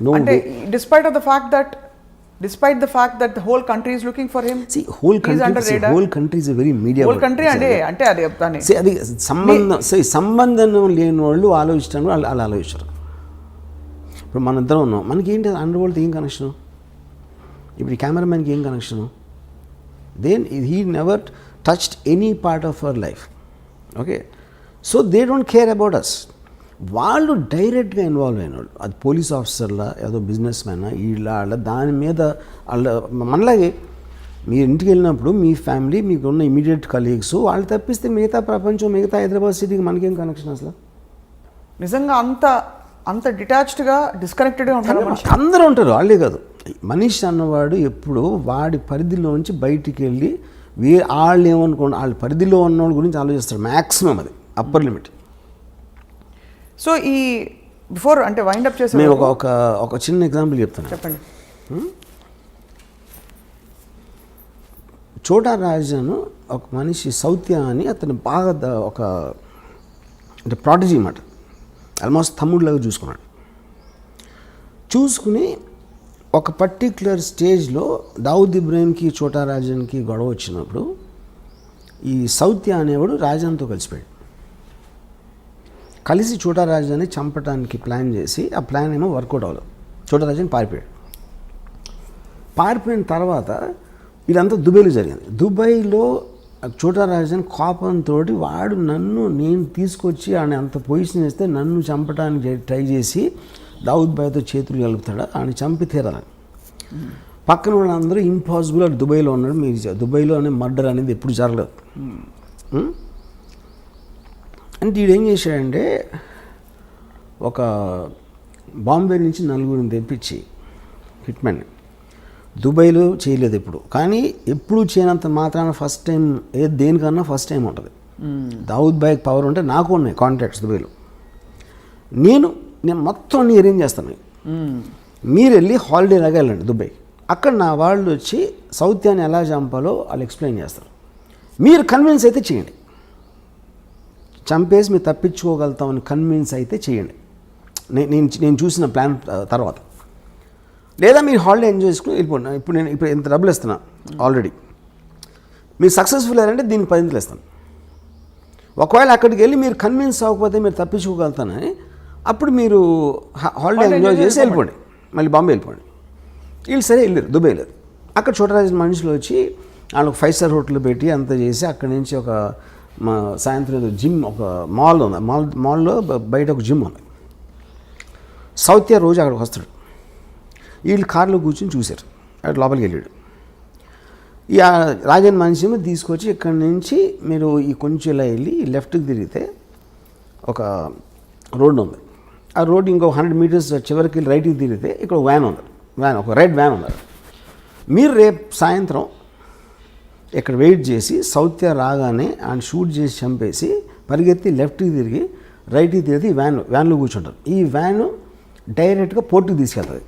No. అంటే despite the fact that the whole country is looking for him. See, whole country is a very media. Whole country అంటే అది See, అది సంబంధం లేని వాళ్ళు ఆలోచిస్తాను, వాళ్ళు అలా ఆలోచిస్తారు. ఇప్పుడు మన ఇద్దరం ఉన్నాం, మనకి ఏంటి అండర్ వరల్డ్ ఏం కనెక్షను? ఇప్పుడు ఈ కెమెరామెన్కి ఏం connection? Then he never touched any part of our life. Okay, so they don't care about us. వాళ్ళు డైరెక్ట్గా ఇన్వాల్వ్ అయిన వాళ్ళు, అది పోలీస్ ఆఫీసర్లా, ఏదో బిజినెస్ మ్యానా, వీళ్ళ దాని మీద వాళ్ళ మనలాగే మీరు ఇంటికి వెళ్ళినప్పుడు మీ ఫ్యామిలీ, మీకు ఉన్న ఇమీడియట్ కలీగ్స్, వాళ్ళు తప్పిస్తే మిగతా ప్రపంచం, మిగతా హైదరాబాద్ సిటీకి మనకేం కనెక్షన్ అసలు? నిజంగా అంత డిటాచ్డ్గా డిస్కనెక్టెడ్గా ఉంటారు. అందరూ ఉంటారు, వాళ్ళే కాదు. మనిషి అన్నవాడు ఎప్పుడు వాడి పరిధిలోంచి బయటికి వెళ్ళి వాళ్ళు ఏమనుకోండి, వాళ్ళ పరిధిలో ఉన్న వాళ్ళ గురించి ఆలోచిస్తారు మ్యాక్సిమం. అది అప్పర్ లిమిట్. సో ఈ బిఫోర్ అంటే వైండప్ చేసే నేను ఒక చిన్న ఎగ్జాంపుల్ చెప్తాను. చెప్పండి. చోటా రాజాను ఒక మనిషి సౌత్య అని అతను బాగా అంటే ప్రాటజీ అన్నమాట, ఆల్మోస్ట్ తమ్ముడిలాగా చూసుకుని ఒక పర్టిక్యులర్ స్టేజ్లో దావుద్ ఇబ్రహీంకి చోటా రాజన్కి గొడవ వచ్చినప్పుడు ఈ సౌత్య అనేవాడు రాజాన్తో కలిసిపోయాడు. కలిసి చోటా రాజాని చంపడానికి ప్లాన్ చేసి ఆ ప్లాన్ ఏమో వర్కౌట్ అవ్వలేదు. చోటా రాజాని పారిపోయిన తర్వాత ఇదంతా దుబాయ్లో జరిగింది. దుబాయ్లో చోటా రాజాని కోపంతో వాడు నేను తీసుకొచ్చి ఆయన అంత పొజిషన్ ఇస్తే నన్ను చంపడానికి ట్రై చేసి దావుద్ భాయ్తో చేతులు కలుపుతాడు, ఆయన చంపి తీరాలని. పక్కన వాళ్ళందరూ ఇంపాసిబుల్, అటు దుబాయ్లో ఉన్నాడు, మీరు దుబాయ్లో అనే మర్డర్ అనేది ఎప్పుడు జరగలేదు. అంటే వీడు ఏం చేశాడంటే ఒక బాంబే నుంచి 4 తెప్పించి హిట్మెన్ దుబాయ్లో చేయలేదు ఎప్పుడు, కానీ ఎప్పుడు చేయనంత మాత్రాన ఫస్ట్ టైం దేనికన్నా ఫస్ట్ టైం ఉంటుంది. దావుద్ భాయ్కి పవర్ ఉంటే నాకు ఉన్నాయి కాంటాక్ట్స్ దుబాయ్లో. నేను మొత్తం అన్ని అరేంజ్ చేస్తాను. మీరు వెళ్ళి హాలిడే లాగా వెళ్ళండి దుబాయ్, అక్కడ నా వాళ్ళు వచ్చి సౌత్యాన్ని ఎలా చంపాలో వాళ్ళు ఎక్స్ప్లెయిన్ చేస్తారు. మీరు కన్విన్స్ అయితే చేయండి, చంపేసి మీరు తప్పించుకోగలుగుతామని కన్విన్స్ అయితే చేయండి నేను చూసిన ప్లాన్ తర్వాత. లేదా మీరు హాలిడే ఎంజాయ్ చేసుకుని వెళ్ళిపోండి. ఇప్పుడు ఎంత డబ్బులు ఇస్తున్నా ఆల్రెడీ, మీరు సక్సెస్ఫుల్ అయ్యారంటే దీనికి 10 ఇస్తాను. ఒకవేళ అక్కడికి వెళ్ళి మీరు కన్విన్స్ అవ్వకపోతే మీరు తప్పించుకోగలుగుతానని, అప్పుడు మీరు హాలిడే ఎంజాయ్ చేసి వెళ్ళిపోండి, మళ్ళీ బాంబే వెళ్ళిపోండి. వీళ్ళు సరే వెళ్ళారు దుబాయ్. లేదు అక్కడ చోటరాజు మనుషులు వచ్చి వాళ్ళకి 5 స్టార్ హోటల్ పెట్టి అంత చేసి అక్కడి నుంచి ఒక సాయంత్రం జిమ్, ఒక మాల్ ఉంది, మాల్లో బయట ఒక జిమ్ ఉంది. సౌత్య రోజు అక్కడికి వస్తాడు. వీళ్ళు కార్లో కూర్చొని చూశారు, అక్కడ లోపలికి వెళ్ళాడు. ఈ రాజన్ మనిషిని తీసుకొచ్చి ఇక్కడి నుంచి మీరు ఈ కొంచెం ఇలా వెళ్ళి లెఫ్ట్కి తిరిగితే ఒక రోడ్డు ఉంది, ఆ రోడ్డు ఇంకో 100 మీటర్స్ చివరికి వెళ్ళి రైట్కి తిరిగితే ఇక్కడ ఒక రెడ్ వ్యాన్ ఉంది. మీరు రేపు సాయంత్రం ఇక్కడ వెయిట్ చేసి సౌత్య రాగానే ఆయన షూట్ చేసి చంపేసి పరిగెత్తి లెఫ్ట్కి తిరిగి రైట్కి తిరిగి వ్యాన్లో కూర్చుంటారు. ఈ వ్యాను డైరెక్ట్గా పోర్టుకి తీసుకెళ్తుంది.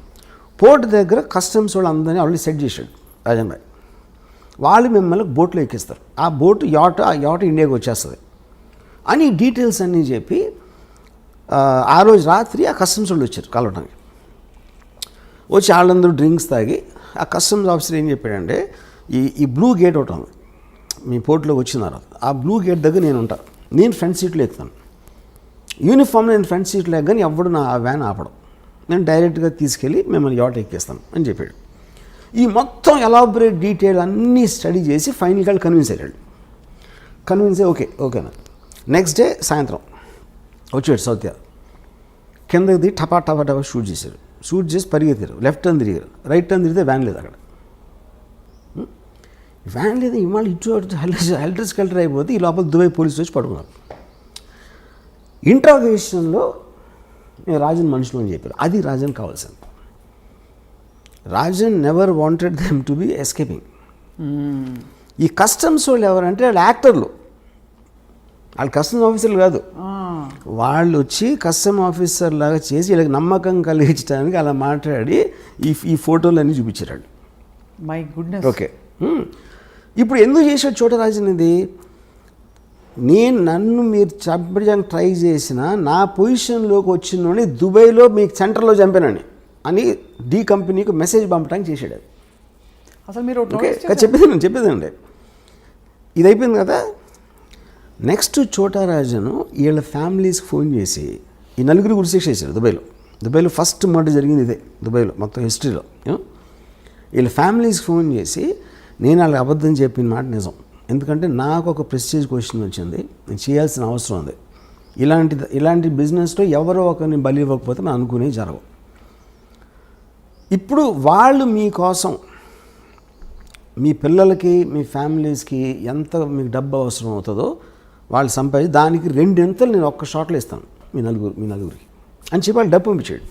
పోర్టు దగ్గర కస్టమ్స్ వాళ్ళు అందరినీ ఆల్రెడీ సెట్ చేశాడు రాజన్ భాయ్. వాళ్ళు మిమ్మల్ని బోట్లో ఎక్కిస్తారు. ఆ యాట ఇండియాకి వచ్చేస్తుంది అని డీటెయిల్స్ అన్నీ చెప్పి ఆ రోజు రాత్రి ఆ కస్టమ్స్ వాళ్ళు వచ్చారు కలవడానికి. వచ్చి వాళ్ళందరూ డ్రింక్స్ తాగి ఆ కస్టమ్స్ ఆఫీసర్ ఏం చెప్పాడంటే ఈ బ్లూ గేట్ ఒకటి ఉంది మీ పోర్ట్లోకి వచ్చిన తర్వాత, ఆ బ్లూ గేట్ దగ్గర నేను ఉంటాను, నేను ఫ్రంట్ సీట్లో ఎక్కుతాను, యూనిఫామ్ నేను ఫ్రంట్ సీట్లో ఎక్కని ఎవడు నా వ్యాన్ ఆపడం, నేను డైరెక్ట్గా తీసుకెళ్ళి మిమ్మల్ని యాట ఎక్కేస్తాను అని చెప్పాడు. ఈ మొత్తం ఎలాబరేట్ డీటెయిల్ అన్నీ స్టడీ చేసి ఫైనల్గా కన్విన్స్ అయ్యాడు. కన్విన్స్ అయ్యి ఓకేనా. నెక్స్ట్ డే సాయంత్రం వచ్చాడు సౌత్య, కిందకి దిగి టపా షూట్ చేశారు. షూట్ చేసి పరిగెత్తారు, లెఫ్ట్ టర్న్ తిరిగారు, రైట్ టర్న్ తిరిగితే వ్యాన్ లేదు అక్కడ. వ్యాన్ లేదు, ఇవాళ ఇటు హెల్టర్ స్కెల్టర్ అయిపోతే ఈ లోపల దుబాయ్ పోలీసులు వచ్చి పడుకున్నారు. ఇంట్రాగేషన్లో నేను రాజన్ మనుషులు అని చెప్పారు. అది రాజన్ కావాల్సింది. Rajan never wanted them to be escaping. ఈ కస్టమ్స్ వాళ్ళు ఎవరంటే వాళ్ళు యాక్టర్లు, వాళ్ళు కస్టమ్స్ ఆఫీసర్లు కాదు. వాళ్ళు వచ్చి కస్టమ్ ఆఫీసర్ లాగా చేసి వీళ్ళకి నమ్మకం కలిగించడానికి అలా మాట్లాడి ఈ ఫోటోలు అన్నీ చూపించారు. My goodness. ఓకే, ఇప్పుడు ఎందుకు చేశాడు చోటరాజన్ ఇది? నన్ను మీరు చంపడానికి ట్రై చేసిన నా పొజిషన్లోకి వచ్చినోని దుబాయ్లో మీకు సెంటర్లో చంపానని అని డీ కంపెనీకి మెసేజ్ పంపడానికి చేశాడు అది. అసలు మీరు ఓకే చెప్పేదండి. ఇది అయిపోయింది కదా. నెక్స్ట్ చోటారాజను వీళ్ళ ఫ్యామిలీస్కి ఫోన్ చేసి ఈ నలుగురు ఉరిశిక్ష చేశారు దుబాయ్లో ఫస్ట్ మర్డర్ జరిగింది ఇదే దుబాయ్లో మొత్తం హిస్టరీలో. వీళ్ళ ఫ్యామిలీస్కి ఫోన్ చేసి నేను వాళ్ళకి అబద్ధం చెప్పిన మాట నిజం, ఎందుకంటే నాకు ఒక ప్రెస్టేజ్ క్వశ్చన్ వచ్చింది, నేను చేయాల్సిన అవసరం ఉంది, ఇలాంటి బిజినెస్లో ఎవరో ఒకరిని బలి ఇవ్వకపోతే మనం అనుకునే జరగవు. ఇప్పుడు వాళ్ళు మీకోసం మీ పిల్లలకి మీ ఫ్యామిలీస్కి ఎంత మీకు డబ్బు అవసరం అవుతుందో వాళ్ళు సంపాదించి దానికి 2 ఎంతలు నేను ఒక్క షాట్లో ఇస్తాను మీ నలుగురికి అని చెప్పి వాళ్ళు డబ్బు పంపించాడు.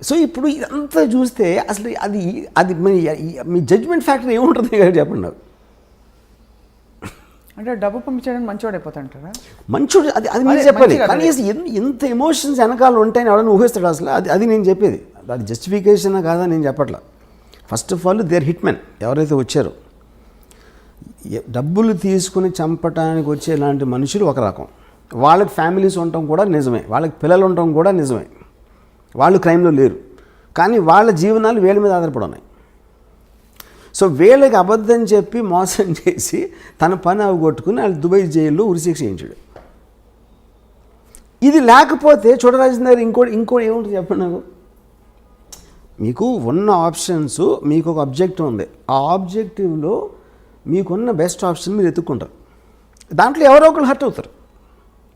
సో ఇప్పుడు ఇదంతా చూస్తే అసలు అది మీ జడ్జ్మెంట్ ఫ్యాక్టర్ ఏముంటుంది కదా చెప్పండి నాకు. అంటే డబ్బు పంపించడానికి మంచివాడు అయిపోతాంటారా? మంచోడు అది మీరు చెప్పాలి. కానీ ఎంత ఎమోషన్స్ వెనకాల ఉంటాయని ఎవరైనా ఊహిస్తాడు అసలు. అది నేను చెప్పేది, అది జస్టిఫికేషన్ కాదా నేను చెప్పట్లా. First of all their hit men ఎవరైతే వచ్చారో, డబ్బులు తీసుకుని చంపటానికి వచ్చే ఇలాంటి మనుషులు ఒక రకం, వాళ్ళకి ఫ్యామిలీస్ ఉండటం కూడా నిజమే, వాళ్ళకి పిల్లలు ఉండటం కూడా నిజమే, వాళ్ళు క్రైమ్లో లేరు, కానీ వాళ్ళ జీవనాలు వీళ్ళ మీద ఆధారపడి ఉన్నాయి. సో వీళ్ళకి అబద్ధం చెప్పి మోసం చేసి తన పని అవగొట్టుకుని వాళ్ళు దుబాయ్ జైల్లో ఉరిశిక్ష చేయించాడు. ఇది లేకపోతే చోటరాజన్ దగ్గర ఇంకోటి ఏముంటుంది చెప్పండి నాకు. మీకు ఉన్న ఆప్షన్స్, మీకు ఒక ఆబ్జెక్టివ్ ఉంది, ఆ ఆబ్జెక్టివ్లో మీకున్న బెస్ట్ ఆప్షన్ మీరు ఎత్తుక్కుంటారు, దాంట్లో ఎవరో ఒకళ్ళు హర్ట్ అవుతారు,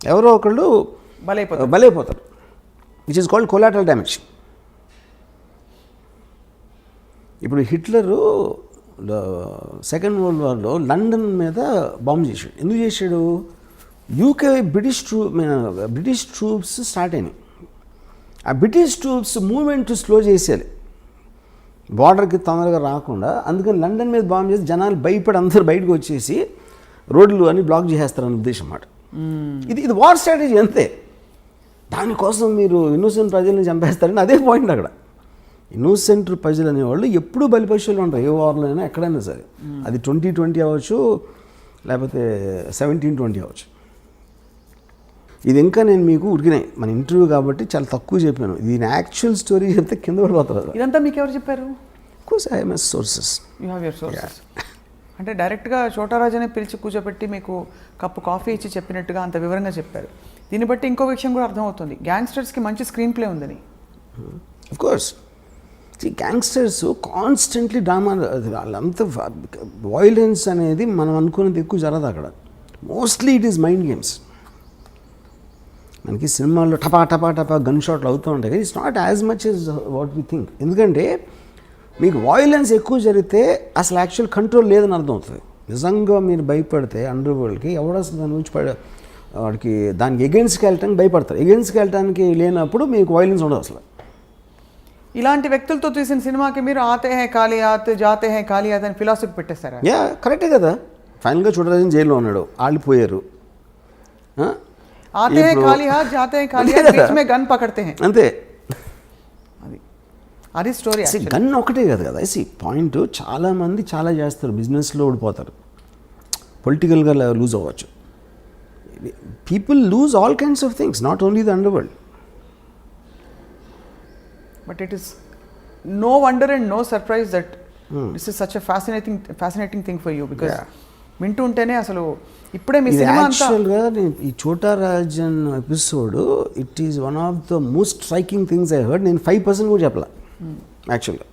ఎవరో ఒకళ్ళు బలైపోతారు, which is called collateral damage. ఇప్పుడు హిట్లరు సెకండ్ వరల్డ్ వార్లో లండన్ మీద బాంబు చేశాడు. ఎందుకు చేశాడు? యూకే బ్రిటిష్ ట్రూప్స్ స్టార్ట్ అయినాయి, ఆ బ్రిటిష్ ట్రూప్స్ మూవ్మెంట్ స్లో చేసేయాలి బార్డర్కి తొందరగా రాకుండా, అందుకని లండన్ మీద బాంబు చేసి జనాలు భయపడి అందరూ బయటకు వచ్చేసి రోడ్లు అన్ని బ్లాక్ చేసేస్తారని ఉద్దేశం అన్నమాట. ఇది వార్ స్ట్రాటజీ అంతే. దానికోసం మీరు ఇన్నోసెంట్ ప్రజల్ని చంపేస్తారని అదే పాయింట్ అక్కడ. ఇన్నోసెంట్ ప్రజలు అనేవాళ్ళు ఎప్పుడూ బలిపశువులు ఉంటారు, ఏ వార్లో అయినా ఎక్కడైనా సరే. అది 2020 అవ్వచ్చు, లేకపోతే 1720 అవ్వచ్చు. ఇది ఇంకా నేను మీకు ఉడికినాయి మన ఇంటర్వ్యూ కాబట్టి చాలా తక్కువ చెప్పాను. దీని యాక్చువల్ స్టోరీ చెప్తే కింద పడిపోతారు. ఇదంతా మీకు ఎవరు చెప్పారు? Course I have sources. You have your sources. అంటే డైరెక్ట్గా చోటారాజనే పిలిచి కూర్చోబెట్టి మీకు కప్పు కాఫీ ఇచ్చి చెప్పినట్టుగా అంత వివరంగా చెప్పారు. దీన్ని బట్టి ఇంకో విషయం కూడా అర్థమవుతుంది, గ్యాంగ్స్టర్స్కి మంచి స్క్రీన్ ప్లే ఉందని. Of course gangsters constantly drama, వాళ్ళంతా వైలెన్స్ అనేది మనం అనుకున్నది ఎక్కువ జరగదు అక్కడ. Mostly it is mind games. మనకి సినిమాల్లో టపా గన్ షాట్లు అవుతూ ఉంటాయి, కానీ it's not as much as what we think. ఎందుకంటే మీకు వాయిలెన్స్ ఎక్కువ జరిగితే అసలు యాక్చువల్ కంట్రోల్ లేదని అర్థం అవుతుంది. నిజంగా మీరు భయపడితే అండర్ వరల్డ్కి ఎవడ అసలు దాని నుంచి వాడికి దానికి ఎగెన్స్ట్కి వెళ్ళటానికి భయపడతారు. ఎగెన్స్ట్కి వెళ్ళటానికి లేనప్పుడు మీకు వాయిలెన్స్ ఉండదు అసలు. ఇలాంటి వ్యక్తులతో తీసిన సినిమాకి మీరు ఆతే హై కాలియాత్ జాతే హై కాలియాత్ అని ఫిలాసఫీ పెట్టేస్తారా? యా కరెక్టే కదా. ఫైనల్గా చూడరాజన్ జైల్లో ఉన్నాడు, ఆళ్ళిపోయారు. ఆతే హై కాలియాత్ జాతే హై కాలియాత్ బీచ్ మే గన్ పకడ్తే హై, అంతే. అది అది స్టోరీ. గన్ ఒకటే కాదు కదా పాయింట్. చాలా మంది చాలా చేస్తారు, బిజినెస్లో ఓడిపోతారు, పొలిటికల్గా లూజ్ అవ్వచ్చు. People lose all kinds of things, not only the under world. But it is no wonder and no surprise that this is such a fascinating thing for you, because వింటూ ఉంటేనే అసలు ఇప్పుడే మీ సినిమా అంతా. యాక్చువల్గా ఈ చోటా Rajan episode it is one of the most striking things I heard. నేను 5% కూడా చెప్పలా యాక్చువల్గా.